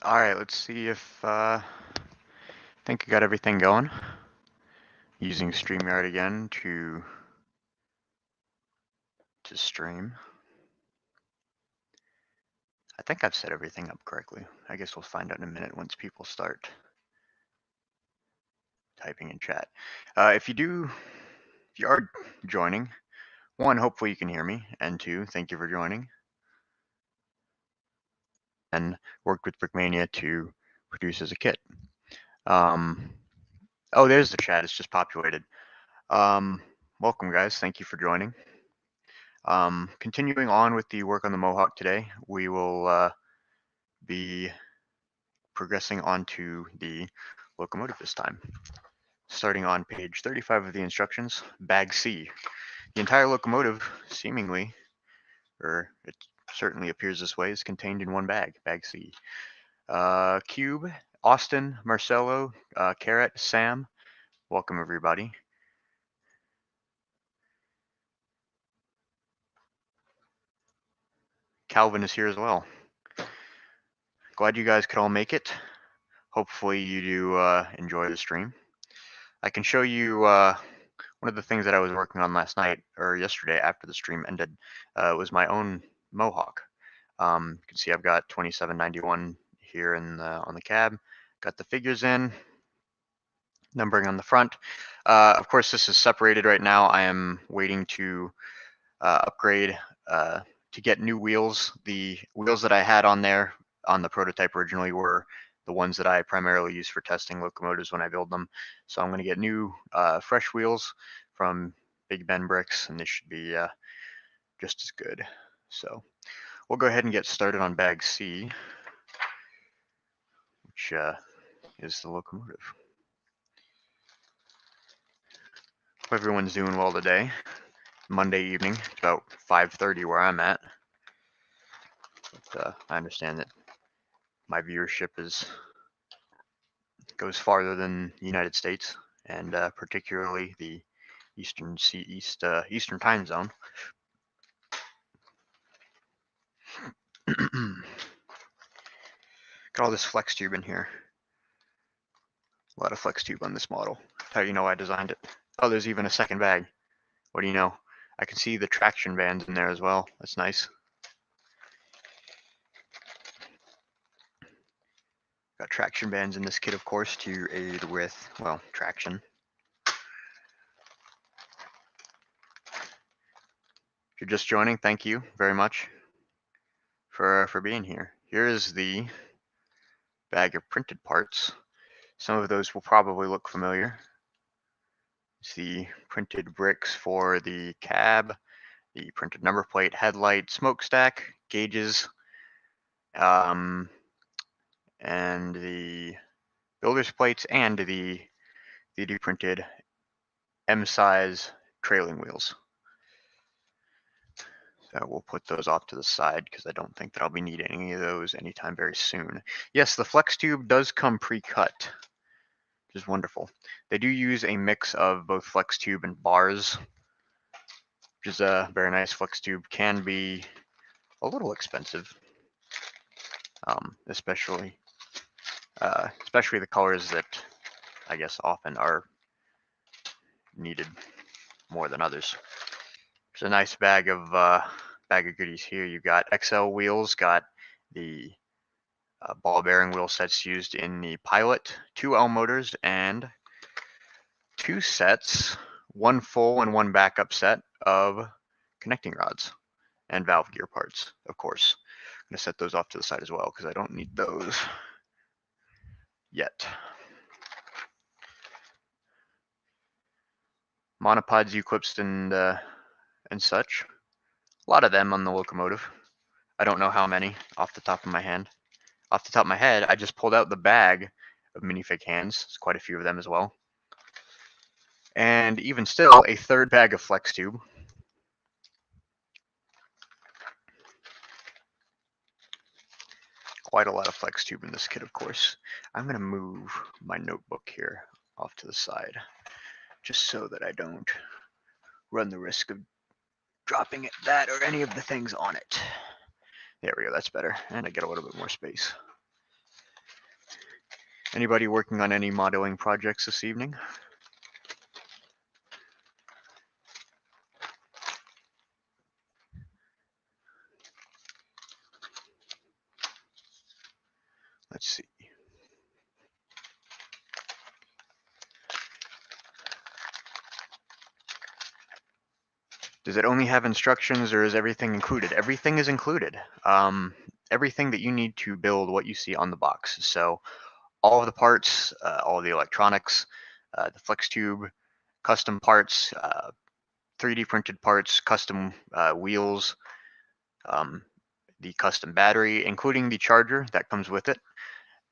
All right, let's see if I think I got everything going. Using StreamYard again to stream. I think I've set everything up correctly. I guess we'll find out in a minute once people start typing in chat. If you are joining, one, hopefully you can hear me, and two, thank you for joining. And worked with Brickmania to produce as a kit. Oh, there's the chat. It's just populated. Welcome, guys. Thank you for joining. Continuing on with the work on the Mohawk today, we will be progressing onto the locomotive this time. Starting on page 35 of the instructions, bag C. The entire locomotive, seemingly, or it certainly appears this way, is contained in one bag, bag C. Cube, Austin, Marcelo, Carrot, Sam, welcome everybody. Calvin is here as well. Glad you guys could all make it. Hopefully you do enjoy the stream. I can show you one of the things that I was working on last night or yesterday after the stream ended was my own Mohawk. You can see I've got 2791 here on the cab. Got the figures in, numbering on the front. Of course, this is separated right now. I am waiting to upgrade to get new wheels. The wheels that I had on there on the prototype originally were the ones that I primarily use for testing locomotives when I build them. So I'm going to get new fresh wheels from Big Ben Bricks, and they should be just as good. So we'll go ahead and get started on bag C, which is the locomotive. Hope everyone's doing well today. Monday evening, it's about 5:30 where I'm at. But I understand that my viewership goes farther than the United States, and particularly the Eastern time zone. Got all this flex tube in here. A lot of flex tube on this model. That's how you know I designed it. Oh, there's even a second bag. What do you know? I can see the traction bands in there as well. That's nice. Got traction bands in this kit, of course, to aid with, well, traction. If you're just joining, thank you very much for being here. Here is the bag of printed parts. Some of those will probably look familiar. It's the printed bricks for the cab, the printed number plate, headlight, smokestack, gauges, and the builder's plates, and the printed M-size trailing wheels. So we'll put those off to the side because I don't think that I'll be needing any of those anytime very soon. Yes, the flex tube does come pre-cut, which is wonderful. They do use a mix of both flex tube and bars, which is a very nice. Flex tube can be a little expensive, especially the colors that I guess often are needed more than others. There's a nice bag of goodies here. You got XL wheels, got the ball bearing wheel sets used in the Pilot, 2 L motors, and 2 sets, 1 full and 1 backup set of connecting rods and valve gear parts, of course. I'm going to set those off to the side as well because I don't need those yet. Monopods, U-clips, and such. A lot of them on the locomotive. I don't know how many off the top of my head. Off the top of my head, I just pulled out the bag of minifig hands. There's quite a few of them as well. And even still, a third bag of flex tube. Quite a lot of flex tube in this kit, of course. I'm going to move my notebook here off to the side, just so that I don't run the risk of dropping that or any of the things on it. There we go, that's better. And I get a little bit more space. Anybody working on any modeling projects this evening? Let's see. Does it only have instructions, or is everything included? Everything is included. Everything that you need to build what you see on the box. So all of the parts, all of the electronics, the flex tube, custom parts, 3D printed parts, custom wheels, the custom battery, including the charger that comes with it,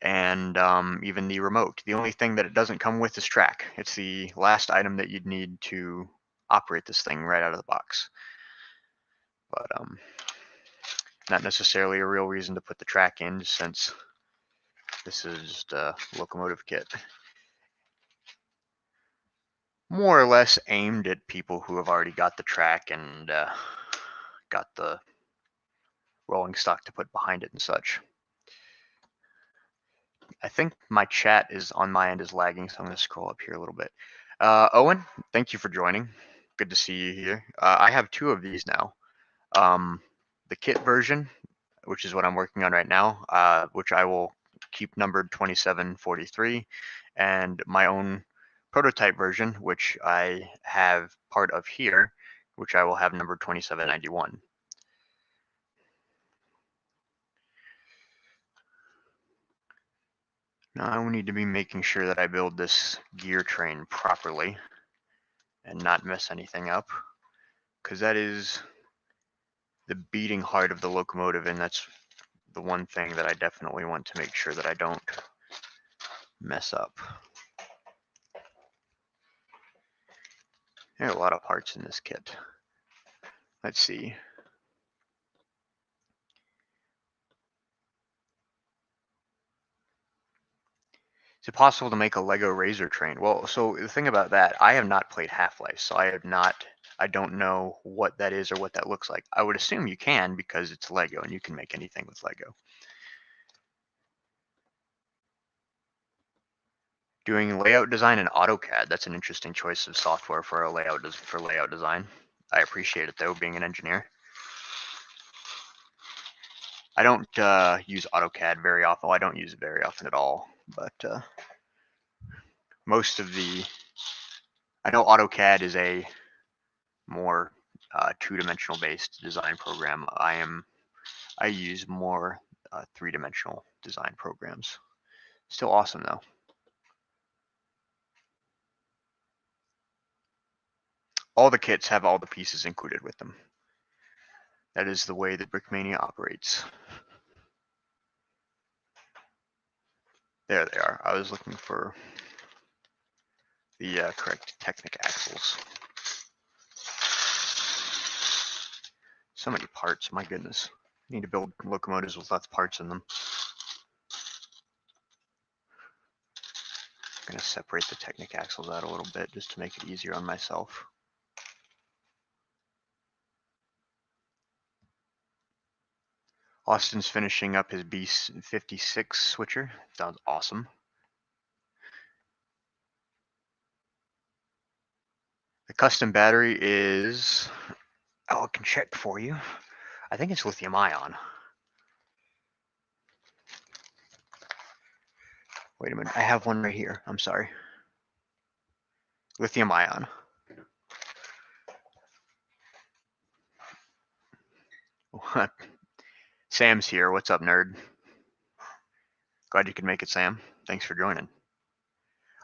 and even the remote. The only thing that it doesn't come with is track. It's the last item that you'd need to operate this thing right out of the box. But not necessarily a real reason to put the track in, since this is just a locomotive kit. More or less aimed at people who have already got the track and got the rolling stock to put behind it and such. I think my chat is on my end is lagging, so I'm going to scroll up here a little bit. Owen, thank you for joining. Good to see you here. I have two of these now. The kit version, which is what I'm working on right now, which I will keep numbered 2743, and my own prototype version, which I have part of here, which I will have numbered 2791. Now I will need to be making sure that I build this gear train properly and not mess anything up, because that is the beating heart of the locomotive, and that's the one thing that I definitely want to make sure that I don't mess up. There are a lot of parts in this kit. Let's see. Is it possible to make a Lego Razor train? Well, so the thing about that, I have not played Half-Life, so I don't know what that is or what that looks like. I would assume you can, because it's Lego and you can make anything with Lego. Doing layout design in AutoCAD, that's an interesting choice of software for a layout design. I appreciate it though, being an engineer. I don't use AutoCAD very often. Well, I don't use it very often at all, but most of the, I know AutoCAD is a more two-dimensional based design program. I use more three-dimensional design programs. Still awesome though. All the kits have all the pieces included with them. That is the way that Brickmania operates. There they are. I was looking for the correct Technic axles. So many parts, my goodness. I need to build locomotives with lots of parts in them. I'm going to separate the Technic axles out a little bit just to make it easier on myself. Austin's finishing up his B56 switcher. Sounds awesome. The custom battery is, oh, I can check for you. I think it's lithium ion. Wait a minute, I have one right here. I'm sorry. Lithium ion. Sam's here. What's up, nerd? Glad you could make it, Sam. Thanks for joining.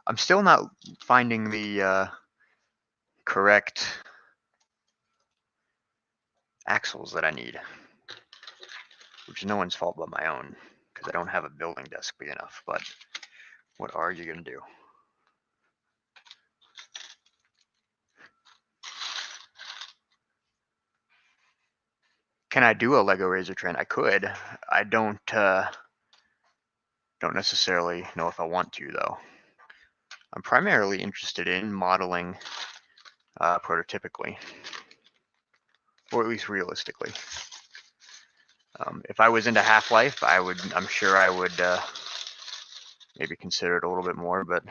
I'm still not finding the correct axles that I need, which is no one's fault but my own, because I don't have a building desk big enough. But what are you going to do? Can I do a Lego Razor Train? I could. I don't necessarily know if I want to, though. I'm primarily interested in modeling prototypically, or at least realistically. If I was into Half-Life, I'm sure I would maybe consider it a little bit more, but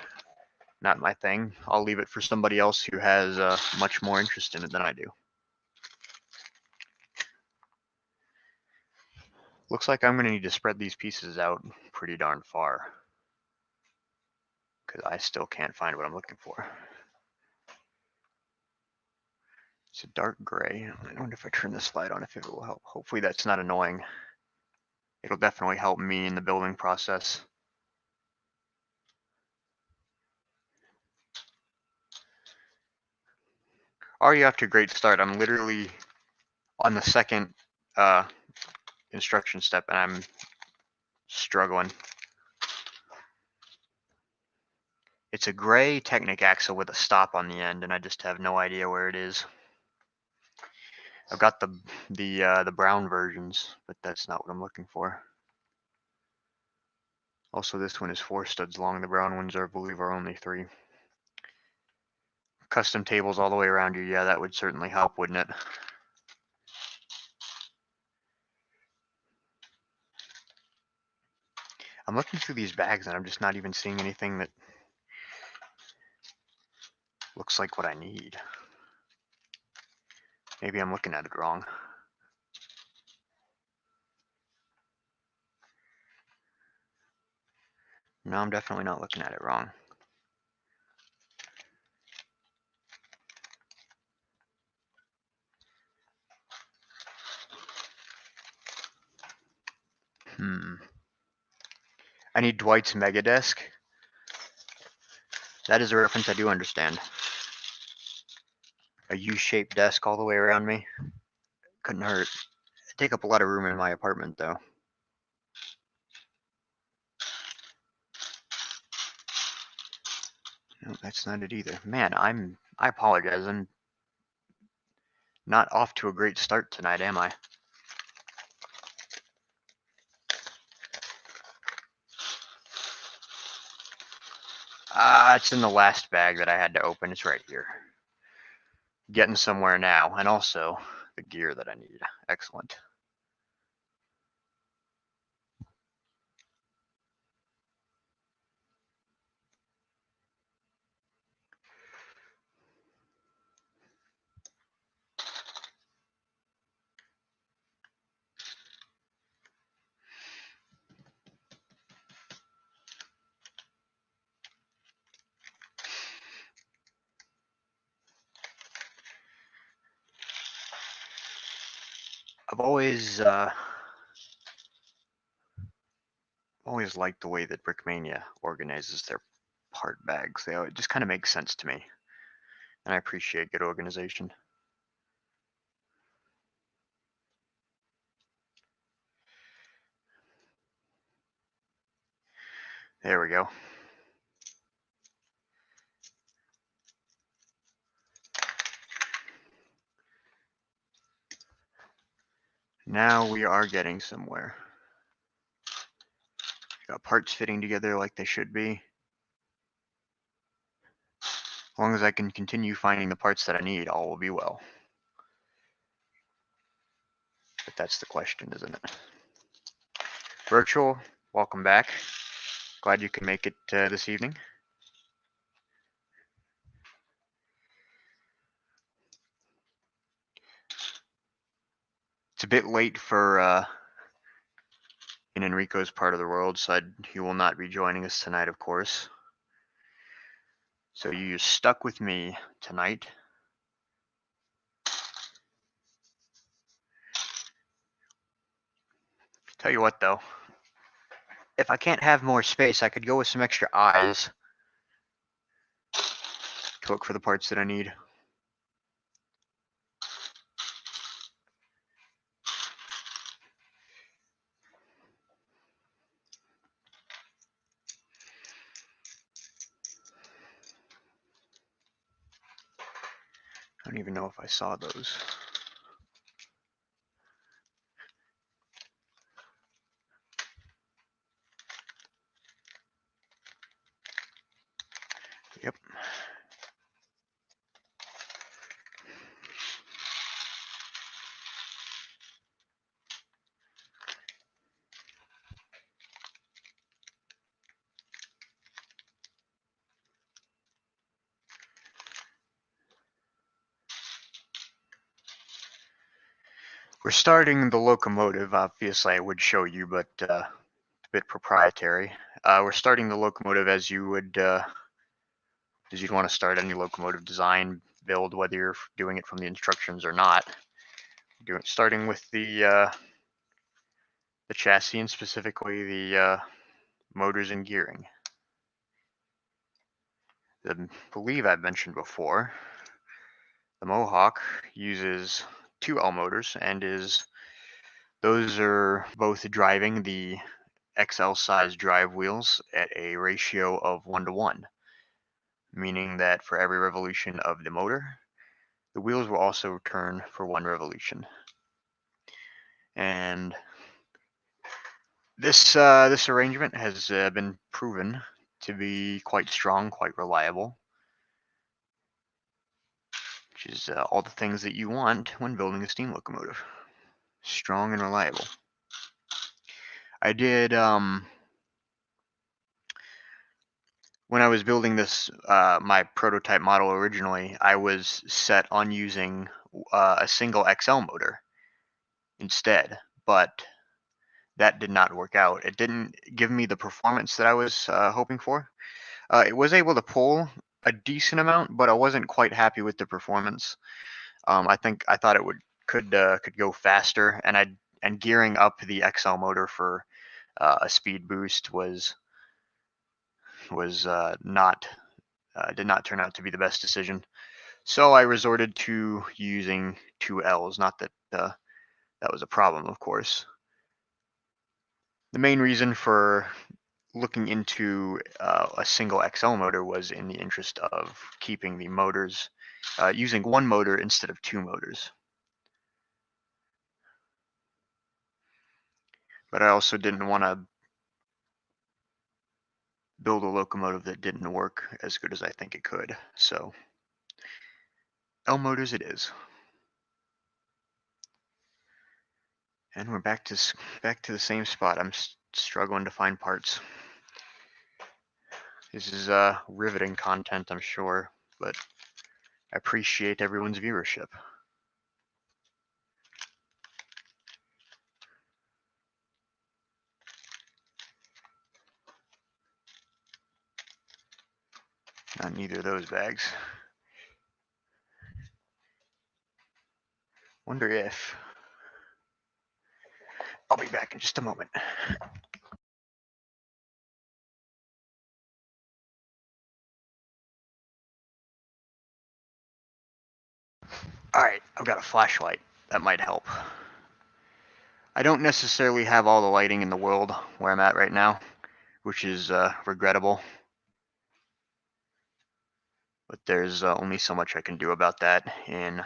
not my thing. I'll leave it for somebody else who has much more interest in it than I do. Looks like I'm going to need to spread these pieces out pretty darn far, because I still can't find what I'm looking for. It's a dark gray. I wonder if I turn this light on if it will help. Hopefully that's not annoying. It'll definitely help me in the building process. Already off to a great start. I'm literally on the second instruction step and I'm struggling. It's a gray Technic axle with a stop on the end and I just have no idea where it is. I've got the brown versions, but that's not what I'm looking for. Also, this one is 4 studs long. The brown ones, I believe, are only 3. Custom tables all the way around here. Yeah, that would certainly help, wouldn't it? I'm looking through these bags and I'm just not even seeing anything that looks like what I need. Maybe I'm looking at it wrong. No, I'm definitely not looking at it wrong. I need Dwight's Mega Desk. That is a reference I do understand. A U-shaped desk all the way around me. Couldn't hurt. It'd take up a lot of room in my apartment, though. No, that's not it either. Man, I apologize. I'm not off to a great start tonight, am I? It's in the last bag that I had to open. It's right here. Getting somewhere now, and also the gear that I need. Excellent. I've always liked the way that Brickmania organizes their part bags. It just kind of makes sense to me, and I appreciate good organization. There we go. Now we are getting somewhere. Got parts fitting together like they should be. As long as I can continue finding the parts that I need, all will be well. But that's the question, isn't it? Virtual, welcome back. Glad you can make it this evening. It's a bit late for in Enrico's part of the world, so he will not be joining us tonight, of course. So you stuck with me tonight. Tell you what, though, if I can't have more space, I could go with some extra eyes to look for the parts that I need. I don't even know if I saw those. Yep. We're starting the locomotive. Obviously, I would show you, but it's a bit proprietary. We're starting the locomotive as you would, as you'd want to start any locomotive design build, whether you're doing it from the instructions or not. Starting with the chassis and specifically the motors and gearing. I believe I've mentioned before, the Mohawk uses 2L motors and those are both driving the XL size drive wheels at a ratio of 1:1, meaning that for every revolution of the motor, the wheels will also turn for 1 revolution. And this arrangement has been proven to be quite strong, quite reliable, which is all the things that you want when building a steam locomotive. Strong and reliable. I did, when I was building this, my prototype model originally, I was set on using a single XL motor instead, but that did not work out. It didn't give me the performance that I was hoping for. It was able to pull a decent amount, but I wasn't quite happy with the performance. I thought it could go faster, and gearing up the XL motor for a speed boost did not turn out to be the best decision. So I resorted to using 2Ls. Not that that was a problem, of course. The main reason for looking into a single XL motor was in the interest of keeping the motors, using 1 motor instead of 2 motors. But I also didn't want to build a locomotive that didn't work as good as I think it could. So L motors it is. And we're back to the same spot. I'm struggling to find parts. This is riveting content, I'm sure, but I appreciate everyone's viewership. Not neither of those bags. Wonder if... I'll be back in just a moment. Alright, I've got a flashlight. That might help. I don't necessarily have all the lighting in the world where I'm at right now, which is regrettable. But there's only so much I can do about that in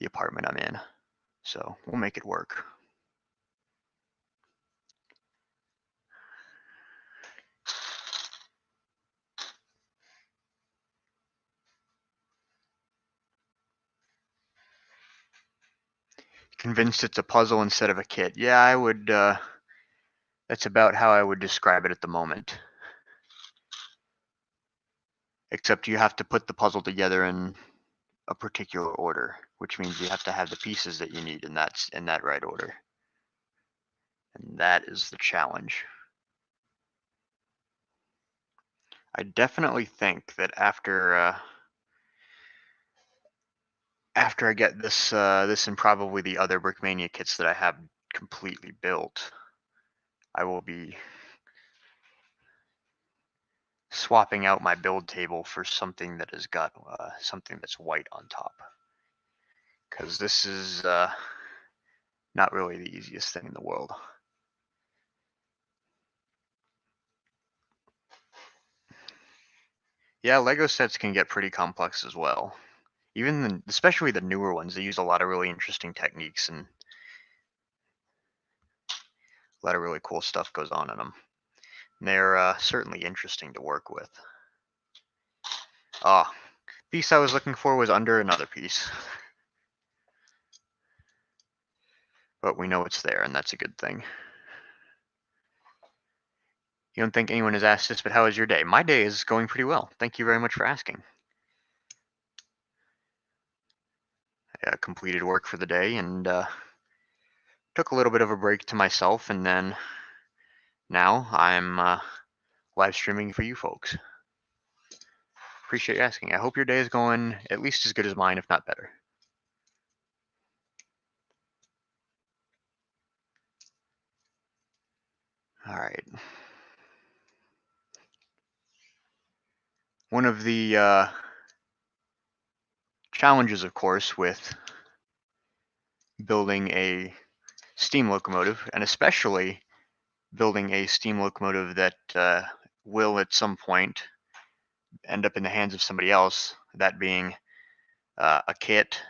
the apartment I'm in. So we'll make it work. Convinced it's a puzzle instead of a kit. Yeah, I would, that's about how I would describe it at the moment. Except you have to put the puzzle together in a particular order, which means you have to have the pieces that you need in that right order. And that is the challenge. I definitely think that after I get this and probably the other Brickmania kits that I have completely built, I will be swapping out my build table for something that has got something that's white on top, because this is not really the easiest thing in the world. Yeah, Lego sets can get pretty complex as well. Especially the newer ones, they use a lot of really interesting techniques, and a lot of really cool stuff goes on in them. And they're certainly interesting to work with. Ah, piece I was looking for was under another piece. But we know it's there, and that's a good thing. You don't think anyone has asked this, but how is your day? My day is going pretty well. Thank you very much for asking. I completed work for the day, and took a little bit of a break to myself, and then now I'm live streaming for you folks. Appreciate you asking. I hope your day is going at least as good as mine, if not better. All right. One of the challenges, of course, with building a steam locomotive, and especially building a steam locomotive that will at some point end up in the hands of somebody else, that being a kit,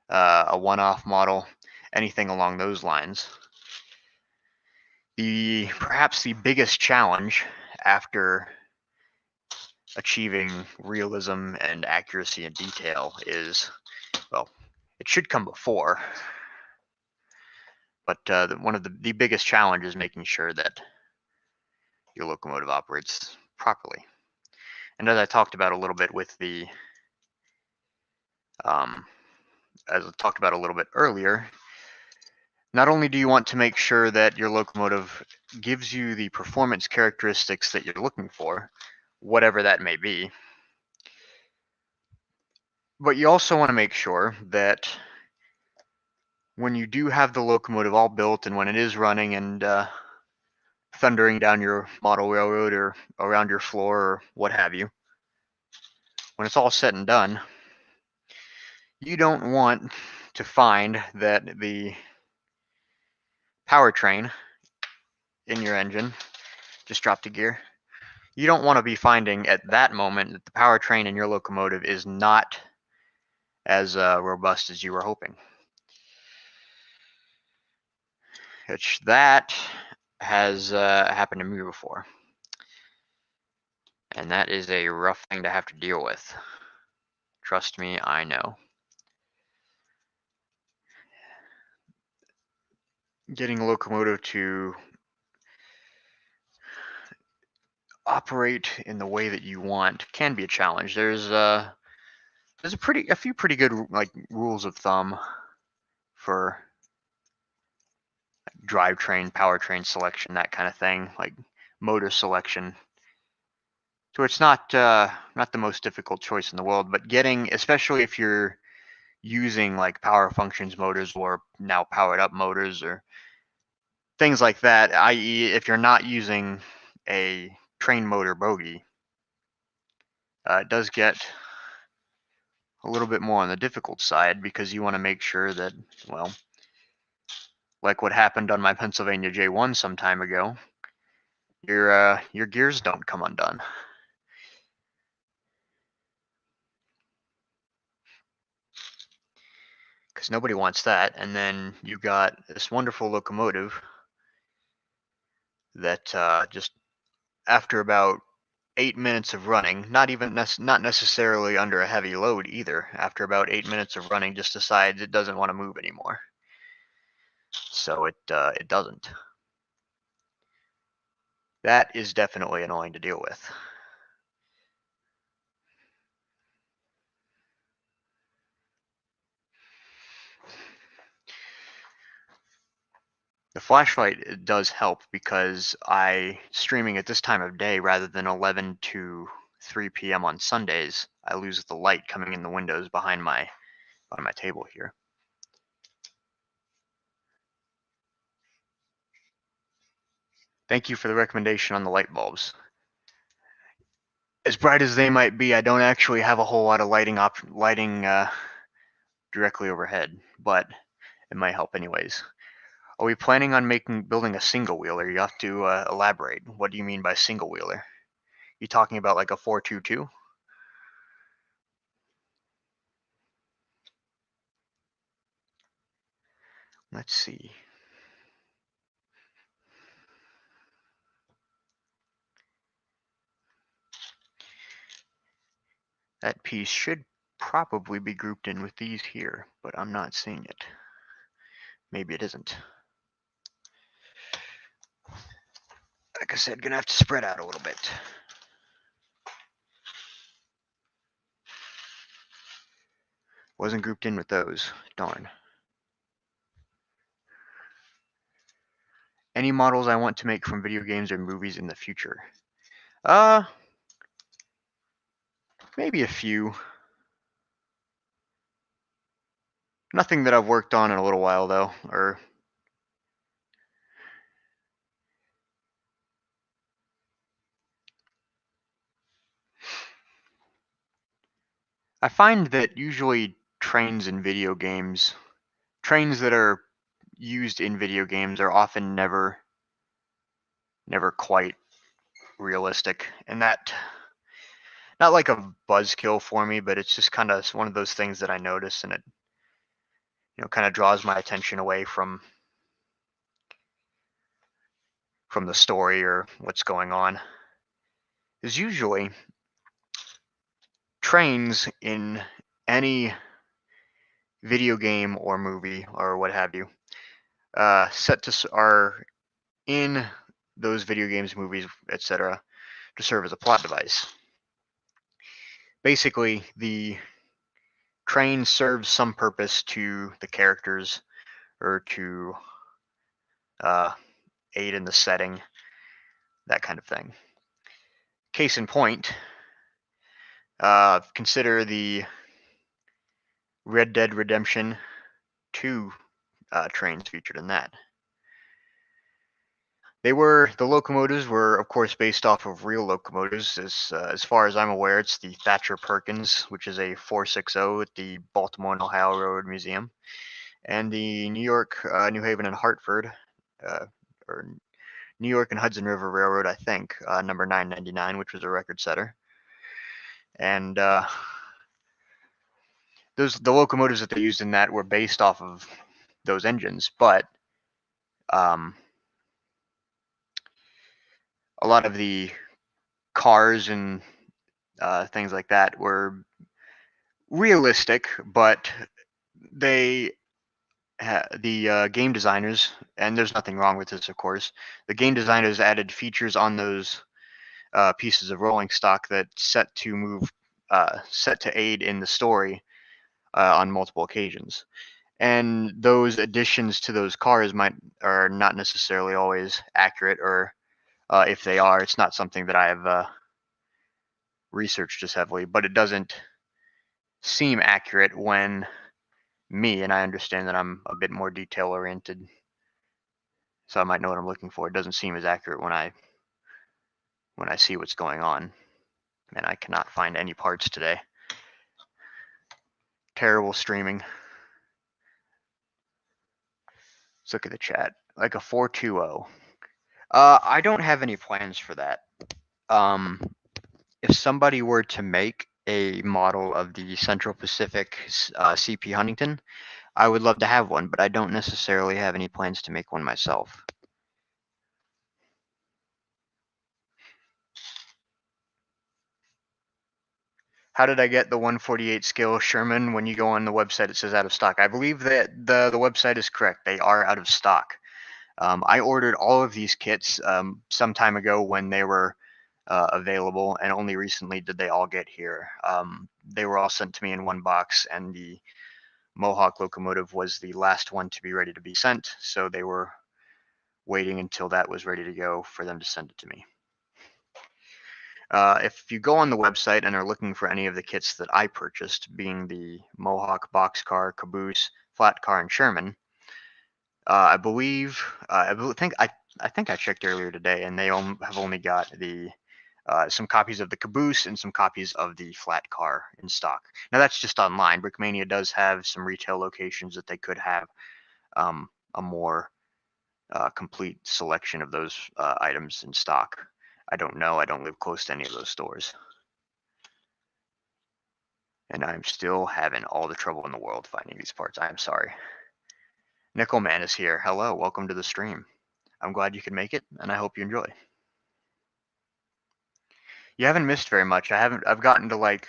a one-off model, anything along those lines. Perhaps the biggest challenge after achieving realism and accuracy and detail is, well, it should come before, but one of the biggest challenges is making sure that your locomotive operates properly. And as I talked about a little bit with the, as I talked about a little bit earlier, not only do you want to make sure that your locomotive gives you the performance characteristics that you're looking for, whatever that may be, but you also want to make sure that when you do have the locomotive all built and when it is running and thundering down your model railroad or around your floor or what have you, when it's all said and done, you don't want to find that the powertrain in your engine just dropped a gear. You don't want to be finding at that moment that the powertrain in your locomotive is not as robust as you were hoping. Which that has happened to me before. And that is a rough thing to have to deal with. Trust me, I know. Getting a locomotive to operate in the way that you want can be a challenge. There's a few pretty good like rules of thumb for drivetrain, powertrain selection, that kind of thing, like motor selection. So it's not the most difficult choice in the world, but getting, especially if you're using like power functions motors or now powered up motors or things like that, i.e. if you're not using a train motor bogie, it does get a little bit more on the difficult side because you want to make sure that, well, like what happened on my Pennsylvania J1 some time ago, your gears don't come undone. Because nobody wants that. And then you got this wonderful locomotive that just after about 8 minutes of running, not necessarily under a heavy load either, after about 8 minutes of running, just decides it doesn't want to move anymore. So it doesn't. That is definitely annoying to deal with. The flashlight does help because streaming at this time of day rather than 11 to 3 p.m. on Sundays, I lose the light coming in the windows behind my table here. Thank you for the recommendation on the light bulbs. As bright as they might be, I don't actually have a whole lot of lighting directly overhead, but it might help anyways. Are we planning on building a single wheeler? You have to elaborate. What do you mean by single wheeler? You talking about like a 422? Let's see. That piece should probably be grouped in with these here, but I'm not seeing it. Maybe it isn't. Like I said, gonna have to spread out a little bit. Wasn't grouped in with those. Darn. Any models I want to make from video games or movies in the future? Maybe a few. Nothing that I've worked on in a little while though, or I find that usually trains in video games, trains that are used in video games are often never quite realistic, and that not like a buzzkill for me, but it's just kind of one of those things that I notice, and it kind of draws my attention away from the story or what's going on. Is usually trains in any video game or movie or what have you are in those video games, movies, etc., to serve as a plot device. Basically, the train serves some purpose to the characters or to aid in the setting, that kind of thing. Case in point, consider the Red Dead Redemption 2 trains featured in that. The locomotives were, of course, based off of real locomotives. As far as I'm aware, it's the Thatcher Perkins, which is a 460 at the Baltimore and Ohio Railroad Museum, and the New York, New Haven, and Hartford, or New York and Hudson River Railroad, I think, number 999, which was a record setter. And the locomotives that they used in that were based off of those engines, but a lot of the cars and things like that were realistic, but the game designers, and there's nothing wrong with this, of course, the game designers added features on those pieces of rolling stock that set to aid in the story on multiple occasions. And those additions to those cars are not necessarily always accurate, or if they are, it's not something that I have researched as heavily, but it doesn't seem accurate when and I understand that I'm a bit more detail oriented, so I might know what I'm looking for. It doesn't seem as accurate when I see what's going on, and I cannot find any parts today. Terrible streaming. Let's look at the chat. Like a 420. I don't have any plans for that. If somebody were to make a model of the Central Pacific CP Huntington, I would love to have one, but I don't necessarily have any plans to make one myself. How did I get the 148 scale Sherman? When you go on the website, it says out of stock. I believe that the website is correct. They are out of stock. I ordered all of these kits some time ago when they were available, and only recently did they all get here. They were all sent to me in one box, and the Mohawk locomotive was the last one to be ready to be sent, so they were waiting until that was ready to go for them to send it to me. If you go on the website and are looking for any of the kits that I purchased, being the Mohawk boxcar, caboose, flat car, and Sherman, I think I checked earlier today, and they have only got some copies of the caboose and some copies of the flat car in stock. Now that's just online. Brickmania does have some retail locations that they could have a more complete selection of those items in stock. I don't know. I don't live close to any of those stores. And I'm still having all the trouble in the world finding these parts. I am sorry. Nickelman is here. Hello, welcome to the stream. I'm glad you could make it, and I hope you enjoy. You haven't missed very much. I've gotten to like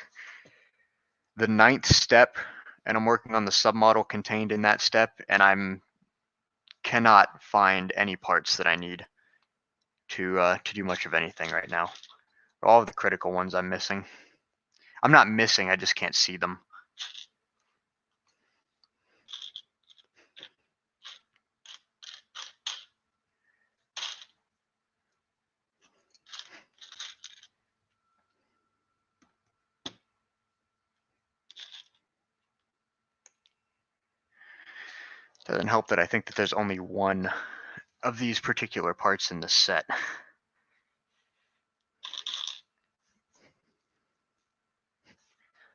the 9th step, and I'm working on the submodel contained in that step, and cannot find any parts that I need to do much of anything right now. All of the critical ones I'm missing. I'm not missing, I just can't see them. Doesn't help that I think that there's only one of these particular parts in this set.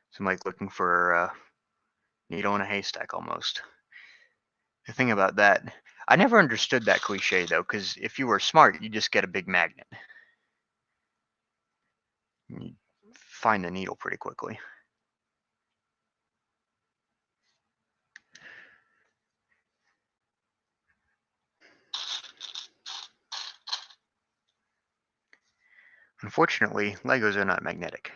So I'm like looking for a needle in a haystack almost. The thing about that, I never understood that cliche though, because if you were smart, you just get a big magnet. You find the needle pretty quickly. Unfortunately, Legos are not magnetic.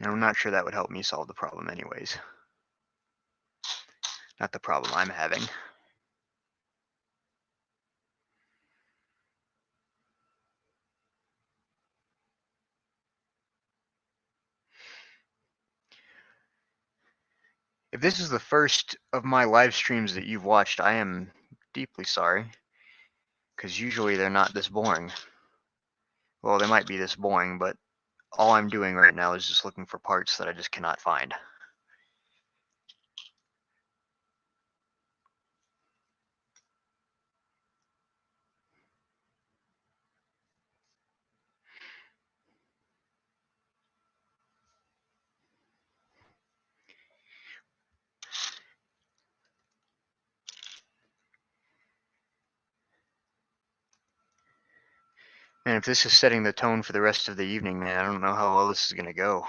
And I'm not sure that would help me solve the problem anyways. Not the problem I'm having. If this is the first of my live streams that you've watched, I am deeply sorry. Because usually they're not this boring. Well, they might be this boring, but all I'm doing right now is just looking for parts that I just cannot find. And if this is setting the tone for the rest of the evening, man, I don't know how well this is going to go.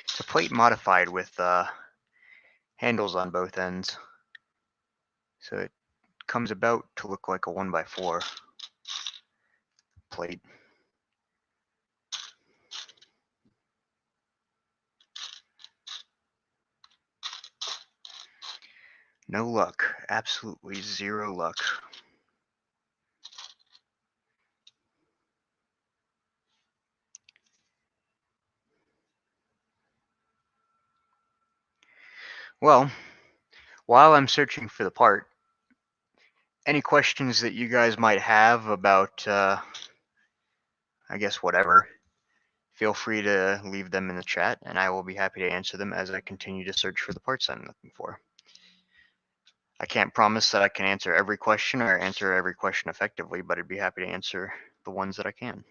It's a plate modified with handles on both ends. So it comes about to look like a 1x4 plate. No luck. Absolutely zero luck. Well, while I'm searching for the part, any questions that you guys might have about, I guess, whatever, feel free to leave them in the chat, and I will be happy to answer them as I continue to search for the parts I'm looking for. I can't promise that I can answer every question or answer every question effectively, but I'd be happy to answer the ones that I can.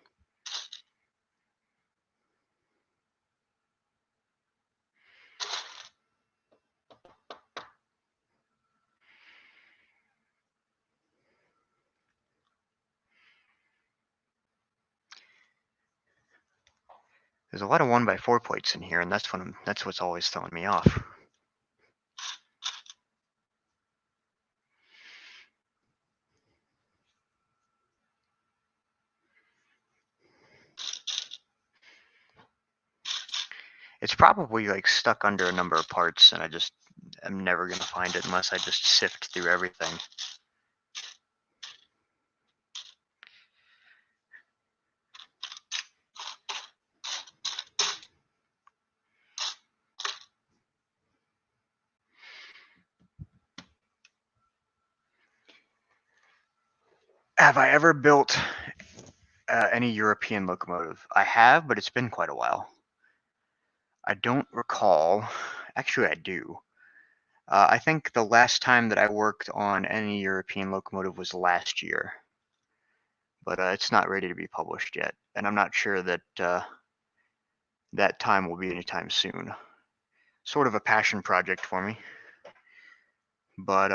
There's a lot of 1x4 plates in here, and that's what's always throwing me off. It's probably like stuck under a number of parts, and I'm never gonna find it unless I just sift through everything. Have I ever built any European locomotive? I have, but it's been quite a while. I don't recall. Actually, I do. I think the last time that I worked on any European locomotive was last year, but it's not ready to be published yet, and I'm not sure that that time will be anytime soon. Sort of a passion project for me, but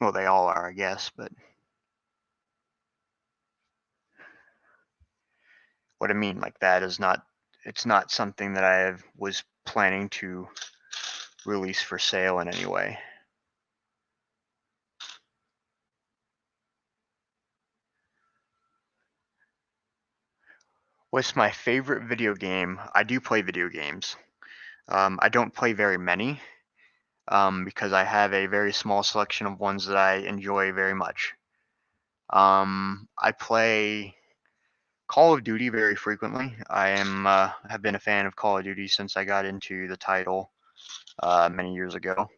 well, they all are, I guess, but what I mean like that is it's not something that I was planning to release for sale in any way. What's my favorite video game? I do play video games. I don't play very many because I have a very small selection of ones that I enjoy very much. I play Call of Duty very frequently. I have been a fan of Call of Duty since I got into the title many years ago.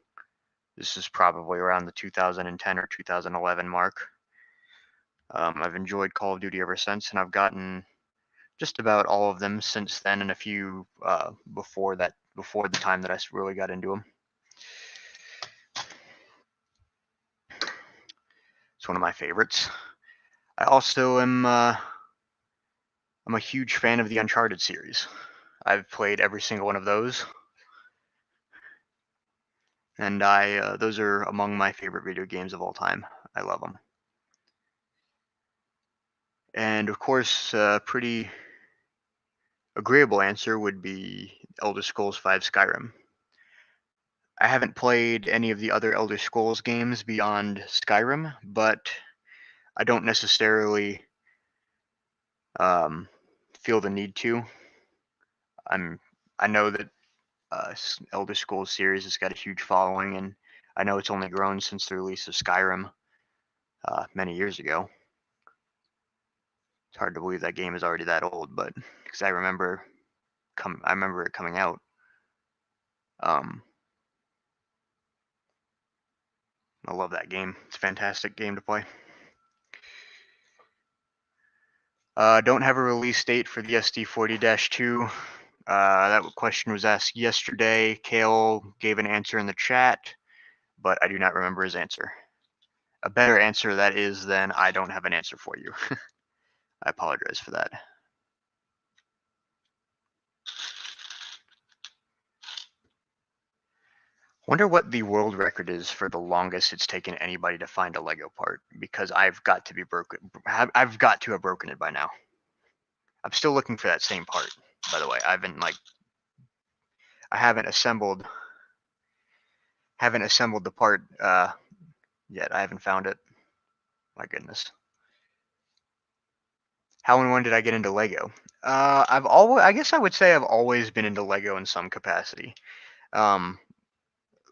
This is probably around the 2010 or 2011 mark. I've enjoyed Call of Duty ever since, and I've gotten just about all of them since then, and a few before the time that I really got into them. It's one of my favorites. I also am I'm a huge fan of the Uncharted series. I've played every single one of those, and those are among my favorite video games of all time. I love them. And of course, a pretty agreeable answer would be Elder Scrolls V Skyrim. I haven't played any of the other Elder Scrolls games beyond Skyrim, but I don't necessarily feel the need to. I know that Elder Scrolls series has got a huge following, and I know it's only grown since the release of Skyrim many years ago. It's hard to believe that game is already that old, but because I remember it coming out. I love that game. It's a fantastic game to play. Don't have a release date for the SD40-2. That question was asked yesterday. Kale gave an answer in the chat, but I do not remember his answer. A better answer that is then I don't have an answer for you. I apologize for that. Wonder what the world record is for the longest it's taken anybody to find a Lego part, because I've got to have broken it by now. I'm still looking for that same part, by the way. I haven't assembled the part yet. I haven't found it. My goodness. How and when did I get into Lego? I guess I would say I've always been into Lego in some capacity.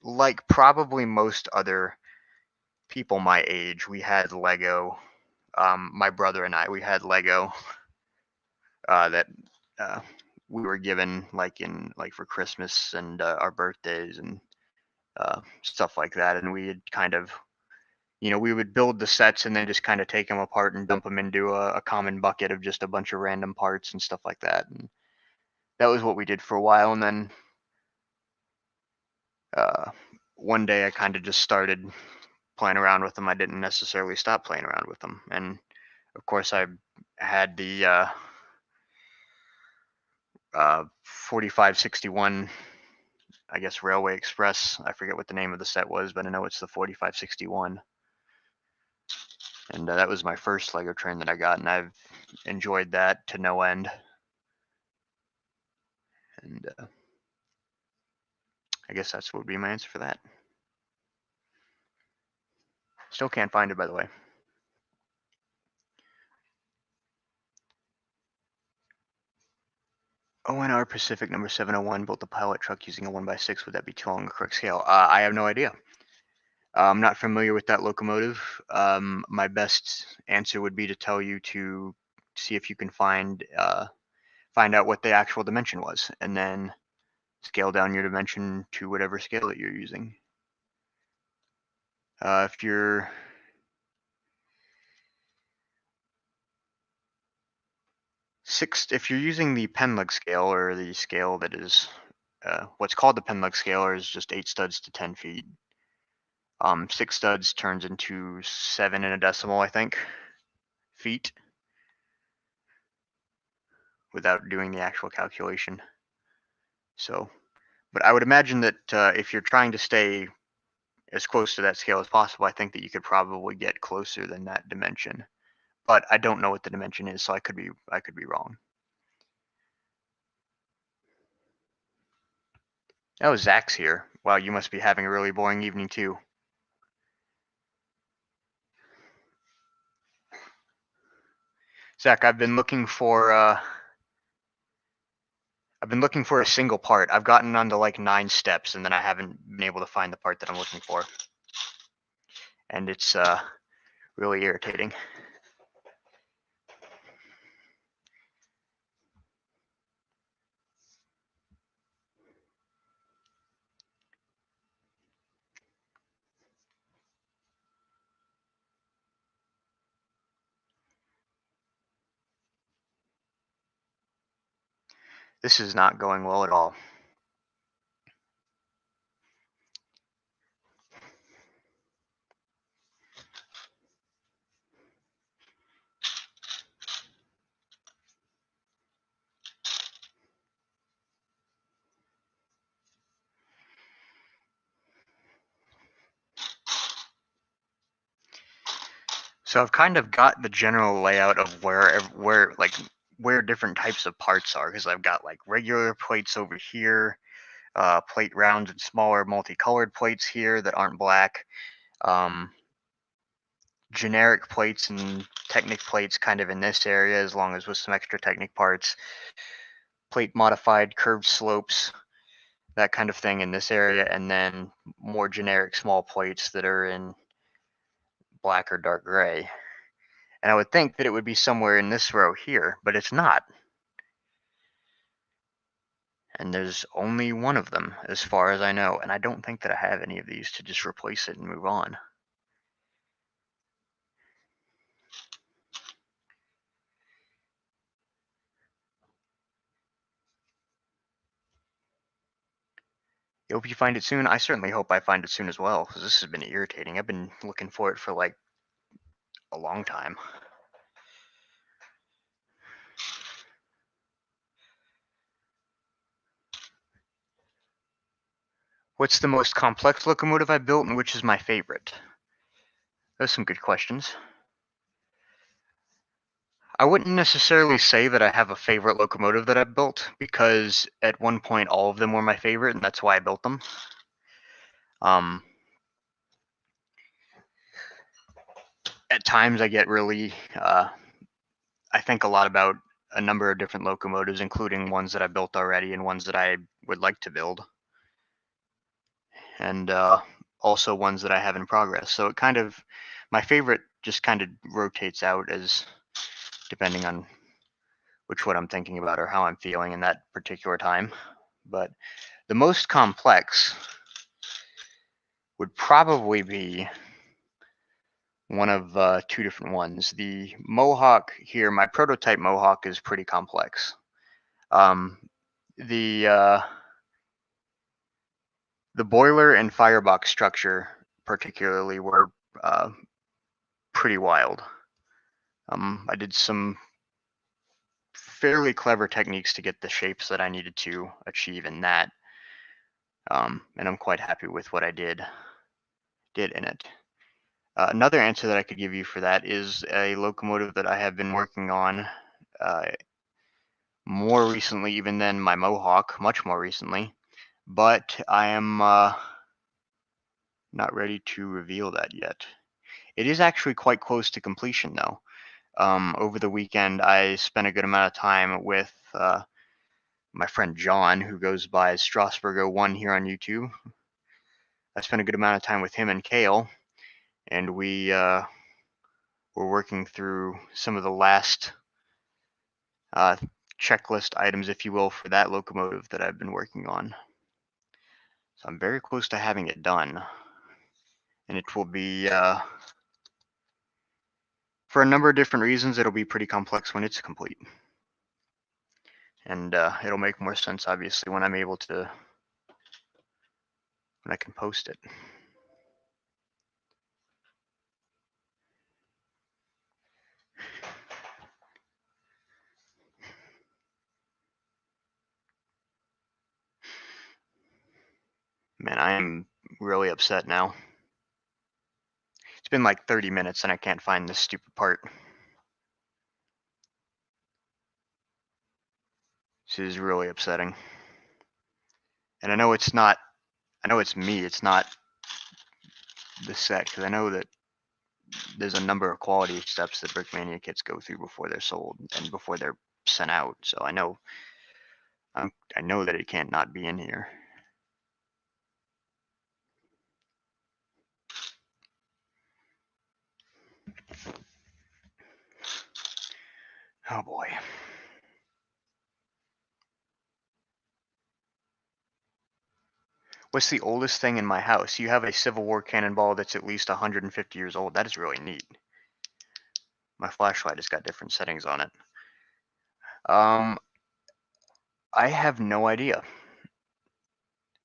Like probably most other people my age, we had Lego. My brother and I, we had Lego that we were given like for Christmas and our birthdays and stuff like that, and we had kind of, we would build the sets and then just kind of take them apart and dump them into a common bucket of just a bunch of random parts and stuff like that. And that was what we did for a while. And then one day I kind of just started playing around with them. I didn't necessarily stop playing around with them. And of course, I had the 4561, I guess, Railway Express. I forget what the name of the set was, but I know it's the 4561. And that was my first Lego train that I got, and I've enjoyed that to no end. And I guess that's what would be my answer for that. Still can't find it, by the way. ONR Pacific number 701 built the pilot truck using a 1x6. Would that be too long a correct scale? I have no idea. I'm not familiar with that locomotive. My best answer would be to tell you to see if you can find out what the actual dimension was, and then scale down your dimension to whatever scale that you're using. If you're using the Penlug scale, or the scale that is what's called the Penlug scale, or is just 8 studs to 10 feet. 6 studs turns into 7 and a decimal, I think, feet, without doing the actual calculation. So, but I would imagine that if you're trying to stay as close to that scale as possible, I think that you could probably get closer than that dimension. But I don't know what the dimension is, so I could be wrong. Oh, Zach's here. Wow, you must be having a really boring evening too. Zach, I've been looking for a single part. I've gotten onto like 9 steps, and then I haven't been able to find the part that I'm looking for. And it's really irritating. This is not going well at all. So I've kind of got the general layout of where different types of parts are, because I've got like regular plates over here, plate rounds and smaller multicolored plates here that aren't black, generic plates and Technic plates kind of in this area, as long as with some extra Technic parts, plate modified curved slopes, that kind of thing in this area, and then more generic small plates that are in black or dark gray. And I would think that it would be somewhere in this row here, but it's not. And there's only one of them, as far as I know, and I don't think that I have any of these to just replace it and move on. I hope you find it soon. I certainly hope I find it soon as well, because this has been irritating. I've been looking for it for like a long time. What's the most complex locomotive I built, and which is my favorite? Those are some good questions. I wouldn't necessarily say that I have a favorite locomotive that I built, because at one point all of them were my favorite, and that's why I built them. At times I get really, I think a lot about a number of different locomotives, including ones that I built already and ones that I would like to build, and also ones that I have in progress. So it kind of, my favorite just kind of rotates out as depending on which one I'm thinking about or how I'm feeling in that particular time. But the most complex would probably be one of two different ones. The Mohawk here, my prototype Mohawk, is pretty complex. The boiler and firebox structure, particularly, were pretty wild. I did some fairly clever techniques to get the shapes that I needed to achieve in that, and I'm quite happy with what I did in it. Another answer that I could give you for that is a locomotive that I have been working on more recently even than my Mohawk, much more recently, but I am not ready to reveal that yet. It is actually quite close to completion, though. Over the weekend, I spent a good amount of time with my friend John, who goes by Strasburgo1 here on YouTube. I spent a good amount of time with him and Kale, and we were working through some of the last checklist items, if you will, for that locomotive that I've been working on. So I'm very close to having it done, and it will be, for a number of different reasons, it'll be pretty complex when it's complete. And it'll make more sense, obviously, when I'm able to, when I can post it. Man, I am really upset now. It's been like 30 minutes and I can't find this stupid part. This is really upsetting. And I know it's not, I know it's me, it's not the set, because I know that there's a number of quality steps that Brickmania kits go through before they're sold and before they're sent out. So I know, I know that it can't not be in here. Oh boy. What's the oldest thing in my house? You have a Civil War cannonball that's at least 150 years old. That is really neat. My flashlight has got different settings on it. I have no idea.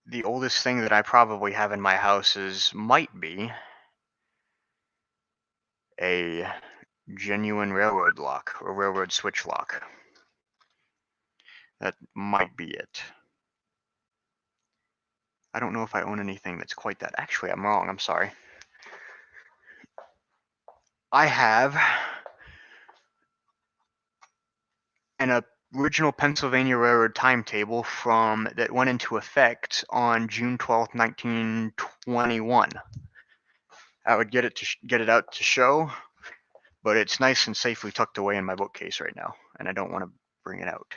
The oldest thing that I probably have in my house might be a genuine railroad lock or railroad switch lock. That might be it. I don't know if I own anything that's quite that. Actually, I'm wrong. I'm sorry. I have an original Pennsylvania Railroad timetable from that went into effect on June 12th, 1921. I would get it out to show, but it's nice and safely tucked away in my bookcase right now, and I don't want to bring it out.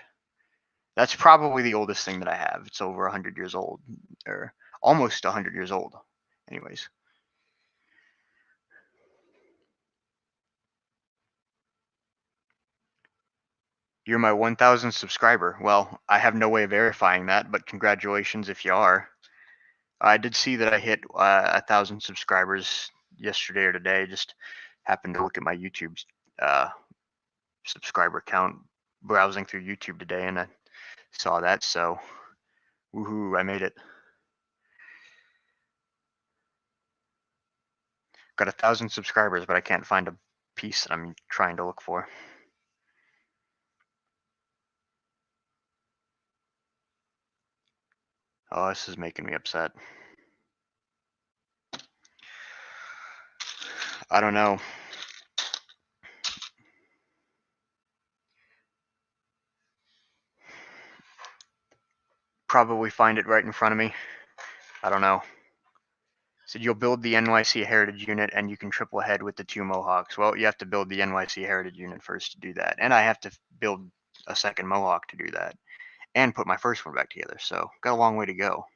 That's probably the oldest thing that I have. It's over 100 years old, or almost 100 years old. Anyways. You're my 1,000th subscriber. Well, I have no way of verifying that, but congratulations if you are. I did see that I hit 1,000 subscribers yesterday or today. Just happened to look at my YouTube subscriber count browsing through YouTube today, and I saw that. So, woohoo! I made it. Got 1,000 subscribers, but I can't find a piece that I'm trying to look for. Oh, this is making me upset. I don't know. Probably find it right in front of me. I don't know. Said you'll build the NYC Heritage Unit and you can triple head with the 2 Mohawks. Well, you have to build the NYC Heritage Unit first to do that. And I have to build a second Mohawk to do that. And put my first one back together. So, got a long way to go.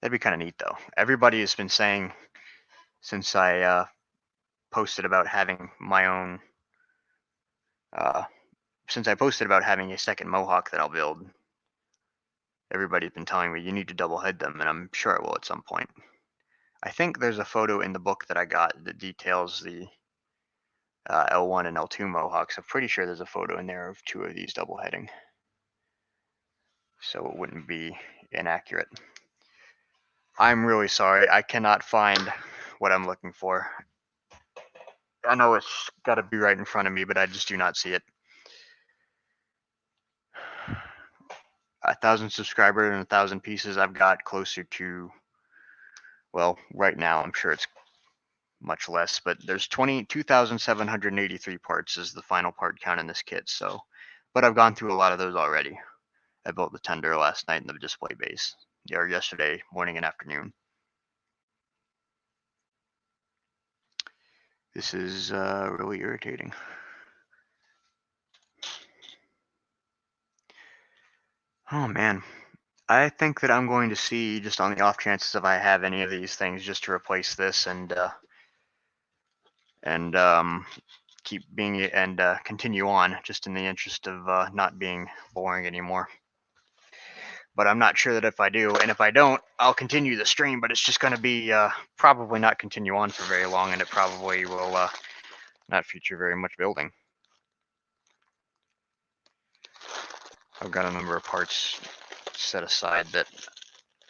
That'd be kind of neat, though. Everybody has been saying since I posted about having my own... since I posted about having a second Mohawk that I'll build, everybody's been telling me you need to double head them, and I'm sure I will at some point. I think there's a photo in the book that I got that details the L1 and L2 Mohawks. I'm pretty sure there's a photo in there of 2 of these double heading, so it wouldn't be inaccurate. I'm really sorry. I cannot find what I'm looking for. I know it's got to be right in front of me, but I just do not see it. 1,000 subscribers and 1,000 pieces. I've got closer to, well, right now I'm sure it's much less, but there's 22,783 parts is the final part count in this kit. So, but I've gone through a lot of those already. I built the tender last night in the display base, or yesterday morning and afternoon. This is really irritating. Oh man, I think that I'm going to see, just on the off chances if I have any of these things, just to replace this and keep being and continue on, just in the interest of not being boring anymore. But I'm not sure that if I do, and if I don't, I'll continue the stream, but it's just going to be probably not continue on for very long, and it probably will not feature very much building. I've got a number of parts set aside that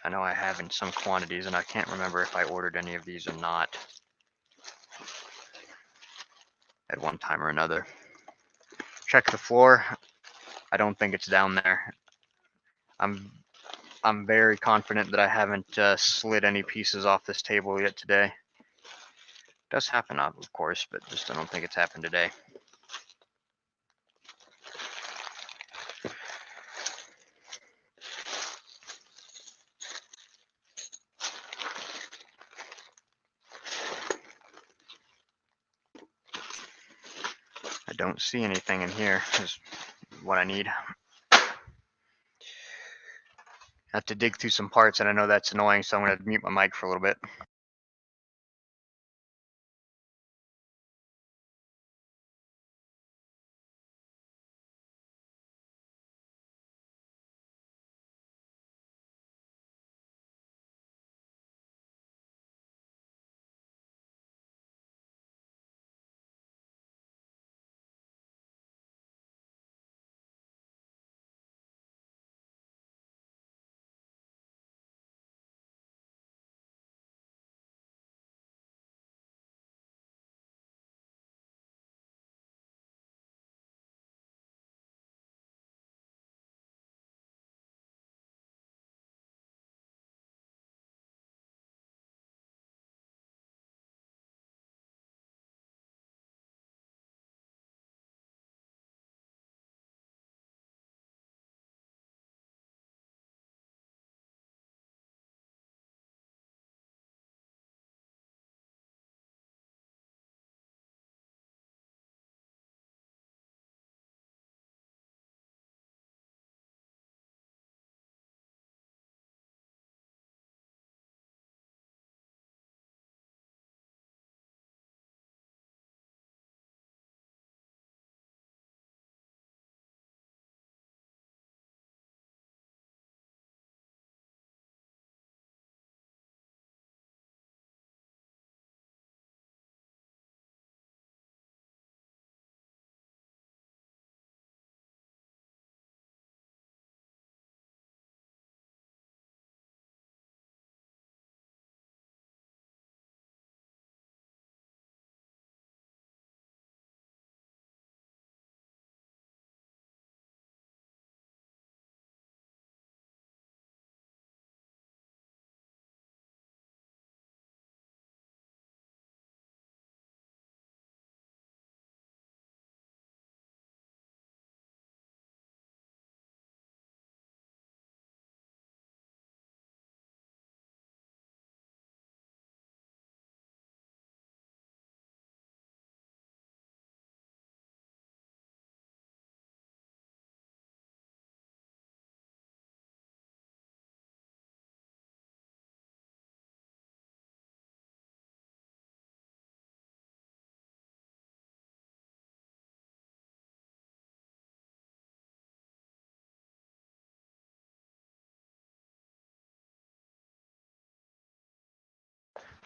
I know I have in some quantities, and I can't remember if I ordered any of these or not at one time or another. Check the floor. I don't think it's down there. I'm very confident that I haven't slid any pieces off this table yet today. It does happen, of course, but just I don't think it's happened today. I don't see anything in here is what I need. I have to dig through some parts, and I know that's annoying, so I'm going to mute my mic for a little bit.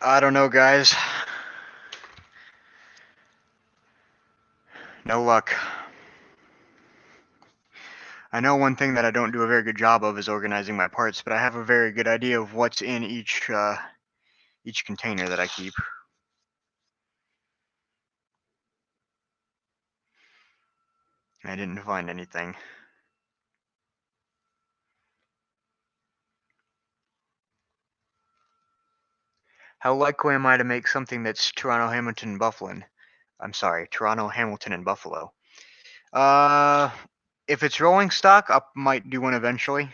I don't know, guys. No luck. I know one thing that I don't do a very good job of is organizing my parts, but I have a very good idea of what's in each container that I keep. I didn't find anything. How likely am I to make something that's Toronto, Hamilton, and Buffalo? I'm sorry, Toronto, Hamilton, and Buffalo. If it's rolling stock, I might do one eventually.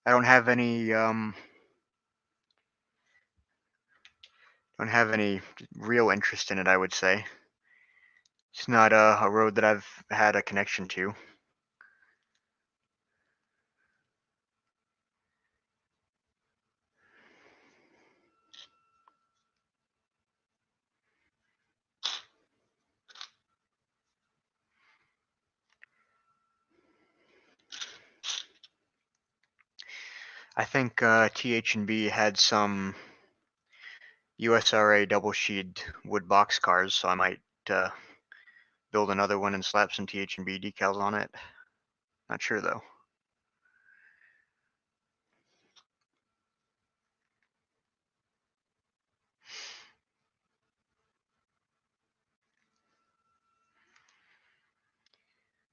I don't have any real interest in it, I would say. It's not a road that I've had a connection to. I think TH&B had some USRA double-sheet wood box cars, so I might build another one and slap some TH&B decals on it. Not sure though.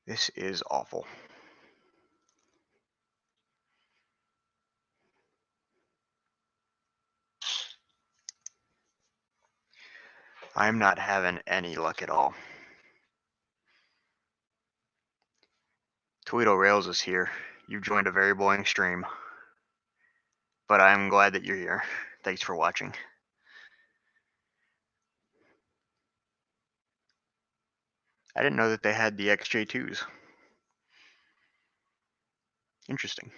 This is awful. I'm not having any luck at all. Toledo Rails is here. You've joined a very boring stream. But I'm glad that you're here. Thanks for watching. I didn't know that they had the XJ2s. Interesting.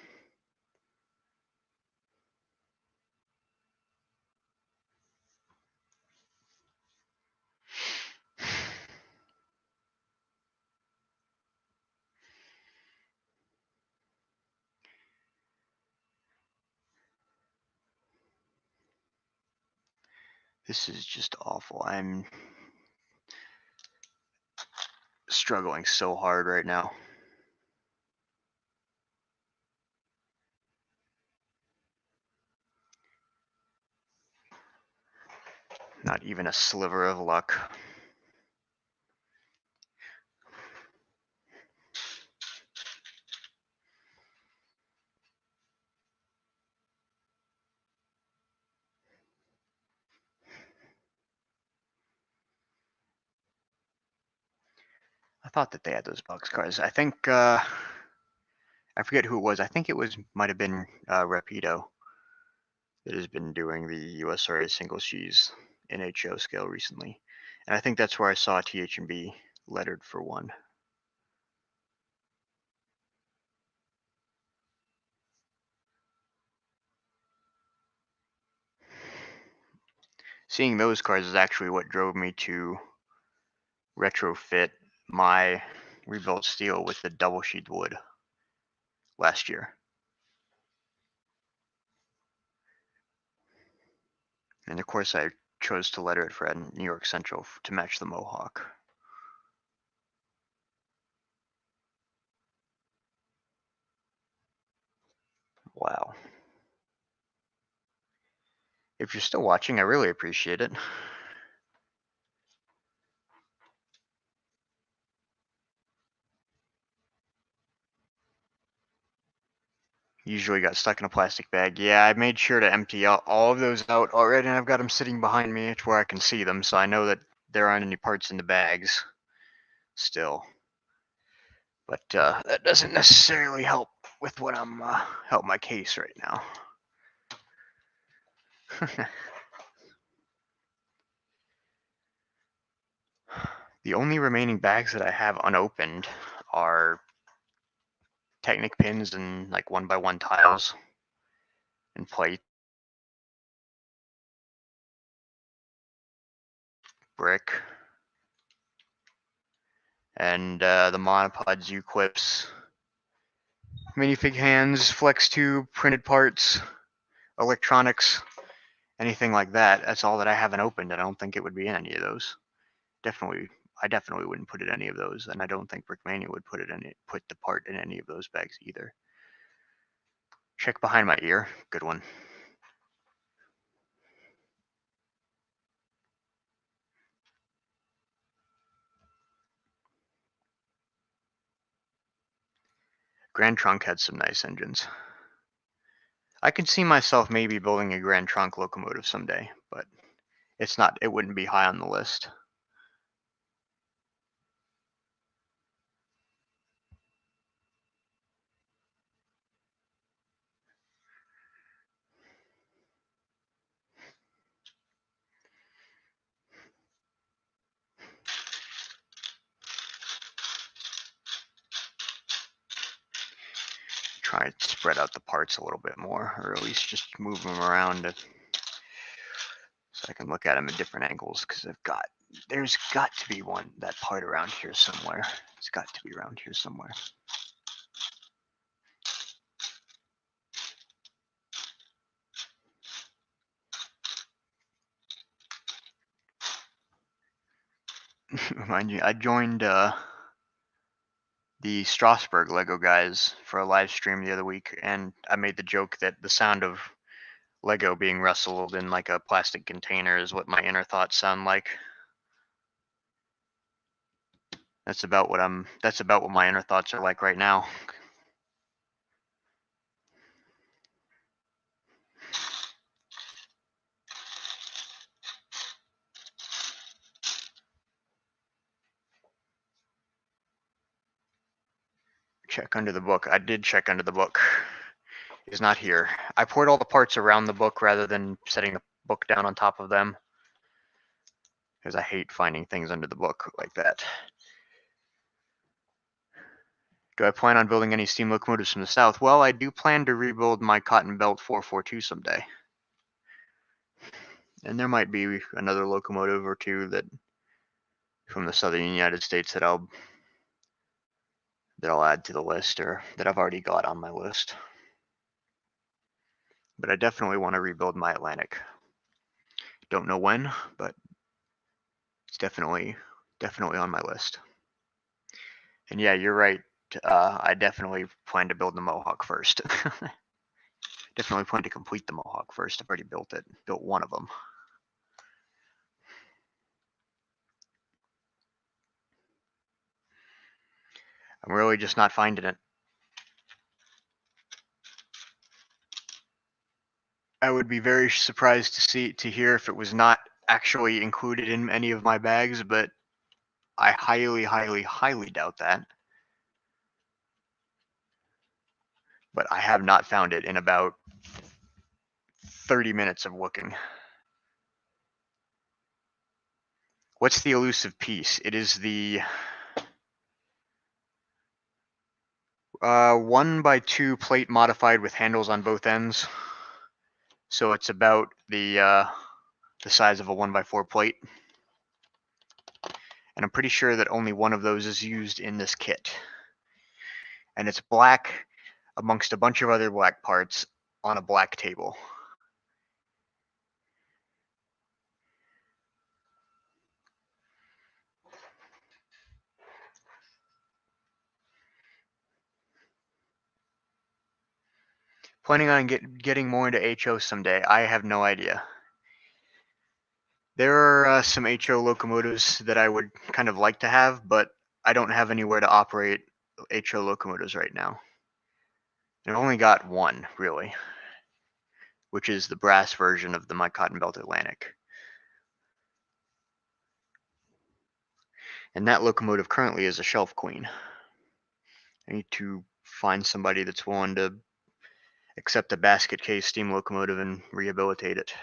This is just awful. I'm struggling so hard right now. Not even a sliver of luck. I thought that they had those box cars. I think I forget who it was. I think it might have been Rapido that has been doing the USRA single cheese NHO scale recently, and I think that's where I saw TH&B lettered for one. Seeing those cars is actually what drove me to retrofit my rebuilt steel with the double sheet wood last year. And of course I chose to letter it for New York Central to match the Mohawk. Wow. If you're still watching, I really appreciate it. Usually got stuck in a plastic bag. Yeah, I made sure to empty out all of those out already, and I've got them sitting behind me to where I can see them, so I know that there aren't any parts in the bags still. But that doesn't necessarily help with what I'm help my case right now. The only remaining bags that I have unopened are Technic pins and like 1x1 tiles and plate, brick, and the monopods, U-clips, minifig hands, flex tube, printed parts, electronics, anything like that. That's all that I haven't opened, and I don't think it would be in any of those. I definitely wouldn't put it in any of those, and I don't think Brickmania would put the part in any of those bags either. Check behind my ear. Good one. Grand Trunk had some nice engines. I could see myself maybe building a Grand Trunk locomotive someday, but it wouldn't be high on the list. Try to spread out the parts a little bit more, or at least just move them around so I can look at them at different angles, because there's got to be that part around here somewhere. It's got to be around here somewhere. Mind you, I joined the Strasbourg Lego guys for a live stream the other week, and I made the joke that the sound of Lego being wrestled in like a plastic container is what my inner thoughts sound like. That's about what my inner thoughts are like right now. Check under the book. I did check under the book. It's not here. I poured all the parts around the book rather than setting the book down on top of them, because I hate finding things under the book like that. Do I plan on building any steam locomotives from the south? Well, I do plan to rebuild my Cotton Belt 442 someday. And there might be another locomotive or two that from the southern United States that I'll add to the list, or that I've already got on my list. But I definitely want to rebuild my Atlantic. Don't know when, but it's definitely on my list. And yeah, you're right. I definitely plan to build the Mohawk first. Definitely plan to complete the Mohawk first. I've already built one of them. I'm really just not finding it. I would be very surprised to hear if it was not actually included in any of my bags, but I highly, highly, highly doubt that. But I have not found it in about 30 minutes of looking. What's the elusive piece? It is the 1x2 plate modified with handles on both ends. So it's about the size of a 1x4 plate. And I'm pretty sure that only one of those is used in this kit. And it's black amongst a bunch of other black parts on a black table. Planning on getting more into HO someday. I have no idea. There are some HO locomotives that I would kind of like to have, but I don't have anywhere to operate HO locomotives right now. I've only got one, really, which is the brass version of my Cotton Belt Atlantic. And that locomotive currently is a shelf queen. I need to find somebody that's willing to accept a basket case steam locomotive and rehabilitate it.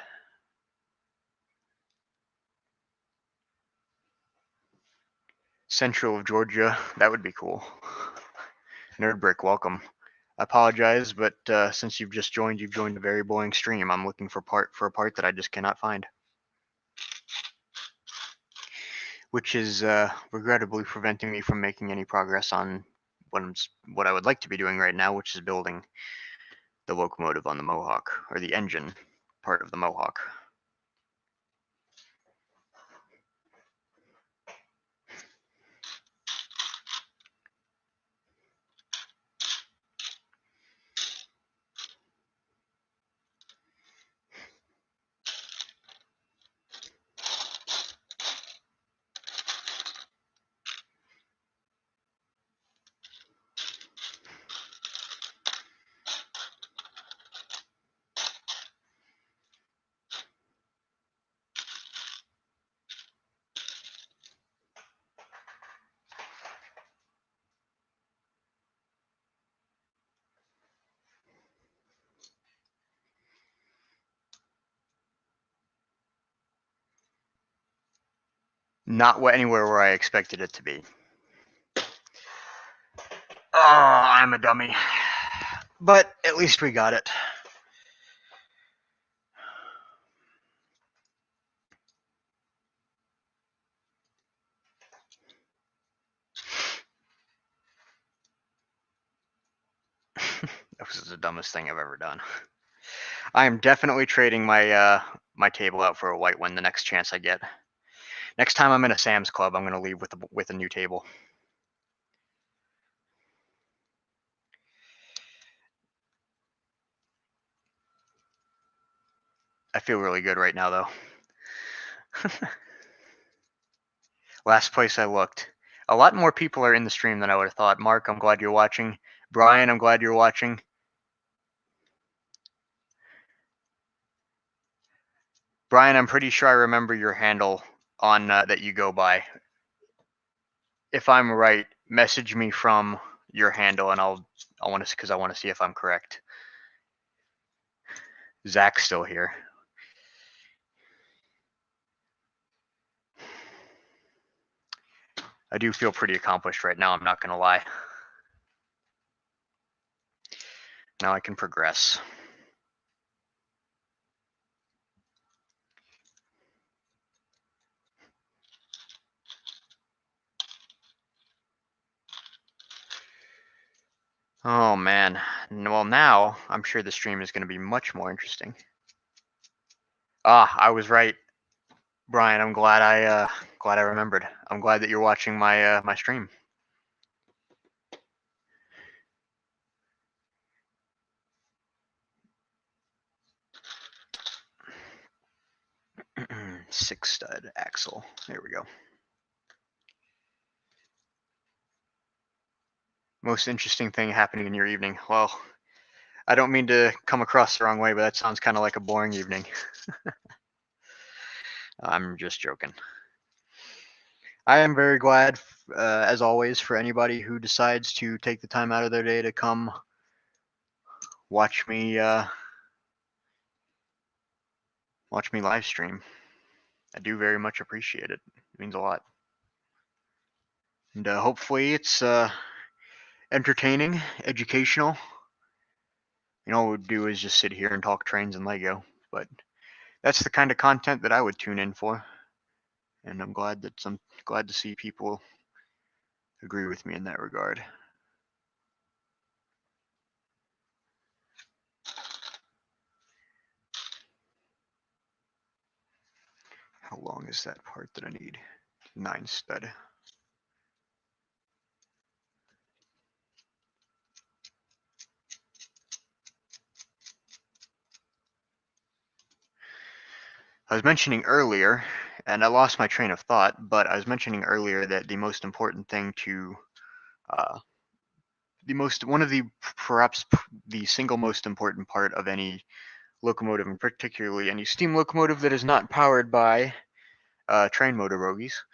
Central of Georgia, that would be cool. Nerd Brick, welcome. I apologize, but since you've joined a very boring stream. I'm looking for a part that I just cannot find, which is regrettably preventing me from making any progress on what I would like to be doing right now, which is building the locomotive on the Mohawk, or the engine part of the Mohawk. Not anywhere where I expected it to be. Oh, I'm a dummy. But at least we got it. That was the dumbest thing I've ever done. I am definitely trading my my table out for a white one the next chance I get. Next time I'm in a Sam's Club, I'm going to leave with a new table. I feel really good right now, though. Last place I looked. A lot more people are in the stream than I would have thought. Mark, I'm glad you're watching. Brian, I'm glad you're watching. Brian, I'm pretty sure I remember your handle on that you go by. If I'm right, message me from your handle, and I want to, because I want to see if I'm correct. Zach's still here. I do feel pretty accomplished right now, I'm not going to lie. Now I can progress. Oh man. Well, now I'm sure the stream is going to be much more interesting. Ah, I was right, Brian. I'm glad I remembered. I'm glad that you're watching my my stream. Six stud axle. There we go. Most interesting thing happening in your evening. Well, I don't mean to come across the wrong way, but that sounds kind of like a boring evening. I'm just joking. I am very glad, as always, for anybody who decides to take the time out of their day to come watch me live stream. I do very much appreciate it. It means a lot. And hopefully it's entertaining, educational. You know, what we'd do is just sit here and talk trains and Lego, but that's the kind of content that I would tune in for. And I'm glad to see people agree with me in that regard. How long is that part that I need? 9 stud. I was mentioning earlier, and I lost my train of thought, but I was mentioning earlier that the most important thing to one of the perhaps the single most important part of any locomotive, and particularly any steam locomotive that is not powered by train motor bogies.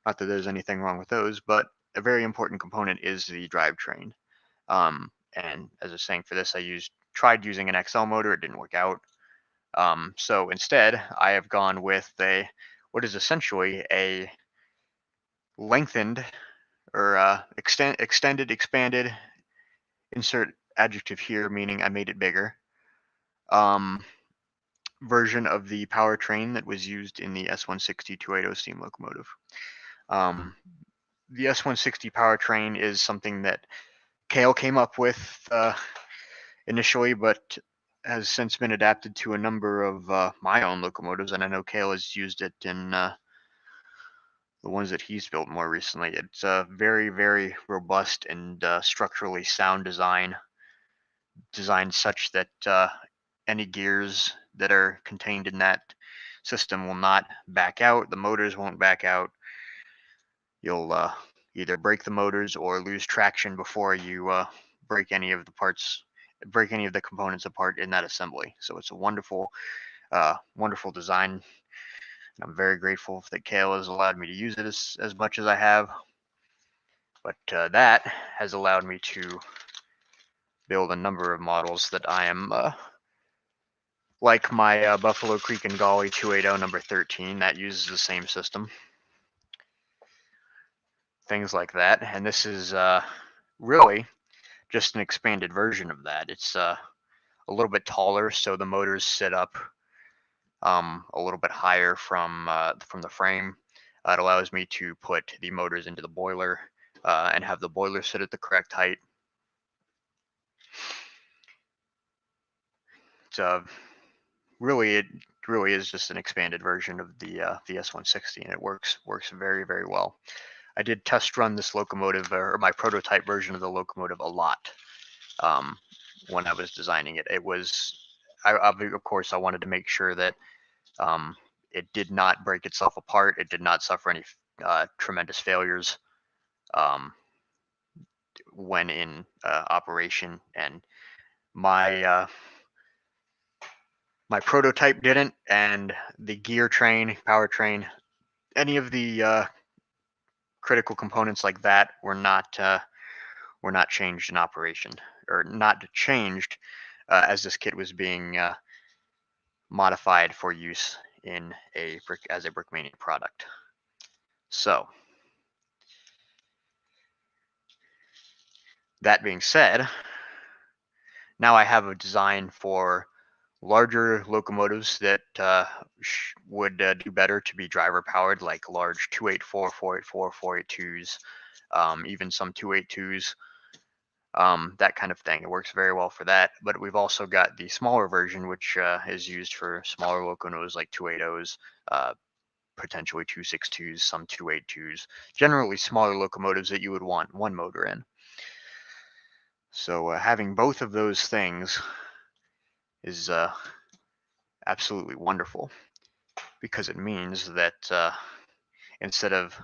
Not that there's anything wrong with those, but a very important component is the drivetrain. And as I was saying, for this, I tried using an XL motor. It didn't work out. So instead, I have gone with what is essentially a lengthened or extended, expanded, insert adjective here, meaning I made it bigger, version of the powertrain that was used in the S160 280 steam locomotive. The S160 powertrain is something that Kale came up with initially, but has since been adapted to a number of my own locomotives, and I know Kale has used it in the ones that he's built more recently. It's a very, very robust and structurally sound design, designed such that any gears that are contained in that system will not back out. The motors won't back out. You'll either break the motors or lose traction before you break any of the components apart in that assembly. So it's a wonderful, wonderful design. I'm very grateful that Kale has allowed me to use it as much as I have. But that has allowed me to build a number of models that I am, like my Buffalo Creek and Golly 280 number 13, that uses the same system. things like that. And this is really just an expanded version of that. It's a little bit taller, so the motors sit up a little bit higher from the frame. It allows me to put the motors into the boiler and have the boiler sit at the correct height. It's it really is just an expanded version of the S160, and it works very, very well. I did test run this locomotive, or my prototype version of the locomotive, a lot when I was designing it. It was, of course, I wanted to make sure that it did not break itself apart. It did not suffer any tremendous failures when in operation, and my my prototype didn't, and the gear train, powertrain, any of the critical components like that were not changed in operation, or not changed as this kit was being modified for use in as a Brickmania product. So that being said, now I have a design for larger locomotives that would do better to be driver powered, like large 284, 484, 482s, even some 282s, that kind of thing. It works very well for that. But we've also got the smaller version, which is used for smaller locomotives like 280s, potentially 262s, some 282s, generally smaller locomotives that you would want one motor in. So having both of those things is absolutely wonderful, because it means that instead of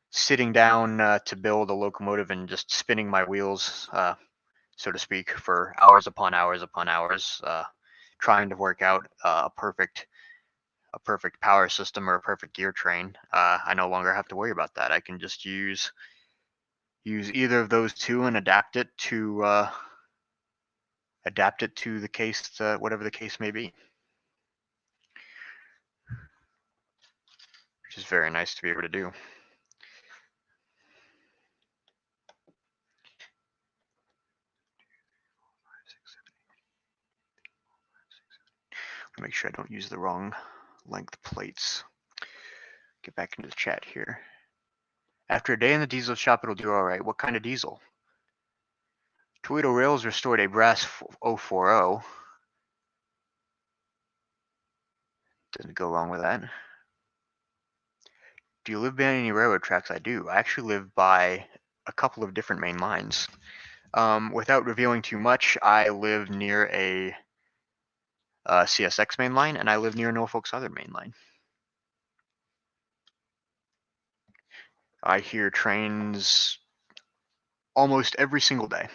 sitting down to build a locomotive and just spinning my wheels, so to speak, for hours upon hours upon hours, trying to work out a perfect power system or a perfect gear train, I no longer have to worry about that. I can just use either of those two and adapt it to the case, whatever the case may be, which is very nice to be able to do. Make sure I don't use the wrong length plates. Get back into the chat here. After a day in the diesel shop, it'll do all right. What kind of diesel? Toledo Rails restored a brass 040. Doesn't go wrong with that. Do you live by any railroad tracks? I do. I actually live by a couple of different main lines. Without revealing too much, I live near a CSX main line, and I live near Norfolk Southern main line. I hear trains almost every single day,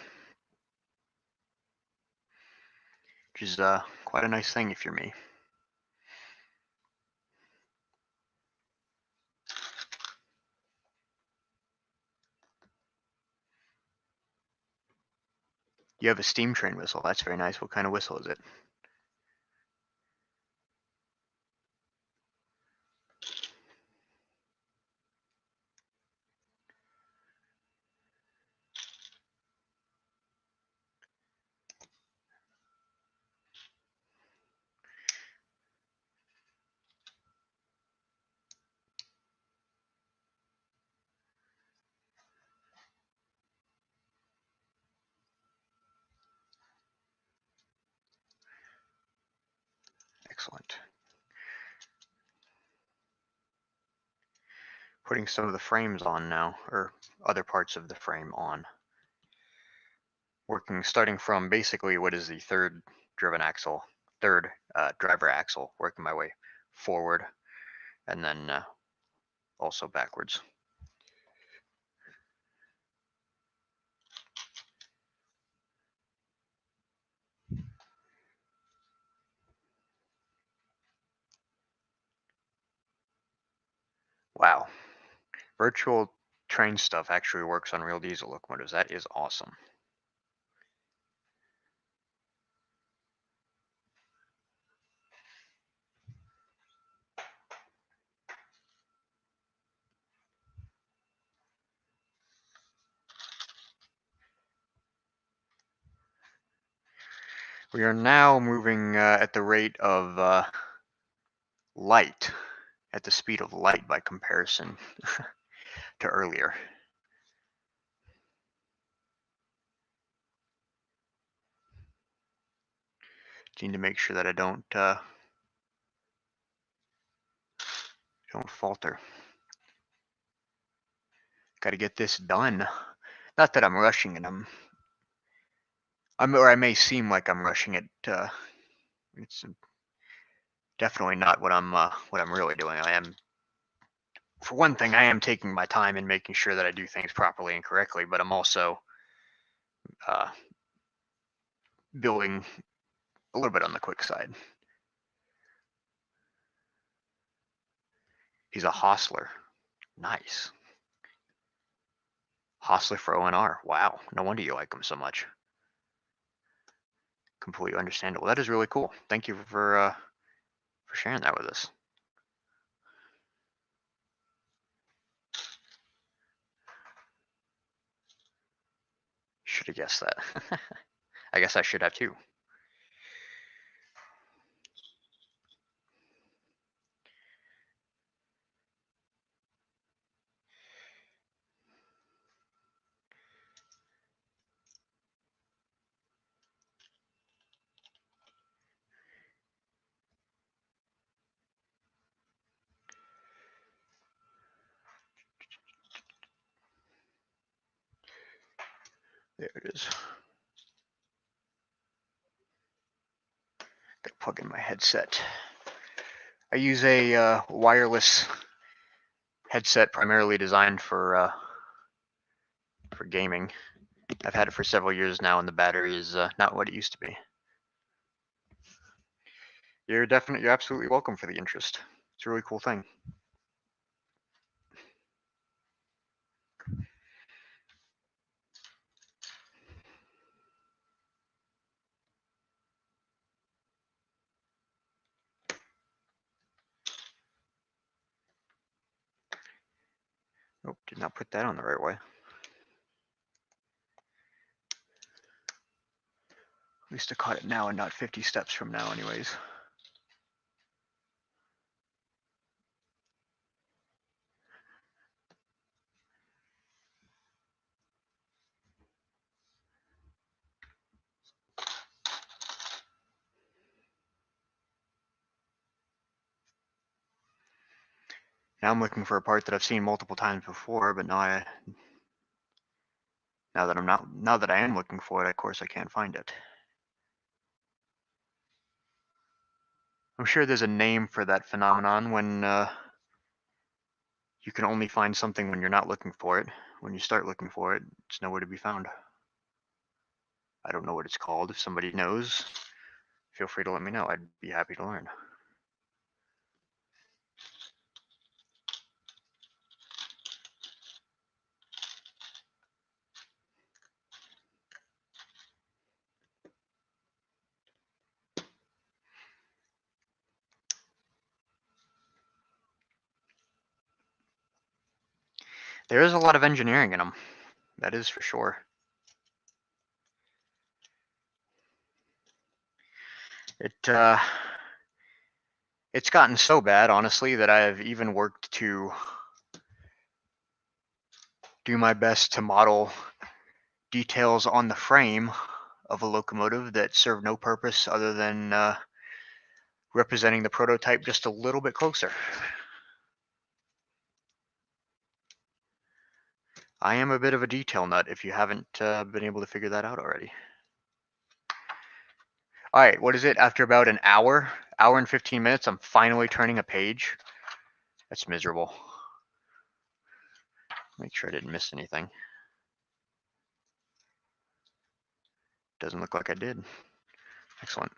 which is quite a nice thing if you're me. You have a steam train whistle. That's very nice. What kind of whistle is it? Excellent. Putting some of the frames on now, or other parts of the frame on. Starting from basically what is the third driver axle, working my way forward, and then also backwards. Wow. Virtual train stuff actually works on real diesel locomotives. That is awesome. We are now moving at the rate of light, at the speed of light by comparison to earlier. Need to make sure that I don't falter. Got to get this done. Not that I'm rushing it. Or I may seem like I'm rushing it. It's definitely not what I'm really doing. I am, for one thing, I am taking my time and making sure that I do things properly and correctly. But I'm also building a little bit on the quick side. He's a hostler. Nice. Hostler for ONR. Wow. No wonder you like him so much. Completely understandable. That is really cool. Thank you for sharing that with us. Should have guessed that. I guess I should have too. There it is. Gotta plug in my headset. I use a wireless headset primarily designed for gaming. I've had it for several years now, and the battery is not what it used to be. You're absolutely welcome for the interest. It's a really cool thing. Nope, did not put that on the right way. At least I caught it now and not 50 steps from now anyways. Now I'm looking for a part that I've seen multiple times before, but now that I am looking for it, of course I can't find it. I'm sure there's a name for that phenomenon when you can only find something when you're not looking for it. When you start looking for it, it's nowhere to be found. I don't know what it's called. If somebody knows, feel free to let me know. I'd be happy to learn. There is a lot of engineering in them. That is for sure. It's gotten so bad, honestly, that I've even worked to do my best to model details on the frame of a locomotive that serve no purpose other than representing the prototype just a little bit closer. I am a bit of a detail nut if you haven't been able to figure that out already. All right, what is it? After about an hour and 15 minutes, I'm finally turning a page. That's miserable. Make sure I didn't miss anything. Doesn't look like I did. Excellent.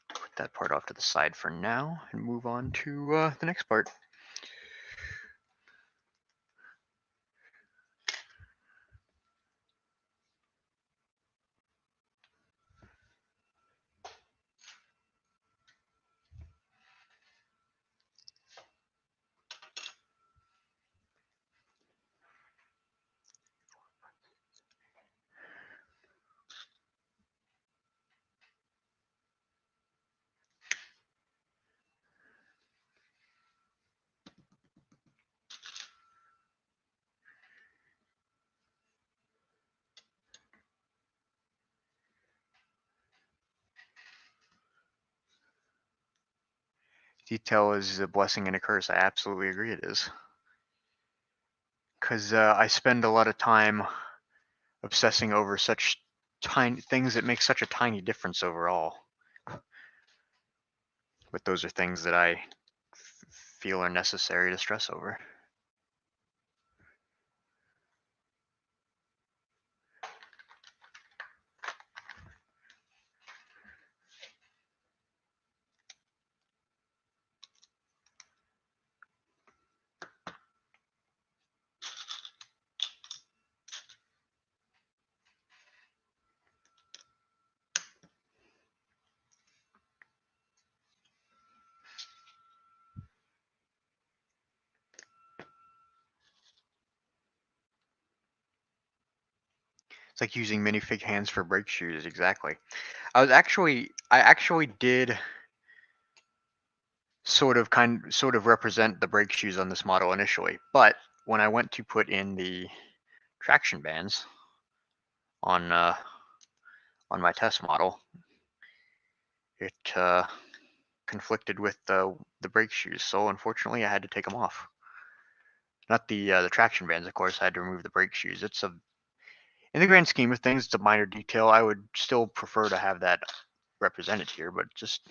Put that part off to the side for now and move on to the next part. Detail is a blessing and a curse. I absolutely agree it is. Because I spend a lot of time obsessing over such tiny things that make such a tiny difference overall. But those are things that I feel are necessary to stress over. It's like using minifig hands for brake shoes, exactly. I actually did sort of represent the brake shoes on this model initially, but when I went to put in the traction bands on my test model, it conflicted with the brake shoes, so unfortunately I had to take them off. Not the traction bands, of course. I had to remove the brake shoes. In the grand scheme of things, it's a minor detail. I would still prefer to have that represented here, but just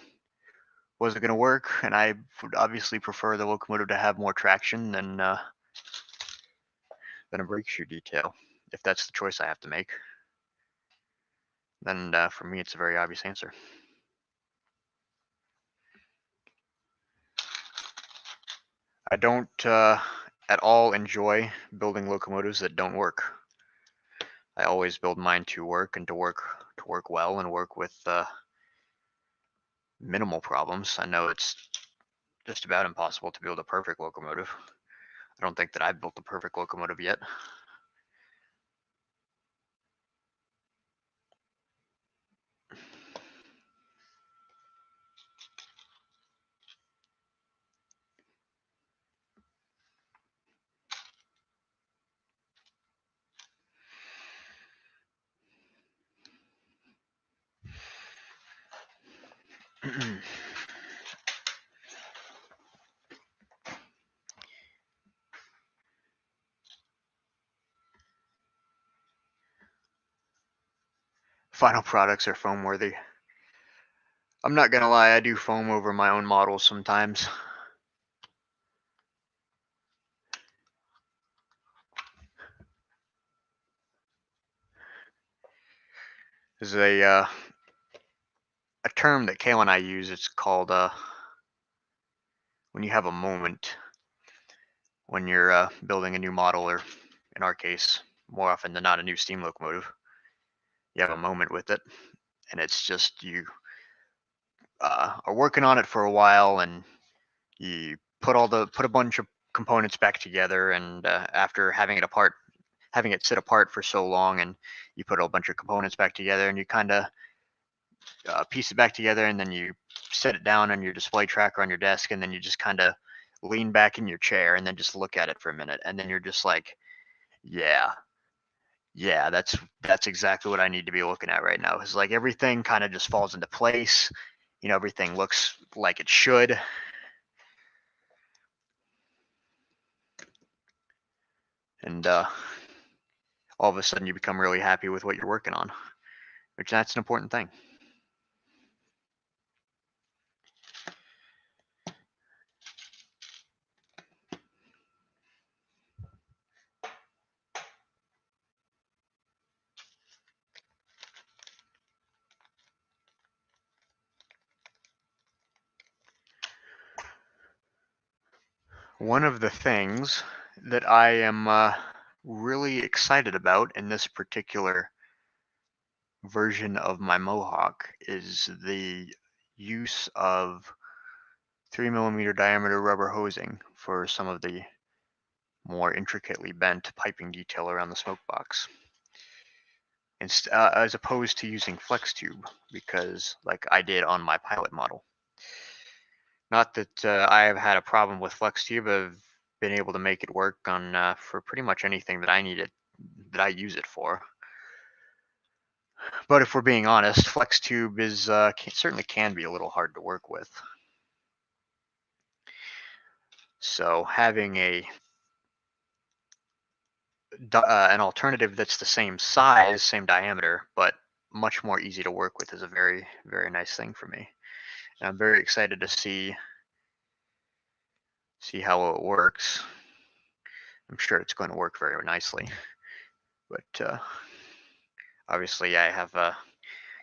wasn't going to work, and I would obviously prefer the locomotive to have more traction than a brake shoe detail. If that's the choice I have to make, then for me it's a very obvious answer. I don't at all enjoy building locomotives that don't work. I always build mine to work and to work well and work with minimal problems. I know it's just about impossible to build a perfect locomotive. I don't think that I've built the perfect locomotive yet. Final products are foam worthy. I'm not gonna lie, I do foam over my own models sometimes. There's a term that Kayla and I use. It's called when you have a moment when you're building a new model, or in our case, more often than not, a new steam locomotive. You have a moment with it, and it's just you are working on it for a while, and you put a bunch of components back together, and after having it sit apart for so long, and you put a bunch of components back together, and you kind of piece it back together, and then you set it down on your display tracker on your desk, and then you just kind of lean back in your chair and then just look at it for a minute, and then you're just like, yeah, that's exactly what I need to be looking at right now. It's like everything kind of just falls into place. Everything looks like it should. And all of a sudden you become really happy with what you're working on, which that's an important thing. One of the things that I am really excited about in this particular version of my Mohawk is the use of 3mm diameter rubber hosing for some of the more intricately bent piping detail around the smoke box, as opposed to using flex tube, because like I did on my pilot model. Not that I have had a problem with flex tube. I've been able to make it work on for pretty much anything that I use it for. But if we're being honest, flex tube is certainly can be a little hard to work with. So having an alternative that's the same size, same diameter, but much more easy to work with is a very, very nice thing for me. And I'm very excited to see how it works. I'm sure it's going to work very nicely. But obviously, I have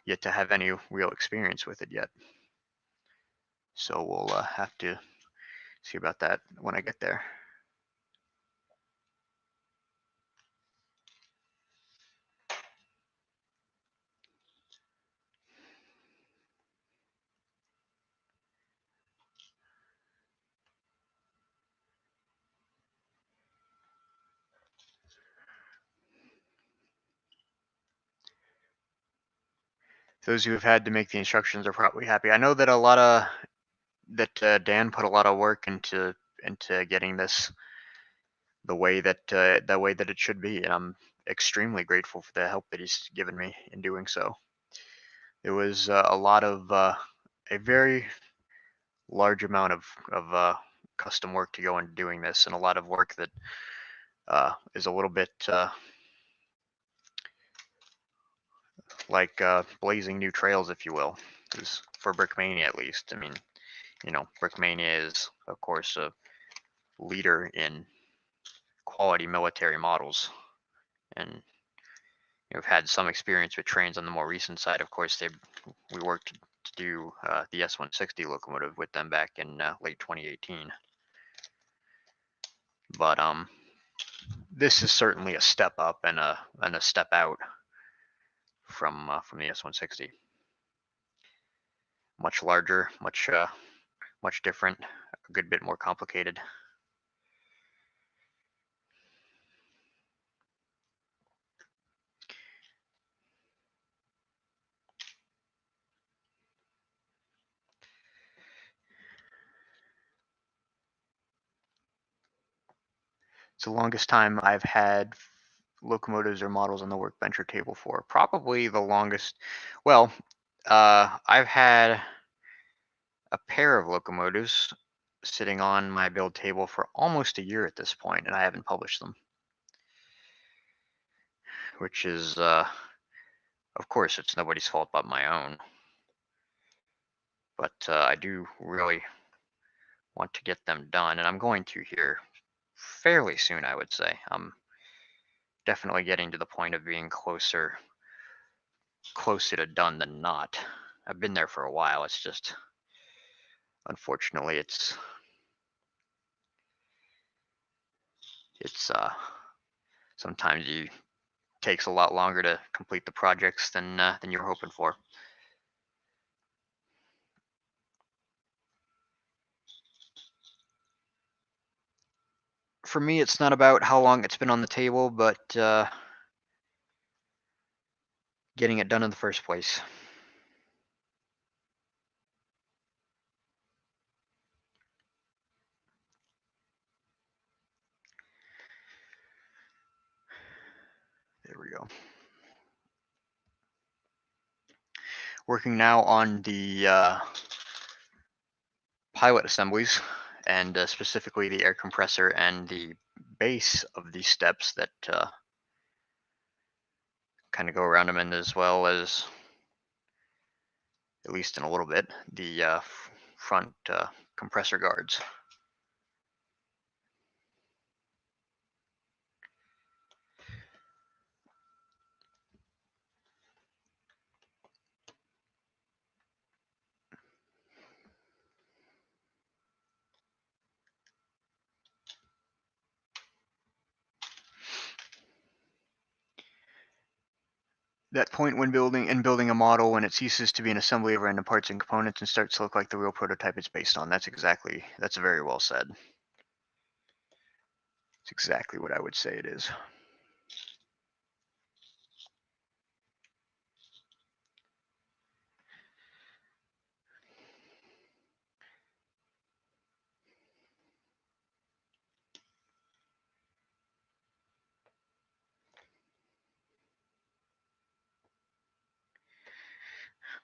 yet to have any real experience with it yet. So we'll have to see about that when I get there. Those who have had to make the instructions are probably happy. I know that Dan put a lot of work into getting this the way that it should be, and I'm extremely grateful for the help that he's given me in doing so. It was a lot of a very large amount of custom work to go into doing this, and a lot of work that is a little bit like blazing new trails, if you will, is for Brickmania at least. I mean, Brickmania is, of course, a leader in quality military models, and have had some experience with trains on the more recent side. Of course, we worked to do the S160 locomotive with them back in late 2018. But this is certainly a step up and a step out from the S160. Much larger, much different, a good bit more complicated. It's the longest time I've had locomotives or models on the workbench or table for. Probably the longest. Well, I've had a pair of locomotives sitting on my build table for almost a year at this point, and I haven't published them. Which is, of course, it's nobody's fault but my own. But I do really want to get them done, and I'm going to here fairly soon, I would say. I'm definitely getting to the point of being closer to done than not. I've been there for a while. It's just, unfortunately, it's sometimes it takes a lot longer to complete the projects than you're hoping for. For me, it's not about how long it's been on the table, but getting it done in the first place. There we go. Working now on the pilot assemblies, and specifically the air compressor and the base of these steps that kind of go around them, and as well as, at least in a little bit, the front compressor guards. That point when building a model, when it ceases to be an assembly of random parts and components and starts to look like the real prototype it's based on. That's very well said. It's exactly what I would say it is.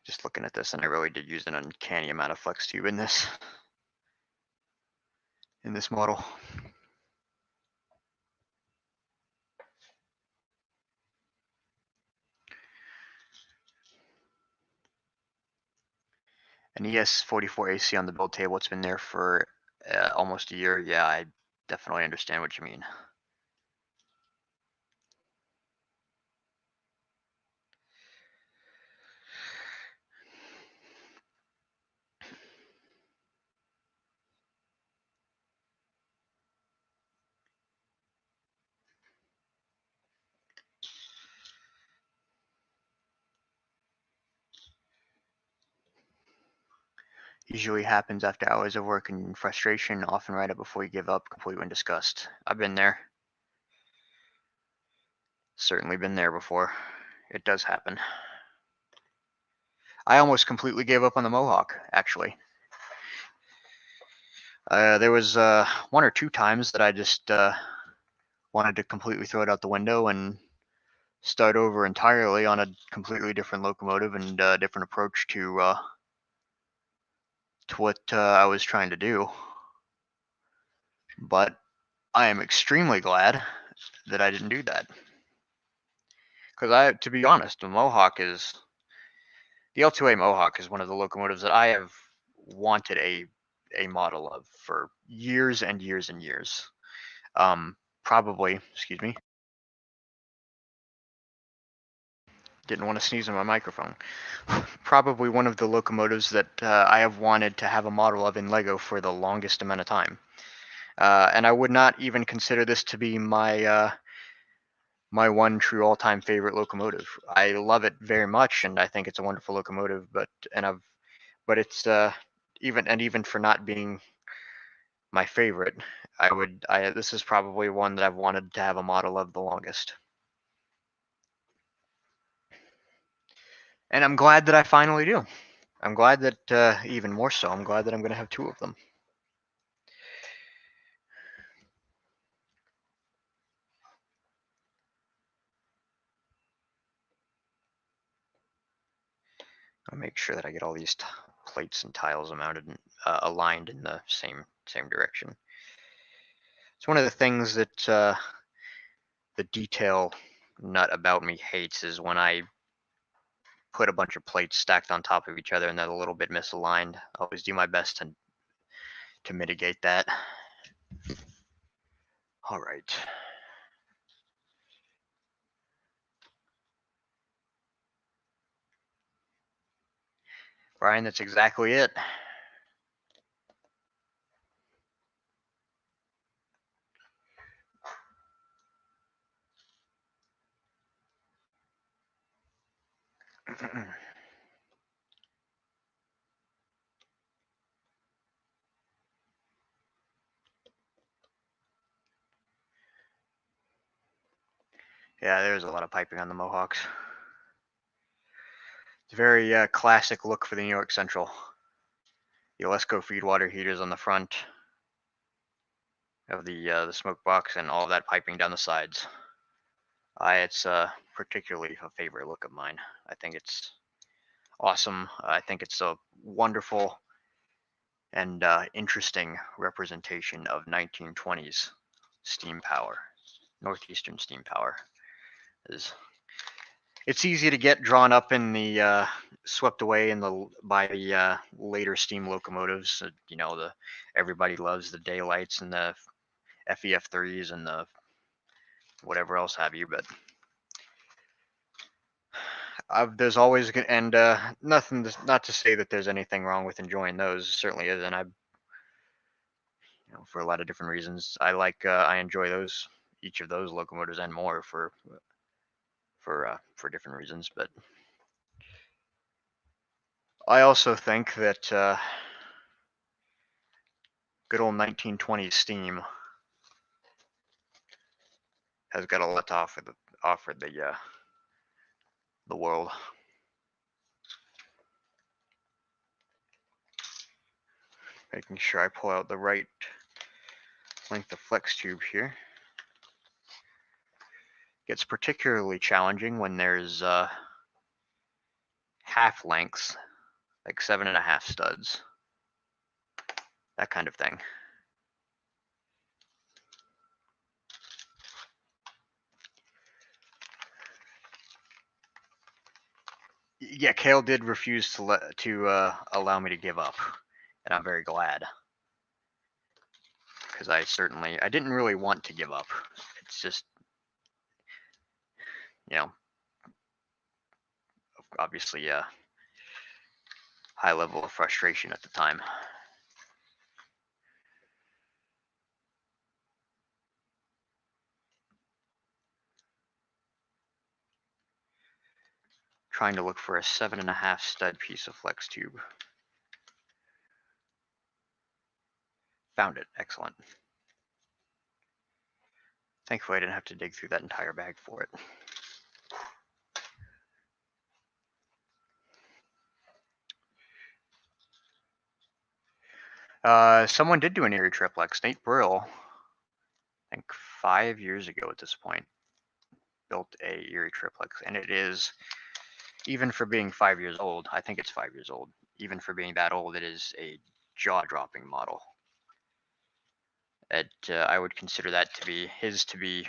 Just looking at this, and I really did use an uncanny amount of flex tube in this. in this model. An ES44 AC on the build table. It's been there for almost a year. Yeah, I definitely understand what you mean. Usually happens after hours of work and frustration, often right up before you give up, complete when disgust. I've been there. Certainly been there before. It does happen. I almost completely gave up on the Mohawk, actually. There was one or two times that I just wanted to completely throw it out the window and start over entirely on a completely different locomotive and different approach to what I was trying to do. But I am extremely glad that I didn't do that. Because to be honest, the L2A Mohawk is one of the locomotives that I have wanted a model of for years and years and years. Probably, excuse me, didn't want to sneeze on my microphone. Probably one of the locomotives that I have wanted to have a model of in Lego for the longest amount of time. And I would not even consider this to be my my one true all-time favorite locomotive. I love it very much, and I think it's a wonderful locomotive. But it's even for not being my favorite, this is probably one that I've wanted to have a model of the longest. And I'm glad that I finally do. I'm glad that even more so, I'm glad that I'm going to have two of them. I'll make sure that I get all these plates and tiles mounted and aligned in the same direction. It's one of the things that the detail nut about me hates is when I put a bunch of plates stacked on top of each other and they're a little bit misaligned. I always do my best to mitigate that. All right. Brian, that's exactly it. Yeah, there's a lot of piping on the Mohawks. It's a very classic look for the New York Central. The Alesco feed water heaters on the front of the smoke box and all of that piping down the sides. It's particularly a favorite look of mine. I think it's awesome. I think it's a wonderful and interesting representation of 1920s steam power, northeastern steam power. It's easy to get drawn up in the swept away by the later steam locomotives. You know, everybody loves the daylights and the FEF3s and the whatever else have you, but there's always and nothing not to say that there's anything wrong with enjoying those. Certainly isn't. For a lot of different reasons, I enjoy each of those locomotives and more for different reasons. But I also think that good old 1920s steam has got a lot to offer the world. Making sure I pull out the right length of flex tube here. Gets particularly challenging when there's half lengths, like 7.5 studs, that kind of thing. Yeah, Kale did refuse to allow me to give up, and I'm very glad, because I didn't really want to give up. It's just, you know, obviously a high level of frustration at the time. Trying to look for a 7.5 stud piece of flex tube. Found it. Excellent. Thankfully, I didn't have to dig through that entire bag for it. Someone did do an Erie triplex. Nate Brill, I think 5 years ago at this point, built a Erie triplex, and it is, even for being 5 years old, I think it's 5 years old, even for being that old, it is a jaw-dropping model. I would consider that to be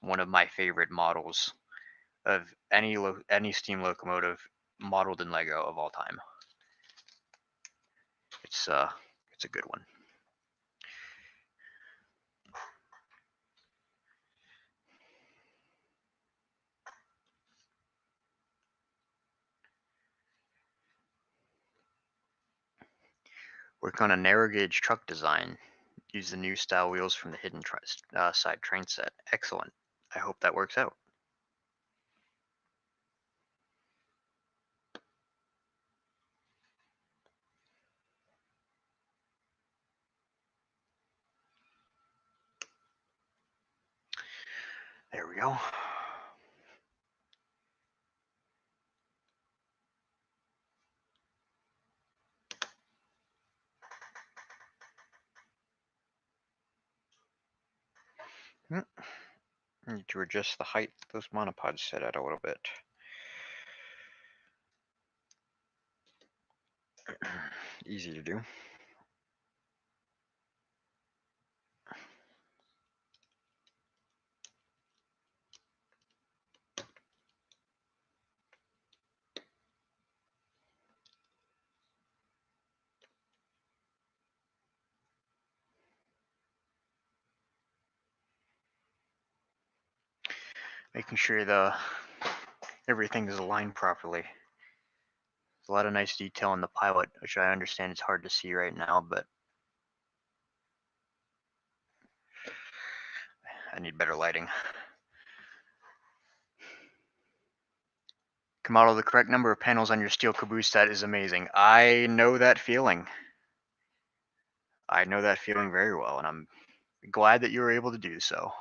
one of my favorite models of any steam locomotive modeled in Lego of all time. It's a good one. Work on a narrow gauge truck design. Use the new style wheels from the hidden side train set. Excellent. I hope that works out. There we go. Need to adjust the height those monopods set at a little bit. Easy to do. Making sure everything is aligned properly. There's a lot of nice detail in the pilot, which I understand is hard to see right now, but I need better lighting. Can model the correct number of panels on your steel caboose. That is amazing. I know that feeling. I know that feeling very well, and I'm glad that you were able to do so.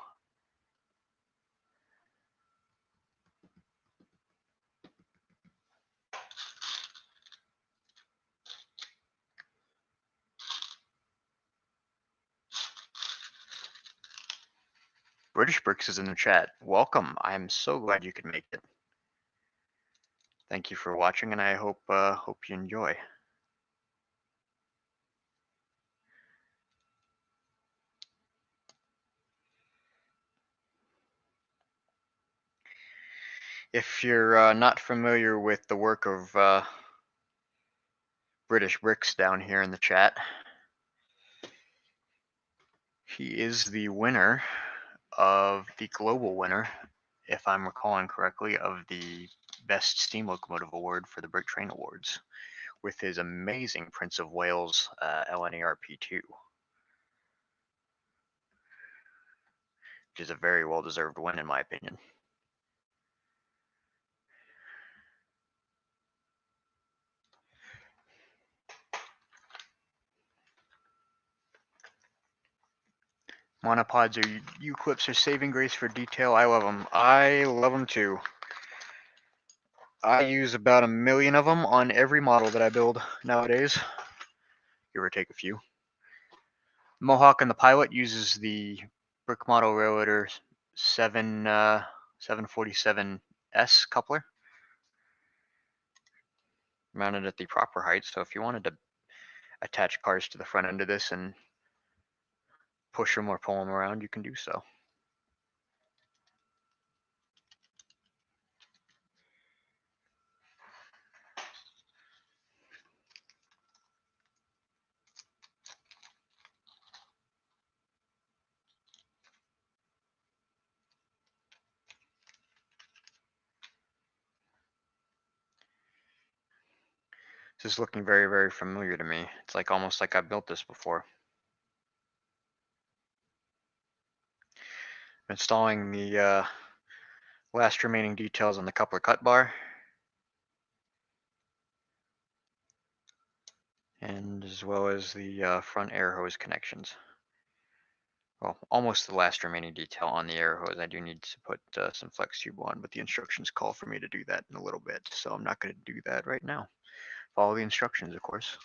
British Bricks is in the chat. Welcome. I'm so glad you could make it. Thank you for watching, and I hope you enjoy. If you're not familiar with the work of British Bricks down here in the chat, he is the winner of the global winner, if I'm recalling correctly, of the Best Steam Locomotive Award for the Bricktrain Awards, with his amazing Prince of Wales LNERP2, which is a very well-deserved win in my opinion. Monopods or U-clips are saving grace for detail. I love them. I love them too. I use about 1 million of them on every model that I build nowadays, give or take a few. Mohawk and the Pilot uses the Brick Model Railroader 747S coupler, mounted at the proper height. So if you wanted to attach cars to the front end of this and push them or pull them around, you can do so. This is looking very, very familiar to me. It's like almost like I've built this before. I'm installing the last remaining details on the coupler cut bar, and as well as the front air hose connections. Well, almost the last remaining detail on the air hose. I do need to put some flex tube on, but the instructions call for me to do that in a little bit, so I'm not going to do that right now. Follow the instructions, of course.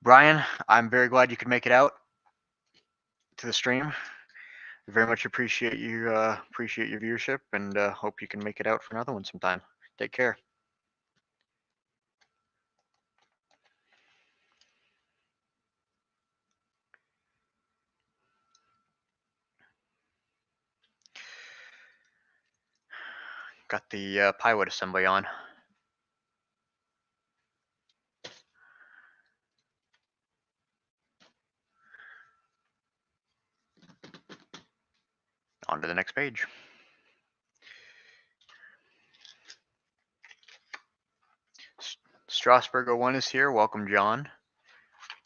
Brian, I'm very glad you could make it out to the stream. I very much appreciate your viewership, and hope you can make it out for another one sometime. Take care. Got the pilot assembly on. On to the next page. Strasburg 01 is here. Welcome, John.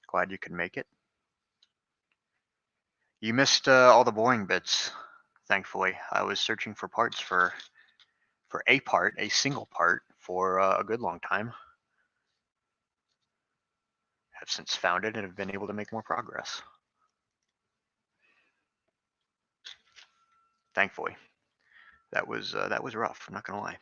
Glad you could make it. You missed all the boring bits, thankfully. I was searching for parts for a single part, for a good long time. Have since found it and have been able to make more progress. Thankfully. That was rough, I'm not gonna lie.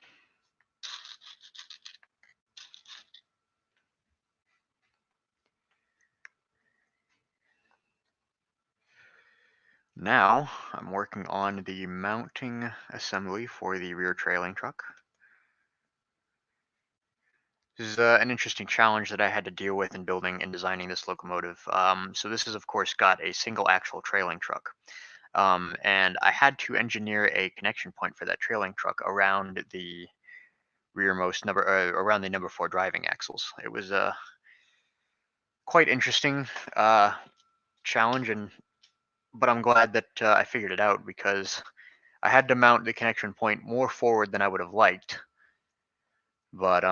Now I'm working on the mounting assembly for the rear trailing truck. This is an interesting challenge that I had to deal with in building and designing this locomotive. So this has of course got a single axle trailing truck. And I had to engineer a connection point for that trailing truck around the rearmost around the number 4 driving axles. It was a quite interesting challenge, but I'm glad that I figured it out, because I had to mount the connection point more forward than I would have liked, but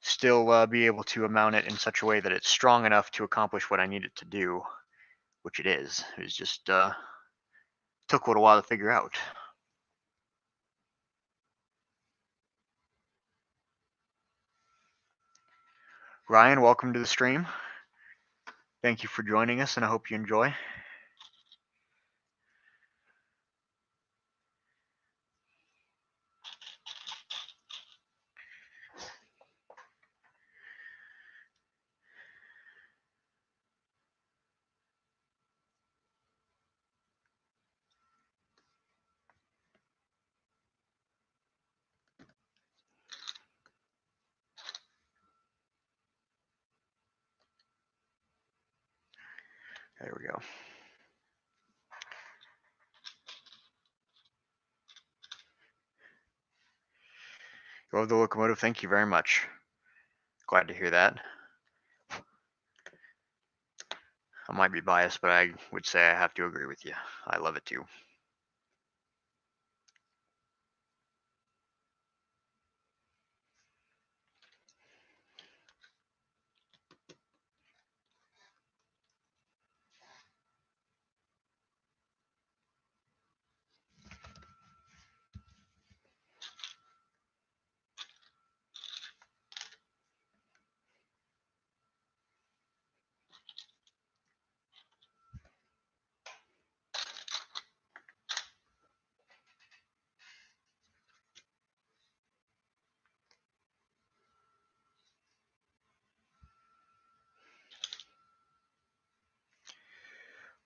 still be able to mount it in such a way that it's strong enough to accomplish what I need it to do, which it is. It was just took a little while to figure out. Ryan, welcome to the stream. Thank you for joining us, and I hope you enjoy. There we go. You love the locomotive? Thank you very much. Glad to hear that. I might be biased, but I would say I have to agree with you. I love it too.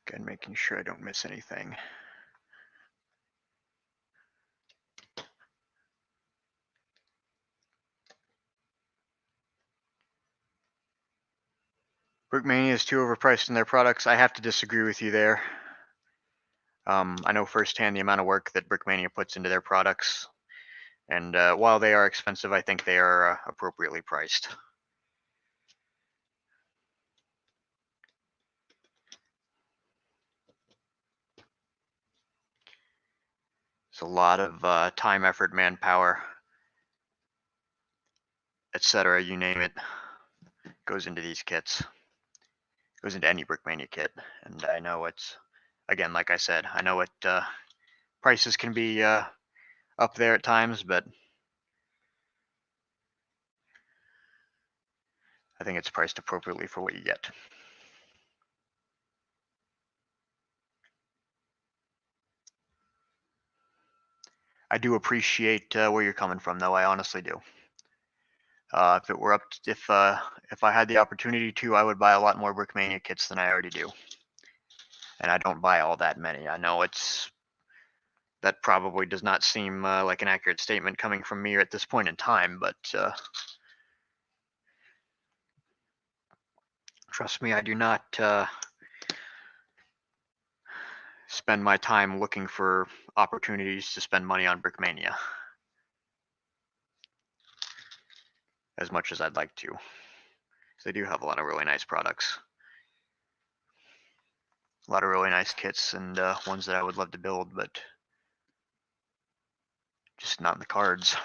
Again, making sure I don't miss anything. Brickmania is too overpriced in their products. I have to disagree with you there. I know firsthand the amount of work that Brickmania puts into their products, and while they are expensive, I think they are appropriately priced. It's a lot of time, effort, manpower, etc. You name it, goes into these kits. Goes into any Brickmania kit, and I know it's, again, like I said, I know it prices can be up there at times, but I think it's priced appropriately for what you get. I do appreciate where you're coming from, though. I honestly do. If it were up, if I had the opportunity to, I would buy a lot more Brickmania kits than I already do, and I don't buy all that many. I know that probably does not seem like an accurate statement coming from me at this point in time, but trust me, I do not spend my time looking for opportunities to spend money on Brickmania as much as I'd like to. They do have a lot of really nice products, a lot of really nice kits, and ones that I would love to build, but just not in the cards.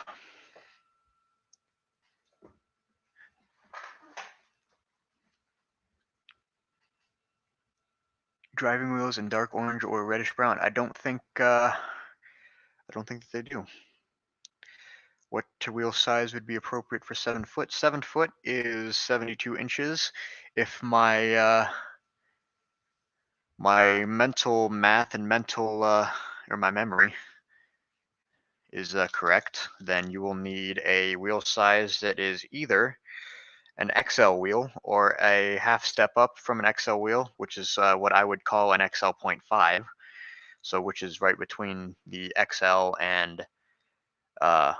Driving wheels in dark orange or reddish brown. I don't think that they do. What wheel size would be appropriate for 7 foot? 7 foot is 72 inches. If my my mental math and mental or my memory is correct, then you will need a wheel size that is either an XL wheel or a half step up from an XL wheel, which is what I would call an XL.5. So which is right between the XL and uh,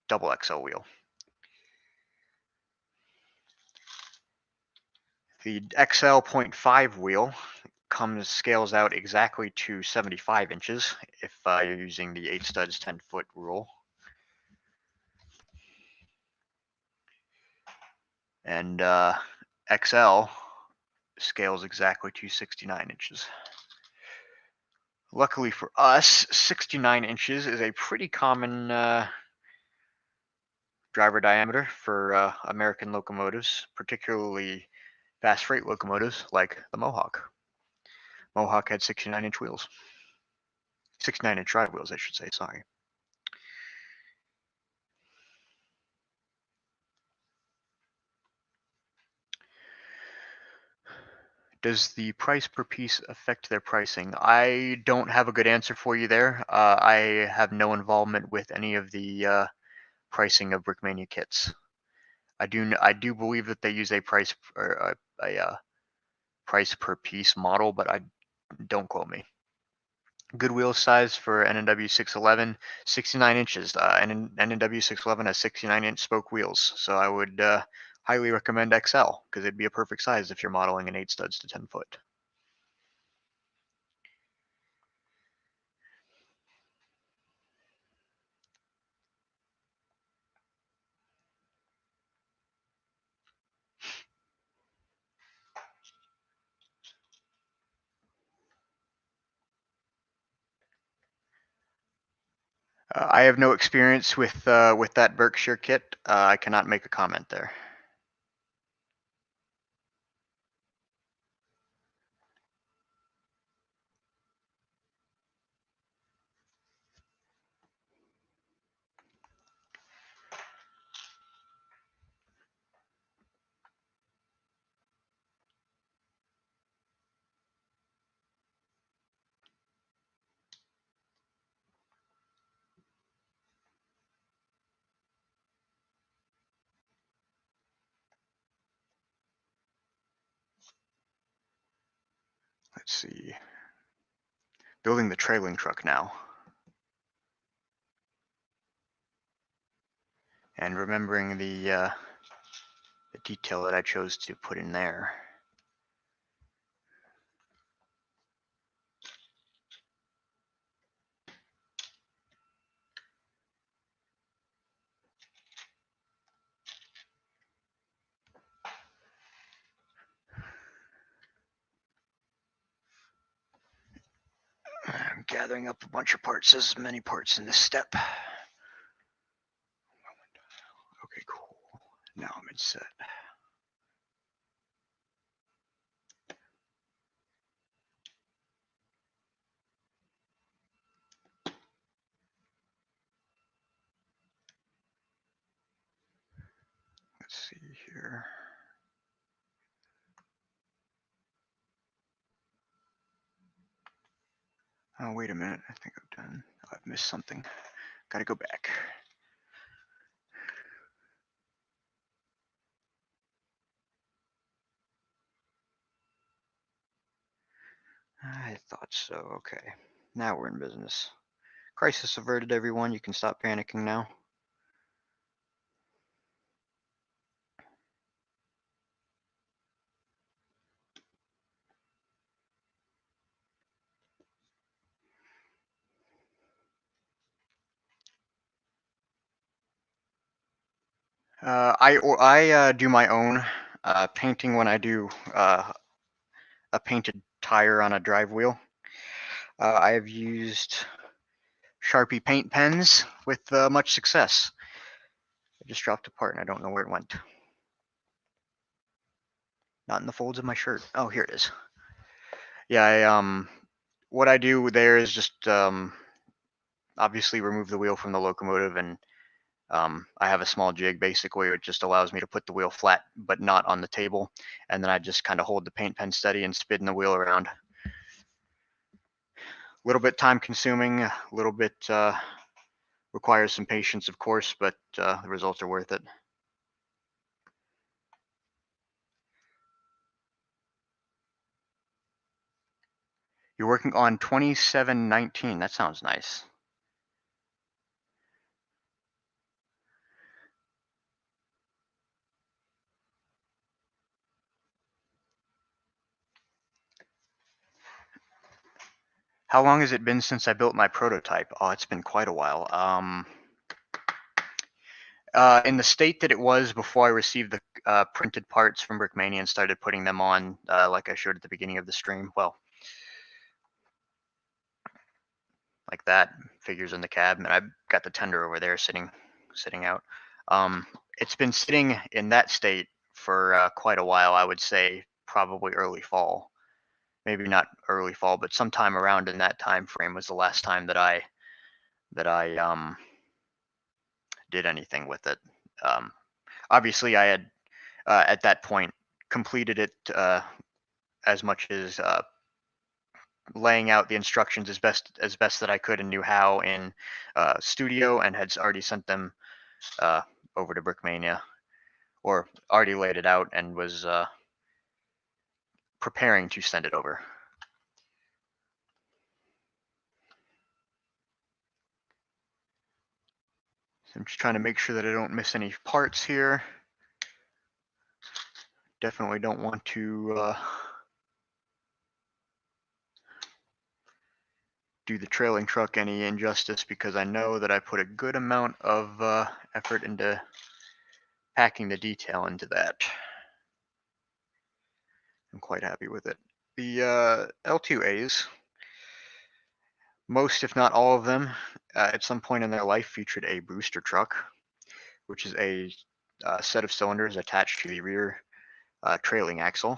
double XL wheel. The XL.5 wheel scales out exactly to 75 inches if you're using the 8 studs 10 foot rule. And XL scales exactly to 69 inches. Luckily for us, 69 inches is a pretty common driver diameter for American locomotives, particularly fast freight locomotives like the Mohawk. Mohawk had 69-inch wheels. 69-inch drive wheels, I should say, sorry. Does the price per piece affect their pricing? I don't have a good answer for you there. I have no involvement with any of the pricing of Brickmania kits. I do believe that they use a price or a price per piece model, but don't quote me. Good wheel size for NNW 611, 69 inches. NNW 611 has 69-inch spoke wheels, so I would highly recommend XL because it'd be a perfect size if you're modeling an 8 studs to 10 foot. I have no experience with that Berkshire kit. I cannot make a comment there. Let's see. Building the trailing truck now. And remembering the detail that I chose to put in there. gathering up a bunch of parts. There's many parts in this step. Okay, cool. Now I'm in set. Let's see here. Oh, wait a minute. I think I've done. I've missed something. Gotta go back. I thought so. Okay. Now we're in business. Crisis averted, everyone. You can stop panicking now. I do my own painting when I do a painted tire on a drive wheel. I have used Sharpie paint pens with much success. I just dropped a part and I don't know where it went. Not in the folds of my shirt. Oh, here it is. Yeah, what I do there is just obviously remove the wheel from the locomotive, and I have a small jig basically, which just allows me to put the wheel flat but not on the table, and then I just kind of hold the paint pen steady and spin the wheel around. A little bit time consuming, a little bit requires some patience, of course, but the results are worth it. You're working on 2719. That sounds nice. How long has it been since I built my prototype? Oh, it's been quite a while. In the state that it was before I received the printed parts from Brickmania and started putting them on, like I showed at the beginning of the stream, well, like that, figures in the cab, and I've got the tender over there sitting out. It's been sitting in that state for quite a while. I would say probably early fall. Maybe not early fall, but sometime around in that time frame was the last time that I did anything with it. Obviously, I had at that point completed it as much as laying out the instructions as best that I could and knew how in Studio, and had already sent them over to Brickmania, or already laid it out and was preparing to send it over. So I'm just trying to make sure that I don't miss any parts here. Definitely don't want to do the trailing truck any injustice, because I know that I put a good amount of effort into packing the detail into that. I'm quite happy with it. The L2As, most if not all of them, at some point in their life featured a booster truck, which is a set of cylinders attached to the rear trailing axle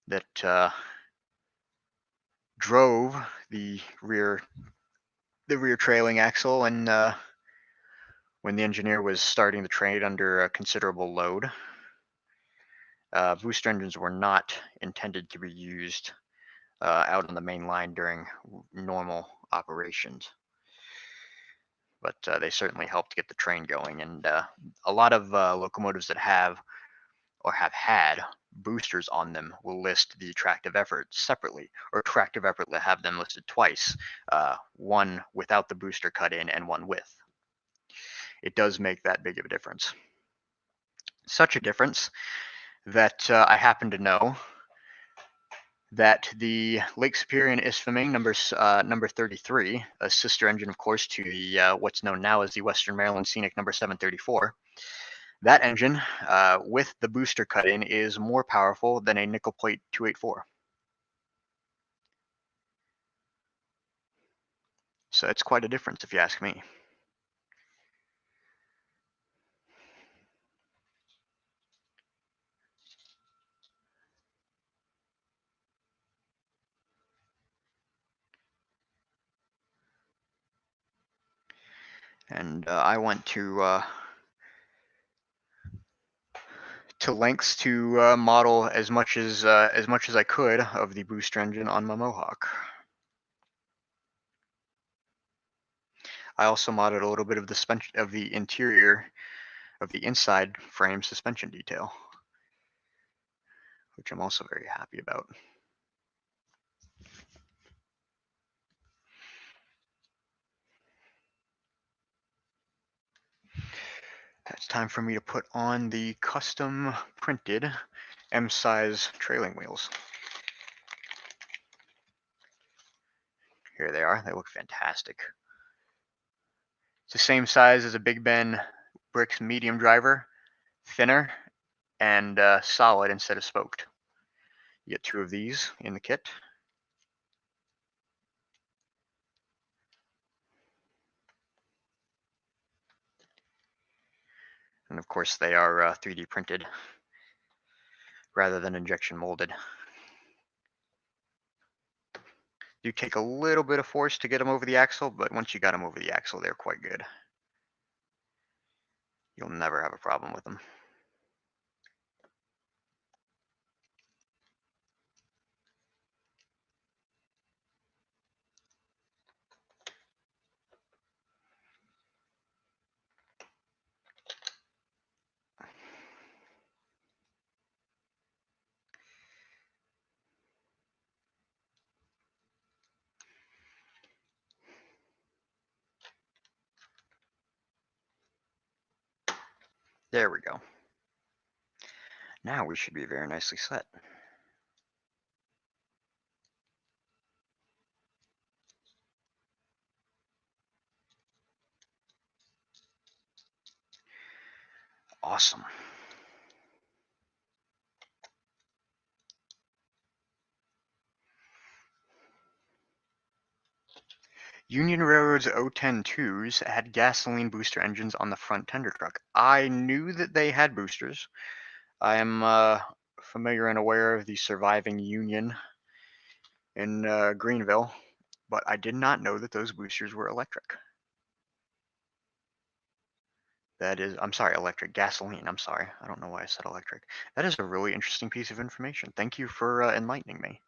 that drove the rear trailing axle, and when the engineer was starting the train under a considerable load. Booster engines were not intended to be used out on the main line during normal operations, but they certainly helped get the train going. And a lot of locomotives that have or have had boosters on them will list the tractive effort separately, or tractive effort will have them listed twice, one without the booster cut in and one with. It does make that big of a difference. Such a difference that I happen to know that the Lake Superior and Isfaming number 33, a sister engine, of course, to the what's known now as the Western Maryland Scenic number 734, that engine, with the booster cut in, is more powerful than a nickel plate 284. it's quite a difference if you ask me. And I went to lengths to model as much as I could of the booster engine on my Mohawk. I also modded a little bit of the suspension of the interior of the inside frame suspension detail, which I'm also very happy about. It's time for me to put on the custom printed M-size trailing wheels. Here they are. They look fantastic. It's the same size as a Big Ben Bricks medium driver, thinner and solid instead of spoked. You get 2 of these in the kit. And of course they are 3D printed rather than injection molded. You take a little bit of force to get them over the axle, but once you got them over the axle, they're quite good. You'll never have a problem with them. There we go. Now we should be very nicely set. Awesome. Union Railroad's 010-2s had gasoline booster engines on the front tender truck. I knew that they had boosters. I am familiar and aware of the surviving Union in Greenville, but I did not know that those boosters were electric. That is, I'm sorry, electric, gasoline. I'm sorry. I don't know why I said electric. That is a really interesting piece of information. Thank you for enlightening me.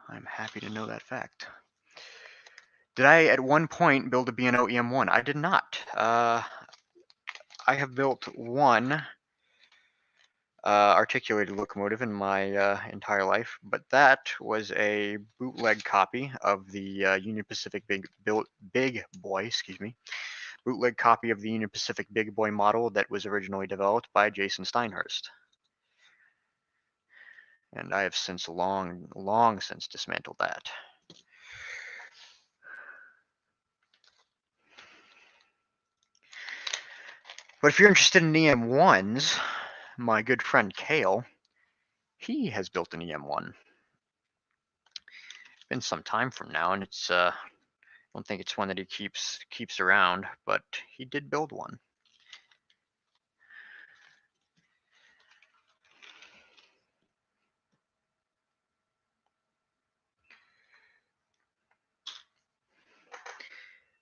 I'm happy to know that fact. Did I at one point build a B&O EM1? I did not. I have built one articulated locomotive in my entire life, but that was a bootleg copy of the Union Pacific Big Boy, excuse me, bootleg copy of the Union Pacific Big Boy model that was originally developed by Jason Steinhurst. And I have since long since dismantled that. But if you're interested in EM1s, my good friend Kale, he has built an EM1. It's been some time from now, and it's I don't think it's one that he keeps around, but he did build one.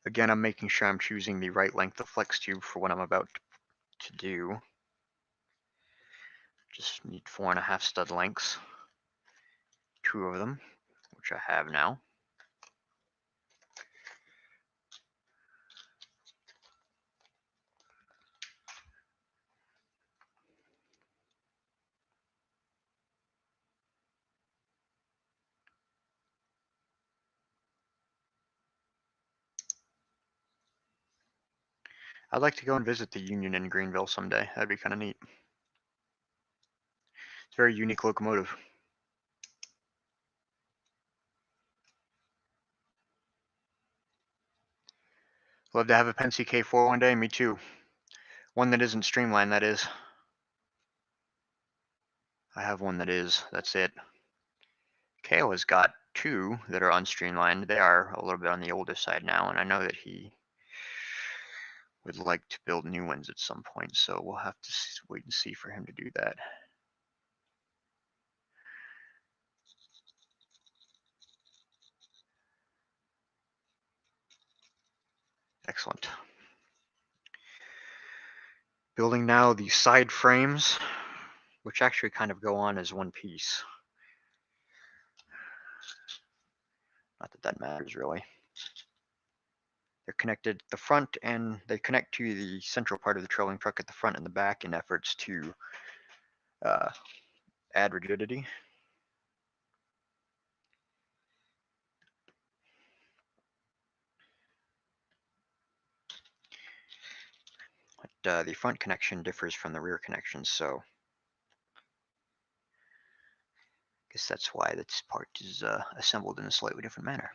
Again, I'm making sure I'm choosing the right length of flex tube for what I'm about to do. Just need 4.5 stud lengths, 2 of them, which I have now. I'd like to go and visit the Union in Greenville someday. That'd be kind of neat. It's a very unique locomotive. Love to have a Penske K4 one day, me too. One that isn't streamlined, that is. I have one that is. That's it. Kale has got two that are unstreamlined. They are a little bit on the older side now, and I know that he would like to build new ones at some point, so we'll have to wait and see for him to do that. Excellent. Building now the side frames, which actually kind of go on as one piece. Not that that matters really. They're connected at the front, and they connect to the central part of the trolling truck at the front and the back in efforts to add rigidity. But the front connection differs from the rear connection, so I guess that's why this part is assembled in a slightly different manner.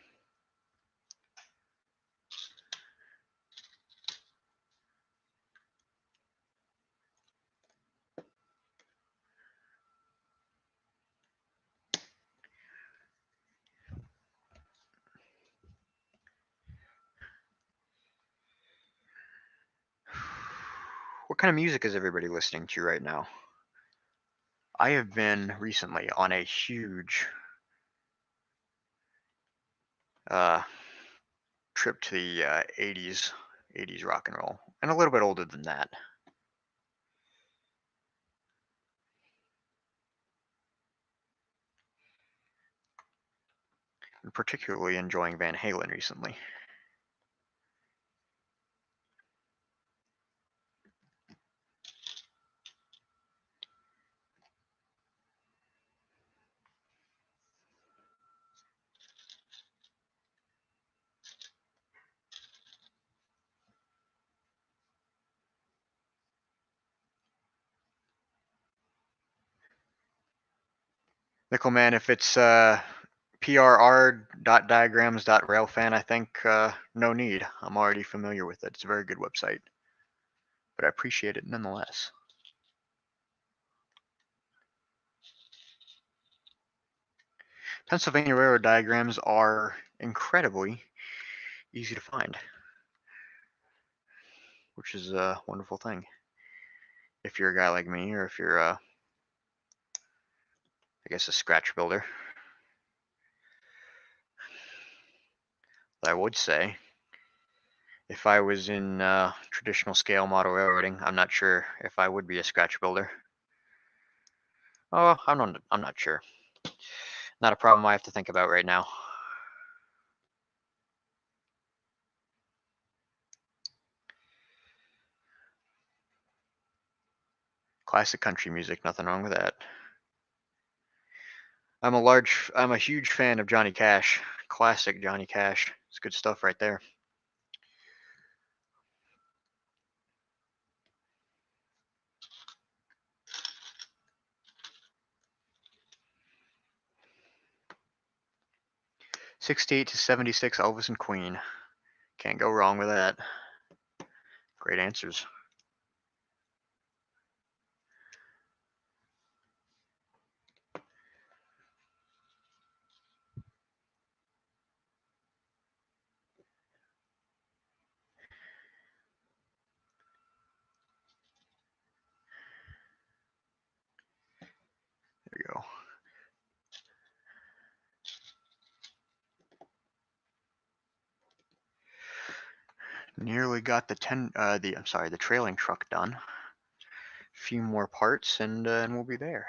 What kind of music is everybody listening to right now? I have been recently on a huge trip to the 80s rock and roll, and a little bit older than that. I'm particularly enjoying Van Halen recently. Nickelman, if it's prr.diagrams.railfan, I think no need. I'm already familiar with it. It's a very good website, but I appreciate it nonetheless. Pennsylvania Railroad diagrams are incredibly easy to find, which is a wonderful thing. If you're a guy like me, or if you're, I guess, a scratch builder. I would say, if I was in traditional scale model railroading, I'm not sure if I would be a scratch builder. Oh, I'm not sure. Not a problem I have to think about right now. Classic country music, nothing wrong with that. I'm a huge fan of Johnny Cash. Classic Johnny Cash. It's good stuff right there. '68 to '76, Elvis and Queen. Can't go wrong with that. Great answers. There we go. Nearly got the trailing truck done. A few more parts, and we'll be there.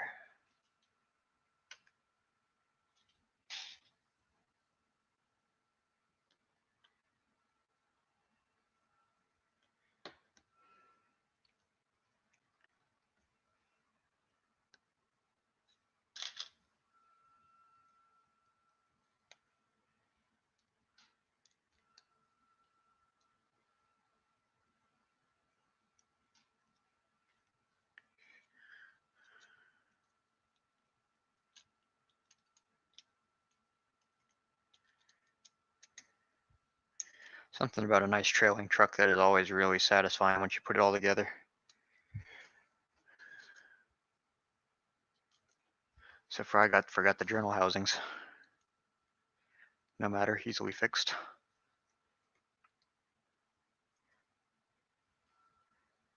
Something about a nice trailing truck that is always really satisfying once you put it all together. Except for I forgot the journal housings. No matter, easily fixed.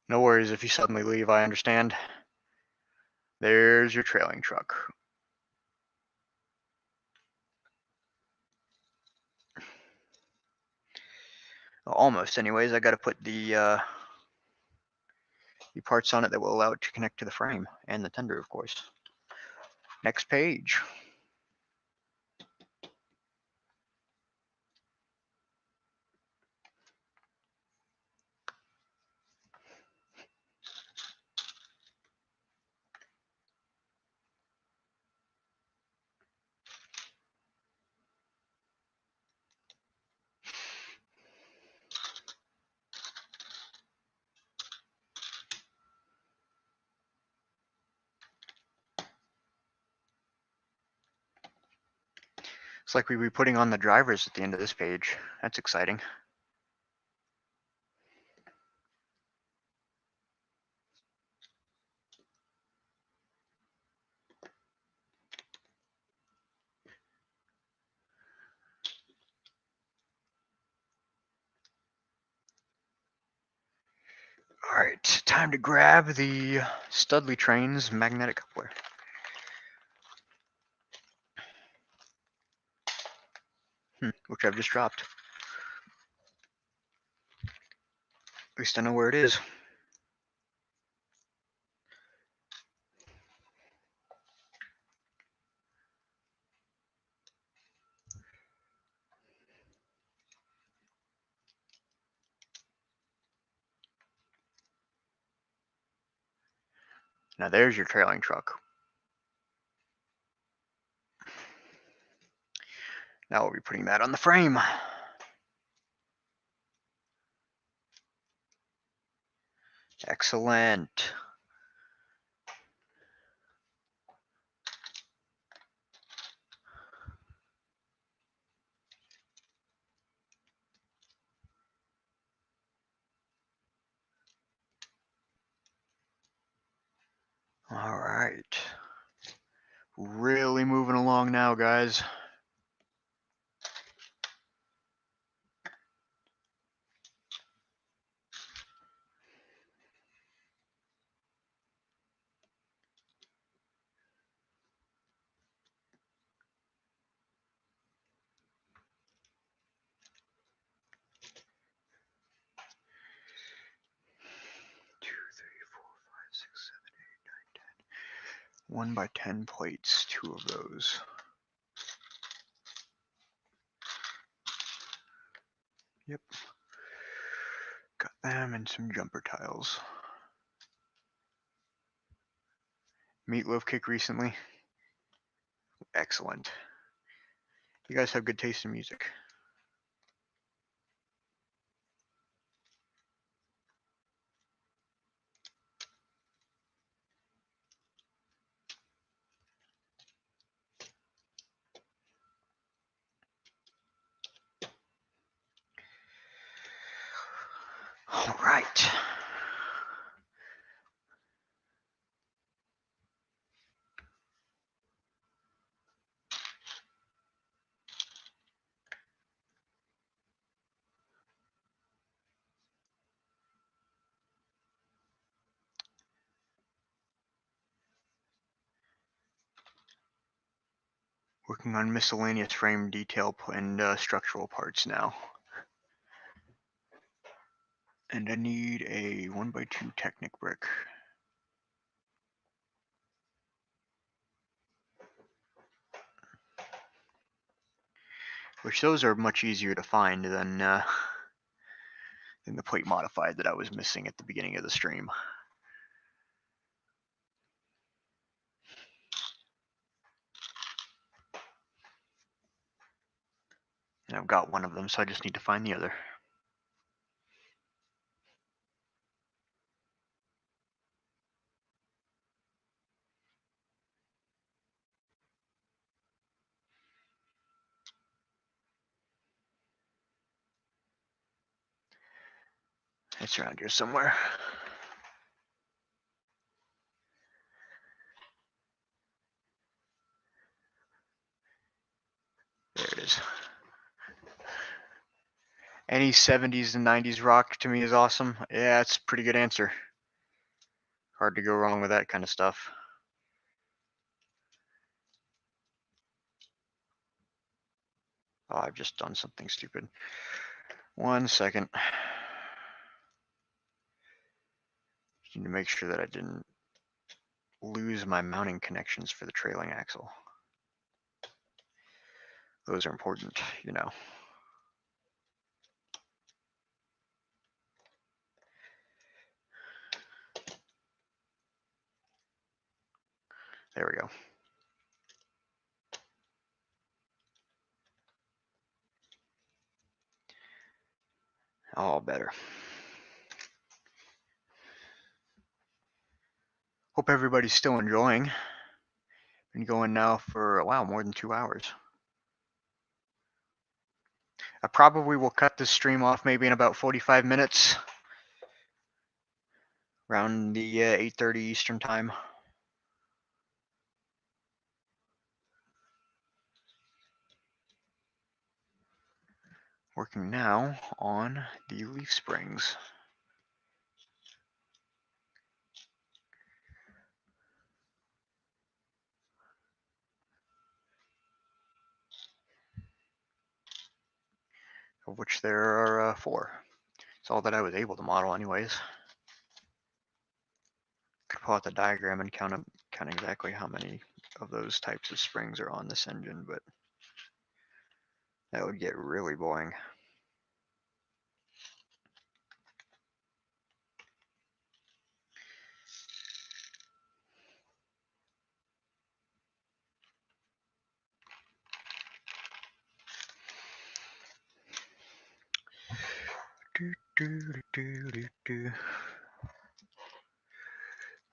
No worries if you suddenly leave, I understand. There's your trailing truck. Well, almost anyways. I gotta put the parts on it that will allow it to connect to the frame and the tender, of course. Next page. Looks like we'll be putting on the drivers at the end of this page. That's exciting. Alright, time to grab the Studley Train's magnetic coupler. Which I've just dropped. At least I know where it is. Now there's your trailing truck. Now we'll be putting that on the frame. Excellent. Alright. Really moving along now, guys. Six, 7, 8, 9, 10. 1 by 10 plates, 2 of those. Yep. Got them and some jumper tiles. Meatloaf kick recently. Excellent. You guys have good taste in music. All right. Working on miscellaneous frame detail and structural parts now. And I need a 1 by 2 Technic brick. Which those are much easier to find than the plate modified that I was missing at the beginning of the stream. And I've got one of them, so I just need to find the other. It's around here somewhere. Any 70s and 90s rock to me is awesome. Yeah, it's a pretty good answer. Hard to go wrong with that kind of stuff. Oh, I've just done something stupid. 1 second. Need to make sure that I didn't lose my mounting connections for the trailing axle. Those are important, you know. There we go. All better. Hope everybody's still enjoying. Been going now for, wow, more than 2 hours. I probably will cut this stream off maybe in about 45 minutes. Around the 8:30 Eastern time. Working now on the leaf springs. Of which there are 4. It's all that I was able to model anyways. Could pull out the diagram and count exactly how many of those types of springs are on this engine, but that would get really boring.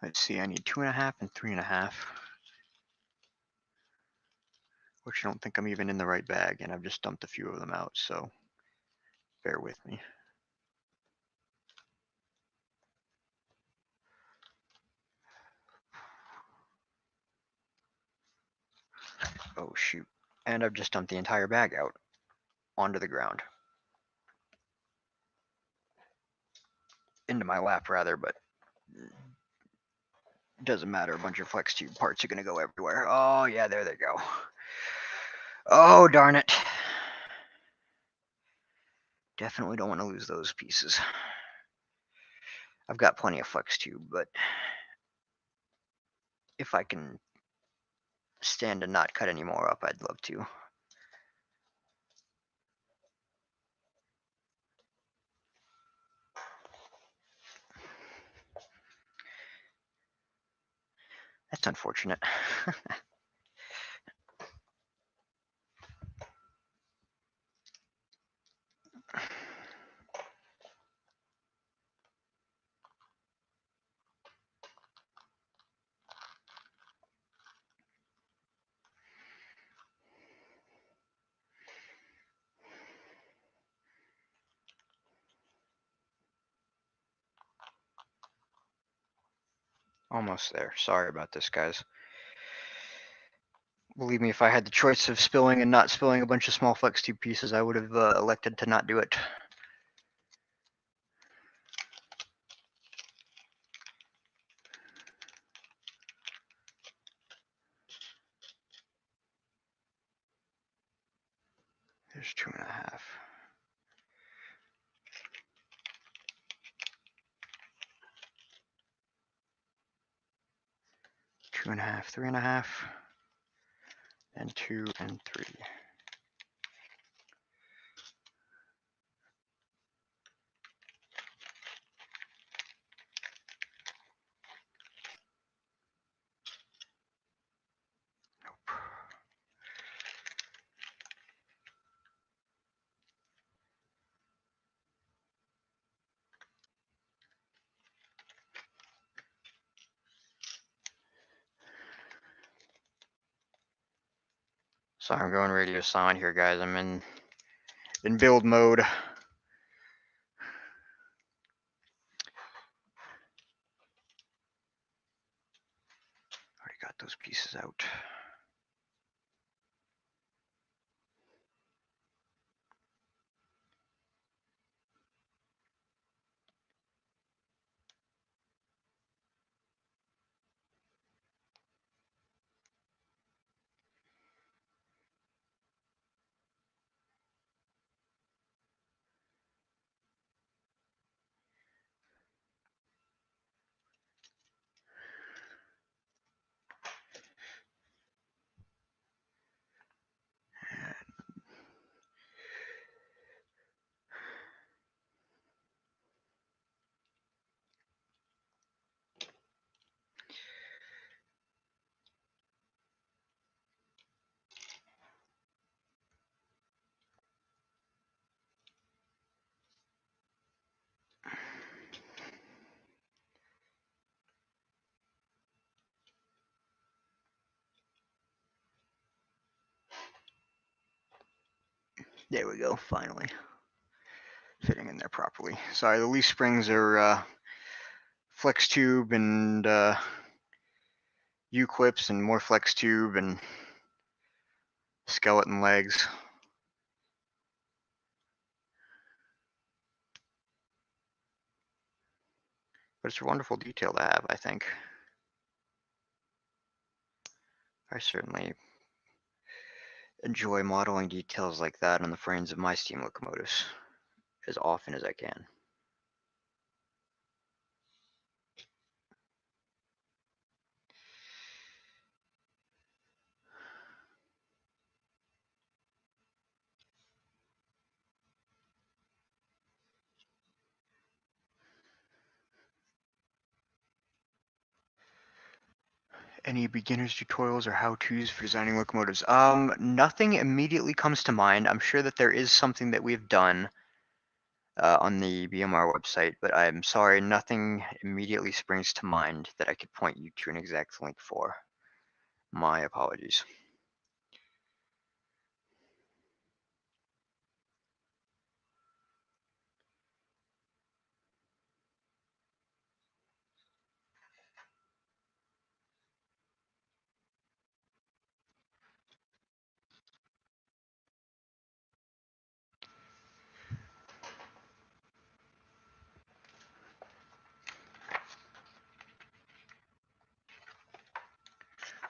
Let's see, I need 2.5 and 3.5, which I don't think I'm even in the right bag, and I've just dumped a few of them out, so bear with me. Oh shoot, and I've just dumped the entire bag out onto the ground. Into my lap rather, but it doesn't matter, a bunch of flex tube parts are gonna go everywhere. Oh yeah, there they go. Oh darn it. Definitely don't want to lose those pieces. I've got plenty of flex tube, but if I can stand and not cut any more up, I'd love to. That's unfortunate. Almost there. Sorry about this, guys. Believe me, if I had the choice of spilling and not spilling a bunch of small flex tube pieces, I would have elected to not do it. There's 2.5. 2.5, 3.5, and 2 and 3. Nope. Sorry, I'm going radio silent here, guys. I'm in build mode. Already got those pieces out. There we go, finally. Fitting in there properly. Sorry, the leaf springs are flex tube and U-clips and more flex tube and skeleton legs. But it's a wonderful detail to have, I think. I certainly enjoy modeling details like that on the frames of my steam locomotives as often as I can. Any beginner's tutorials or how-tos for designing locomotives? Nothing immediately comes to mind. I'm sure that there is something that we've done on the BMR website, but I'm sorry, nothing immediately springs to mind that I could point you to an exact link for. My apologies.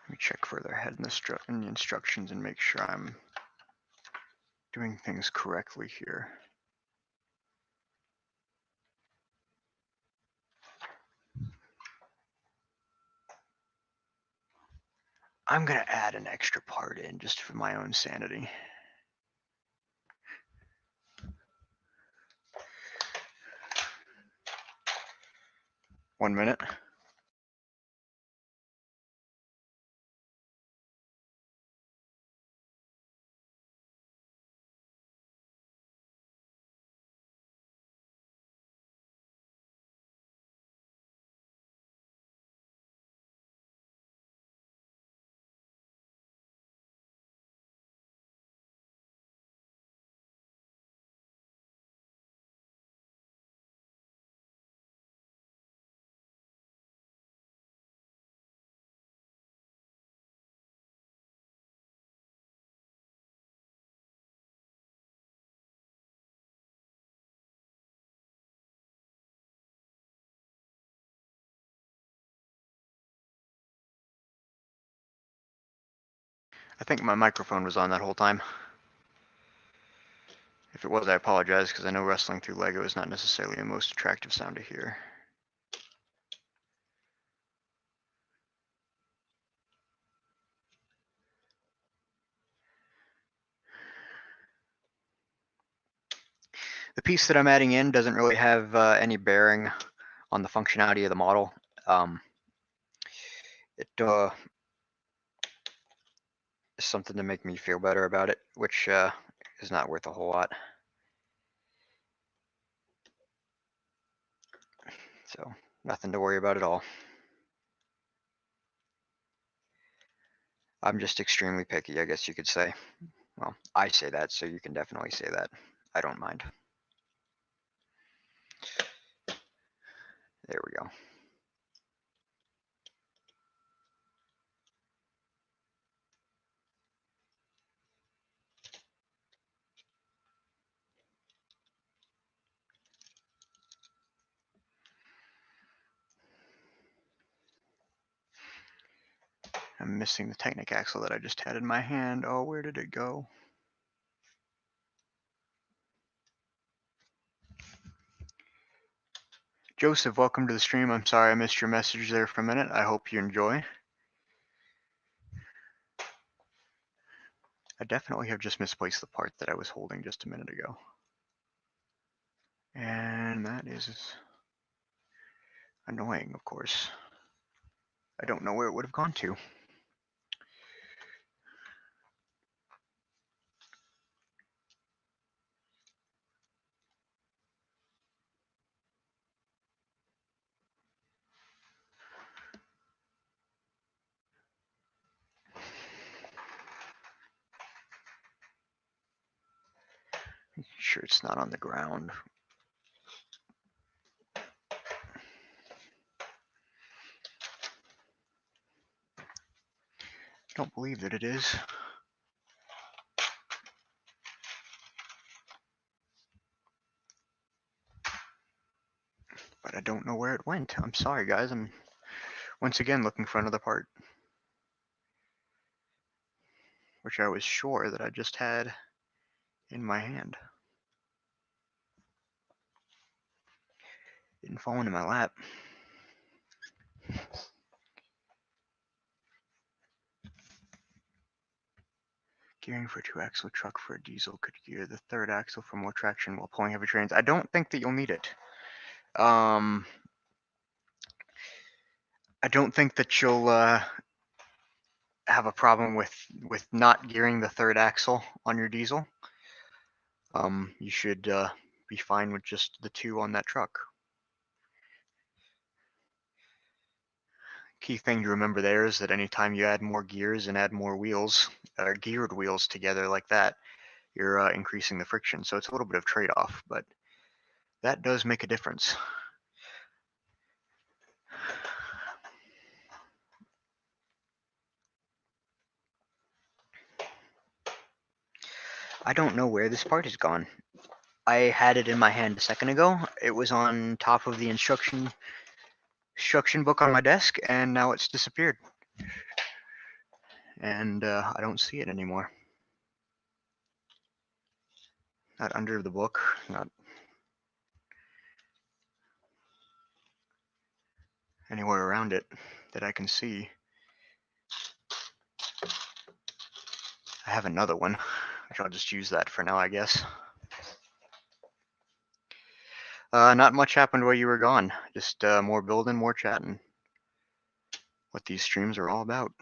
Let me check further ahead in the instructions and make sure I'm doing things correctly here. I'm gonna add an extra part in just for my own sanity. One minute. I think my microphone was on that whole time. If it was, I apologize, because I know wrestling through Lego is not necessarily the most attractive sound to hear. The piece that I'm adding in doesn't really have any bearing on the functionality of the model. It is something to make me feel better about it, which is not worth a whole lot. So nothing to worry about at all. I'm just extremely picky, I guess you could say. Well, I say that, so you can definitely say that. I don't mind. There we go. I'm missing the Technic axle that I just had in my hand. Oh, where did it go? Joseph, welcome to the stream. I'm sorry I missed your message there for a minute. I hope you enjoy. I definitely have just misplaced the part that I was holding just a minute ago. And that is annoying, of course. I don't know where it would have gone to. sure it's not on the ground. I don't believe that it is. But I don't know where it went. I'm sorry, guys. I'm once again looking for another part, which I was sure that I just had in my hand. Didn't fall into my lap. Gearing for a 2-axle truck for a diesel could gear the 3rd axle for more traction while pulling heavy trains. I don't think that you'll need it. I don't think that you'll have a problem with not gearing the 3rd axle on your diesel. You should be fine with just the 2 on that truck. Key thing to remember there is that anytime you add more gears and add more wheels, or geared wheels together like that, you're increasing the friction. So it's a little bit of trade-off, but that does make a difference. I don't know where this part has gone. I had it in my hand a second ago. It was on top of the instruction book on my desk, and now it's disappeared. And I don't see it anymore. Not under the book, not anywhere around it that I can see. I have another one, which I'll just use that for now, I guess. Not much happened while you were gone. Just more building, more chatting. What these streams are all about.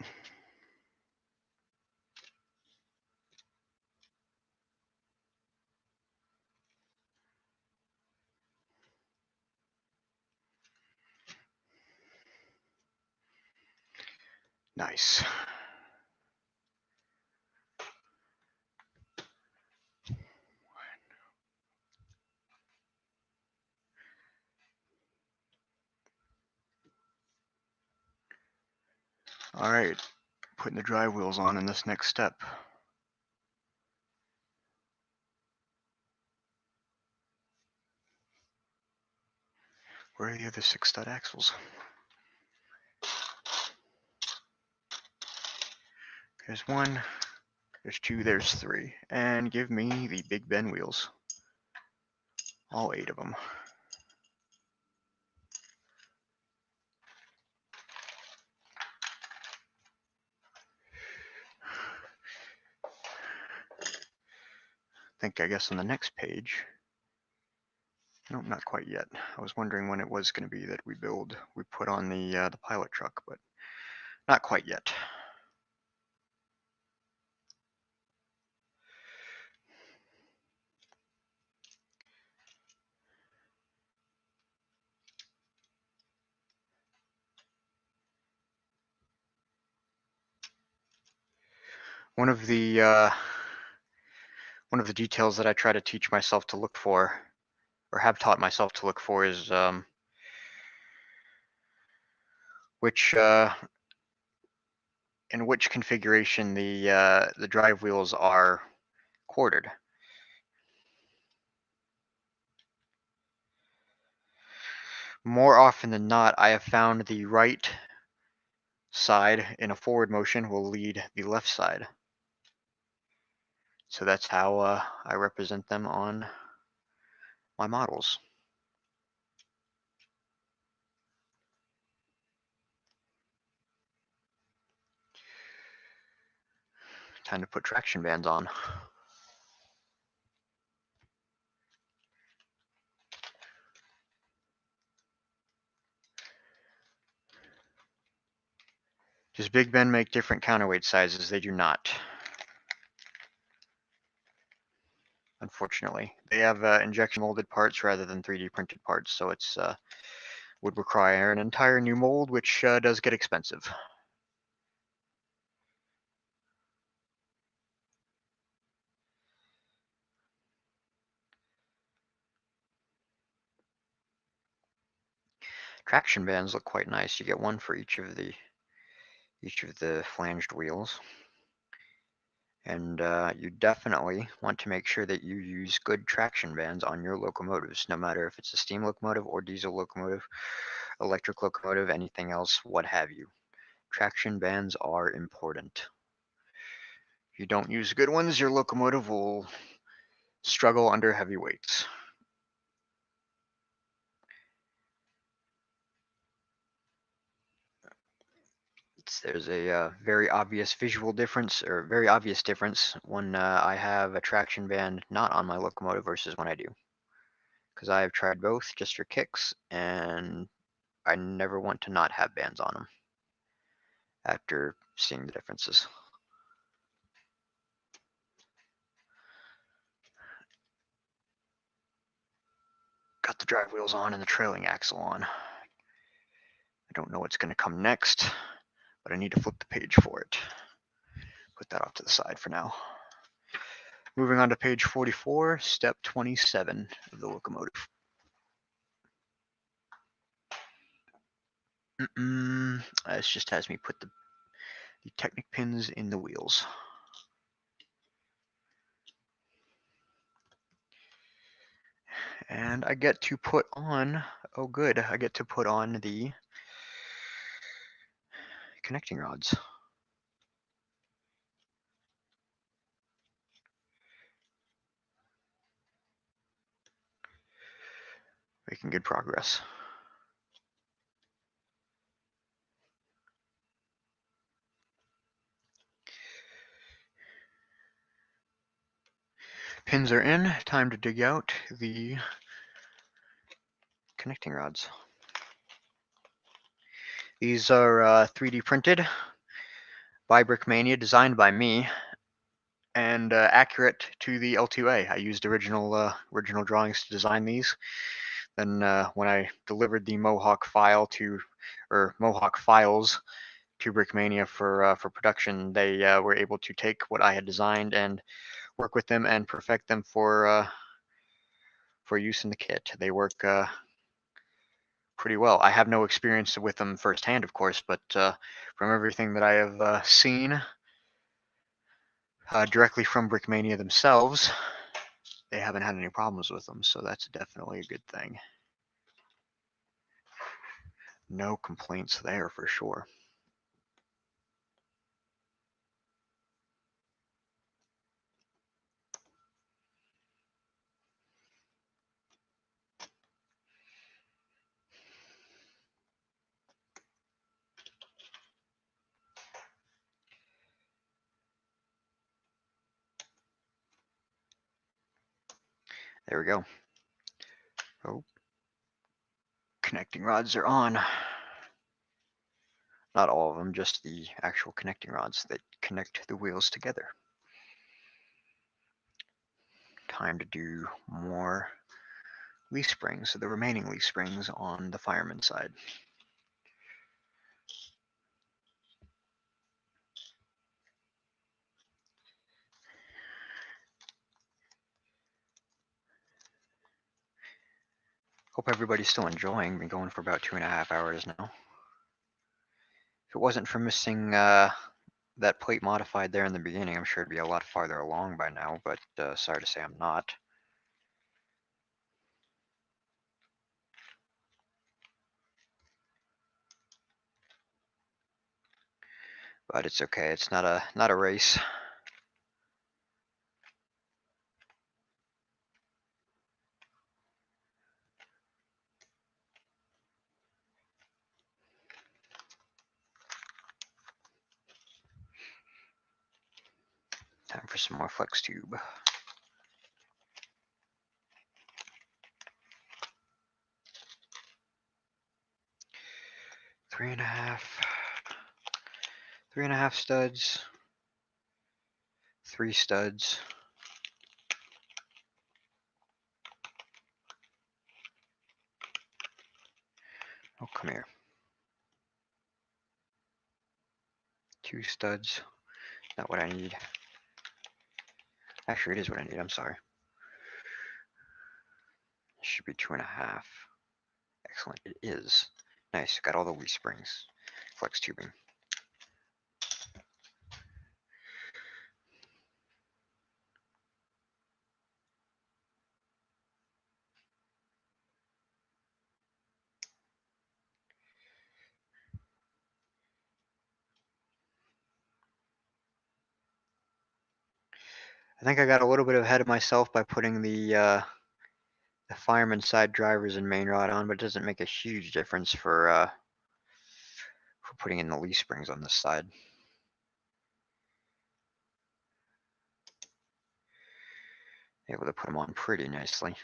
Nice. All right, putting the drive wheels on in this next step. Where are the other 6-stud axles? There's 1, there's 2, there's 3. And give me the Big Ben wheels. All 8 of them. I guess on the next page. Nope, not quite yet. I was wondering when it was going to be that we put on the pilot truck, but not quite yet. One of the details that I try to teach myself to look for, or have taught myself to look for, is in which configuration the drive wheels are quartered. More often than not, I have found the right side in a forward motion will lead the left side. So that's how I represent them on my models. Time to put traction bands on. Does Big Ben make different counterweight sizes? They do not. Unfortunately, they have injection molded parts rather than 3D printed parts, so it's would require an entire new mold, which does get expensive. Traction bands look quite nice. You get one for each of the flanged wheels. And you definitely want to make sure that you use good traction bands on your locomotives, no matter if it's a steam locomotive or diesel locomotive, electric locomotive, anything else, what have you. Traction bands are important. If you don't use good ones, your locomotive will struggle under heavy weights. There's a very obvious visual difference, or very obvious difference, when I have a traction band not on my locomotive versus when I do. Because I have tried both just for kicks, and I never want to not have bands on them after seeing the differences. Got the drive wheels on and the trailing axle on. I don't know what's going to come next, but I need to flip the page for it. Put that off to the side for now. Moving on to page 44, step 27 of the locomotive. This just has me put the Technic pins in the wheels. And I get to put on, oh good, I get to put on the connecting rods. Making good progress. Pins are in, time to dig out the connecting rods. These are 3D printed by Brickmania, designed by me, and accurate to the L2A. I used original drawings to design these. Then when I delivered the Mohawk file Mohawk files to Brickmania for production, they were able to take what I had designed and work with them and perfect them for use in the kit. They work pretty well. I have no experience with them firsthand, of course, but from everything that I have seen directly from Brickmania themselves, they haven't had any problems with them, so that's definitely a good thing. No complaints there for sure. There we go. Oh, connecting rods are on. Not all of them, just the actual connecting rods that connect the wheels together. Time to do more leaf springs, so the remaining leaf springs on the fireman side. Hope everybody's still enjoying. Been going for about 2.5 hours now. If it wasn't for missing that plate modified there in the beginning, I'm sure it'd be a lot farther along by now, but sorry to say I'm not. But it's okay, it's not a race. Time for some more flex tube. Three and a half studs, 3 studs. Oh, come here. 2 studs, not what I need. Actually, it is what I need, I'm sorry. It should be 2.5. Excellent, it is. Nice, got all the leaf springs. Flex tubing. I think I got a little bit ahead of myself by putting the fireman side drivers and main rod on, but it doesn't make a huge difference for putting in the leaf springs on this side. Able to put them on pretty nicely.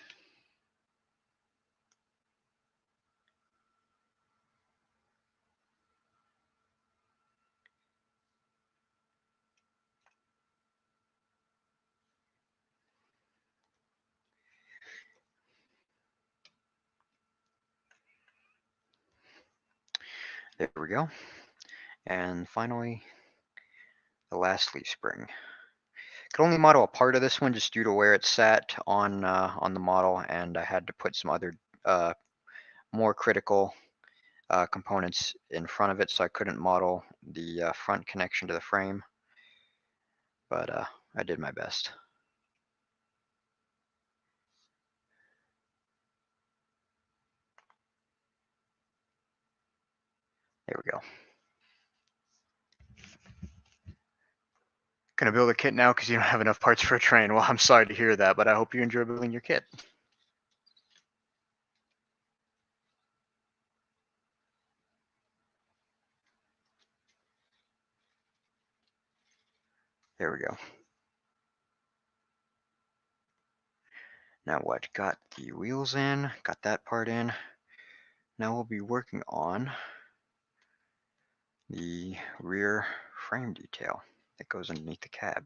There we go. And finally, the last leaf spring. Could only model a part of this one just due to where it's sat on the model, and I had to put some other more critical components in front of it, so I couldn't model the front connection to the frame. But I did my best. There we go. Gonna build a kit now because you don't have enough parts for a train. Well, I'm sorry to hear that, but I hope you enjoy building your kit. There we go. Now what? Got the wheels in, got that part in. Now we'll be working on the rear frame detail that goes underneath the cab.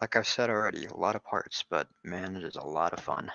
Like I've said already, a lot of parts, but man, it is a lot of fun.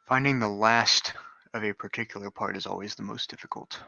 Finding the last of a particular part is always the most difficult.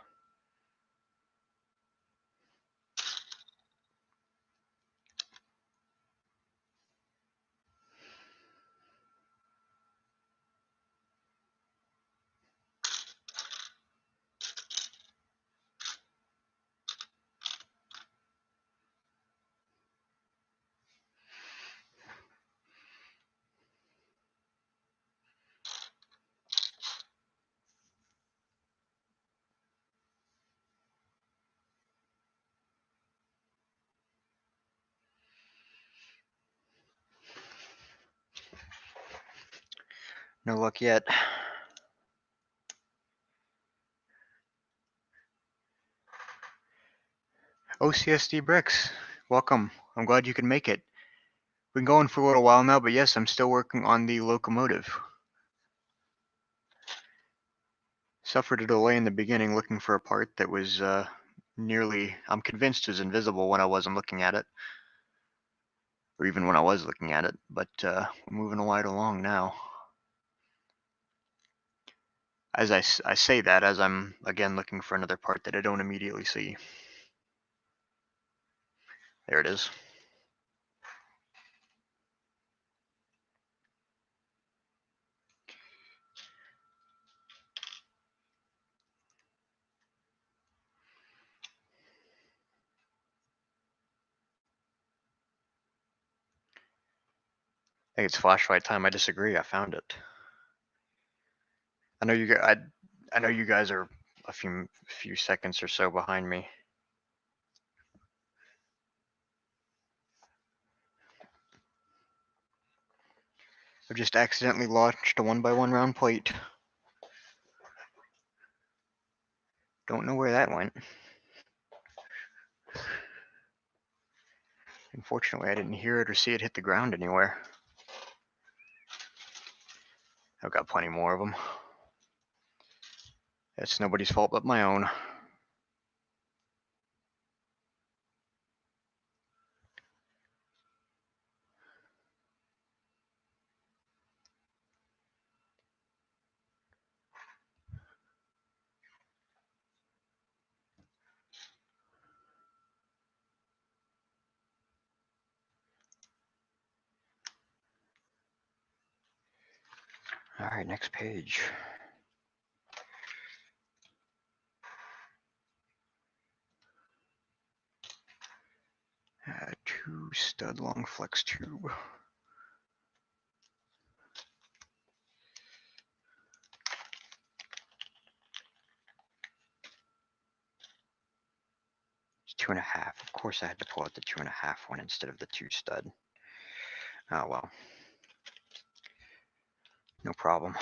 No luck yet. OCSD Bricks, welcome. I'm glad you could make it. Been going for a little while now, but yes, I'm still working on the Locomotive. Suffered a delay in the beginning looking for a part that was nearly, I'm convinced, was invisible when I wasn't looking at it. Or even when I was looking at it, but we're moving right along now. As I say that, as I'm again looking for another part that I don't immediately see. There it is. I think it's flashlight time. I disagree. I found it. I know you guys. I know you guys are a few seconds or so behind me. I've just accidentally launched a 1x1 round plate. Don't know where that went. Unfortunately, I didn't hear it or see it hit the ground anywhere. I've got plenty more of them. That's nobody's fault but my own. All right, next page. Two stud long flex tube. It's 2.5. Of course I had to pull out the 2.5 one instead of the 2 stud. Oh well. No problem.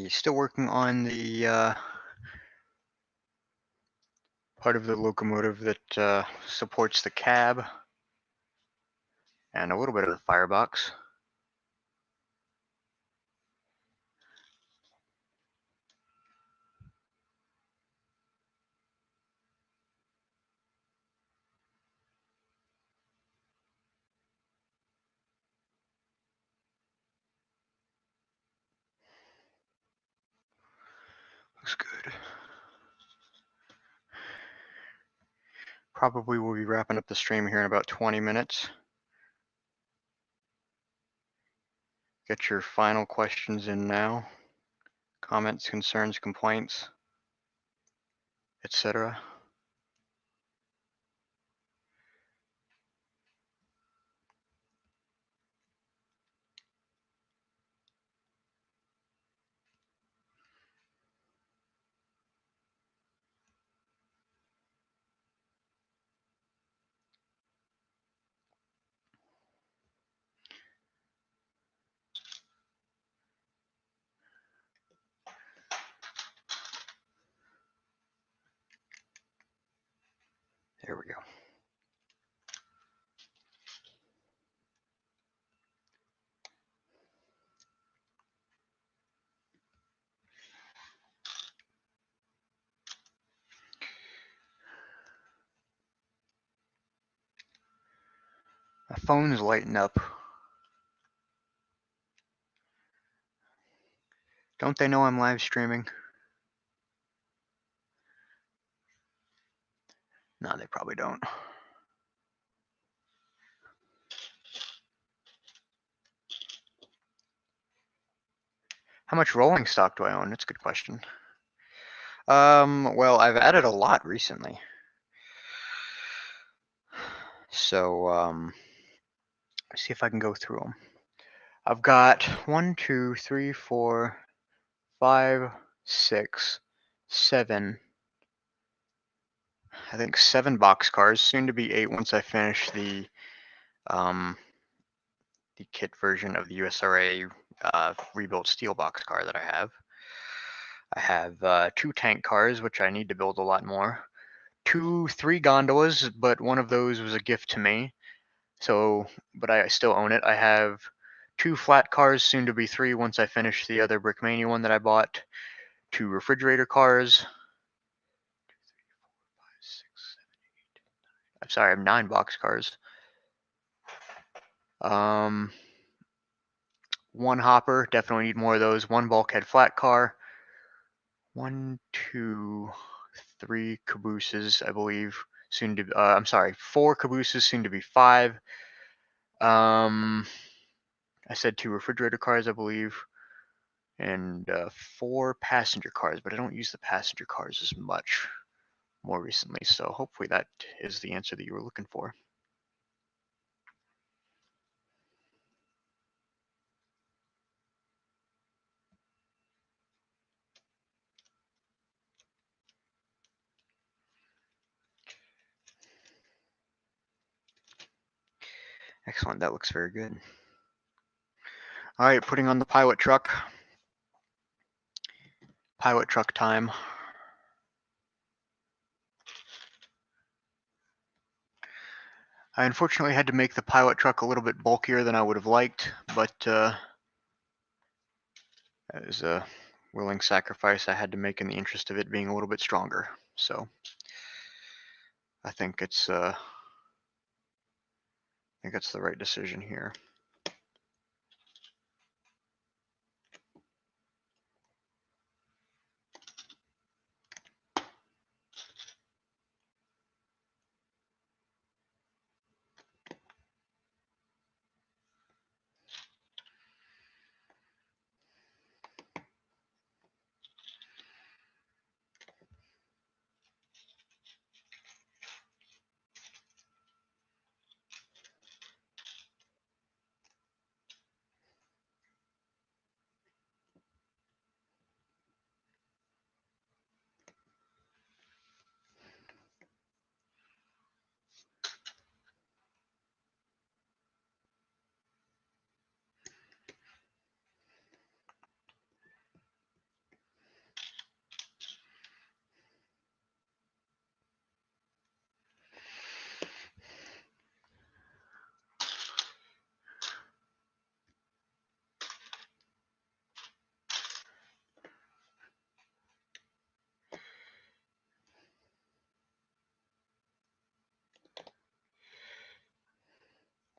Still working on the part of the locomotive that supports the cab and a little bit of the firebox. Looks good. Probably will be wrapping up the stream here in about 20 minutes. Get your final questions in now. Comments, concerns, complaints, etc. There we go. My phone's lighting up. Don't they know I'm live streaming? No, they probably don't. How much rolling stock do I own? That's a good question. Well, I've added a lot recently. So, let's see if I can go through them. I've got 1, 2, 3, 4, 5, 6, 7. I think 7 boxcars, soon to be 8 once I finish the kit version of the USRA rebuilt steel boxcar that I have. I have 2 tank cars, which I need to build a lot more. 3 gondolas, but one of those was a gift to me. So, but I still own it. I have 2 flat cars, soon to be 3 once I finish the other Brickmania one that I bought. 2 refrigerator cars. I'm sorry, I have 9 box cars. 1 hopper, definitely need more of those. 1 bulkhead flat car. 1, 2, 3 cabooses, I believe. Soon to, I'm sorry, 4 cabooses, soon to be 5. I said 2 refrigerator cars, I believe, and 4 passenger cars, but I don't use the passenger cars as much more recently, so hopefully that is the answer that you were looking for. Excellent, that looks very good. All right, putting on the pilot truck. Pilot truck time. I unfortunately had to make the pilot truck a little bit bulkier than I would have liked, but that is a willing sacrifice I had to make in the interest of it being a little bit stronger. So I think it's the right decision here.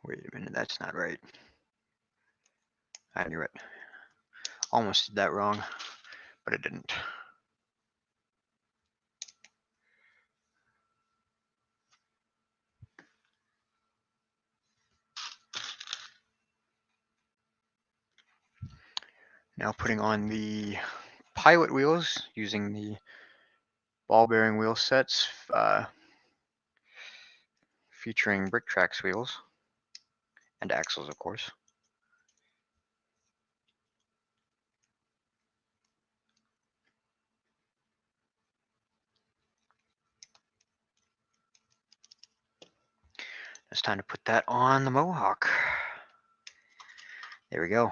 Wait a minute, that's not right. I knew it. Almost did that wrong, but it didn't. Now putting on the pilot wheels using the ball bearing wheel sets featuring Bricktrax wheels and axles, of course. It's time to put that on the Mohawk. There we go.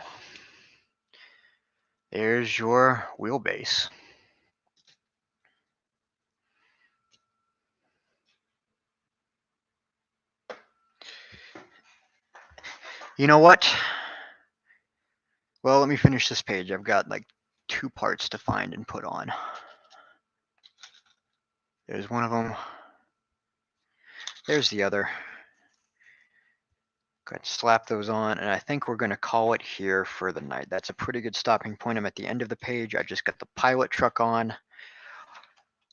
There's your wheelbase. You know what? Well, let me finish this page. I've got like 2 parts to find and put on. There's one of them. There's the other. Go ahead and slap those on, and I think we're going to call it here for the night. That's a pretty good stopping point. I'm at the end of the page. I just got the pilot truck on.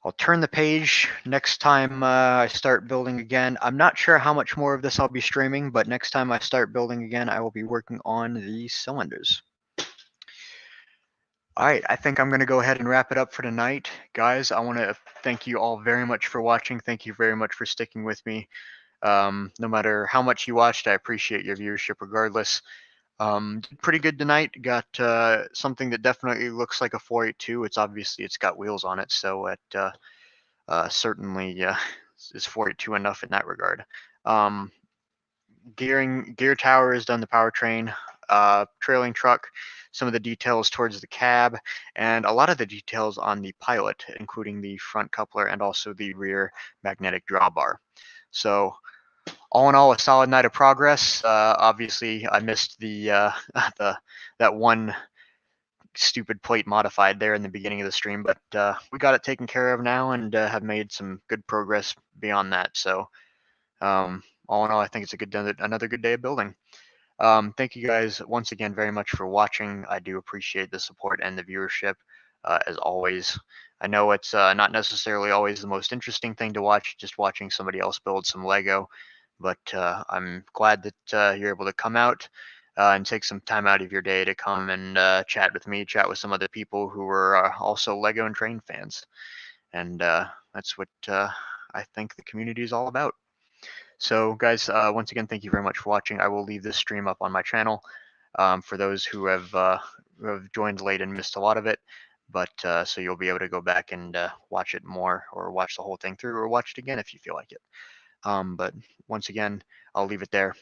I'll turn the page next time I start building again. I'm not sure how much more of this I'll be streaming, but next time I start building again, I will be working on the cylinders. All right, I think I'm going to go ahead and wrap it up for tonight. Guys, I want to thank you all very much for watching. Thank you very much for sticking with me. No matter how much you watched, I appreciate your viewership regardless. Pretty good tonight. Got something that definitely looks like a 482. It's got wheels on it, so it certainly is 482 enough in that regard. Gear tower has done the powertrain. Trailing truck. some of the details towards the cab, and a lot of the details on the pilot, including the front coupler and also the rear magnetic drawbar. So all in all, a solid night of progress. Obviously, I missed the that one stupid plate modified there in the beginning of the stream, but we got it taken care of now and have made some good progress beyond that. So all in all, I think it's another good day of building. Thank you guys once again very much for watching. I do appreciate the support and the viewership, as always. I know it's not necessarily always the most interesting thing to watch, just watching somebody else build some Lego, but I'm glad that you're able to come out and take some time out of your day to come and chat with me, chat with some other people who are also Lego and train fans. And that's what I think the community is all about. So guys, once again, thank you very much for watching. I will leave this stream up on my channel for those who have joined late and missed a lot of it. But so you'll be able to go back and watch it more, or watch the whole thing through, or watch it again if you feel like it. But once again, I'll leave it there.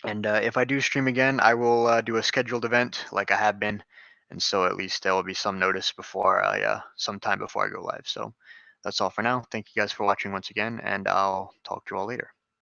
And if I do stream again, I will do a scheduled event like I have been. And so at least there will be some notice before sometime before I go live. So that's all for now. Thank you guys for watching once again, and I'll talk to you all later.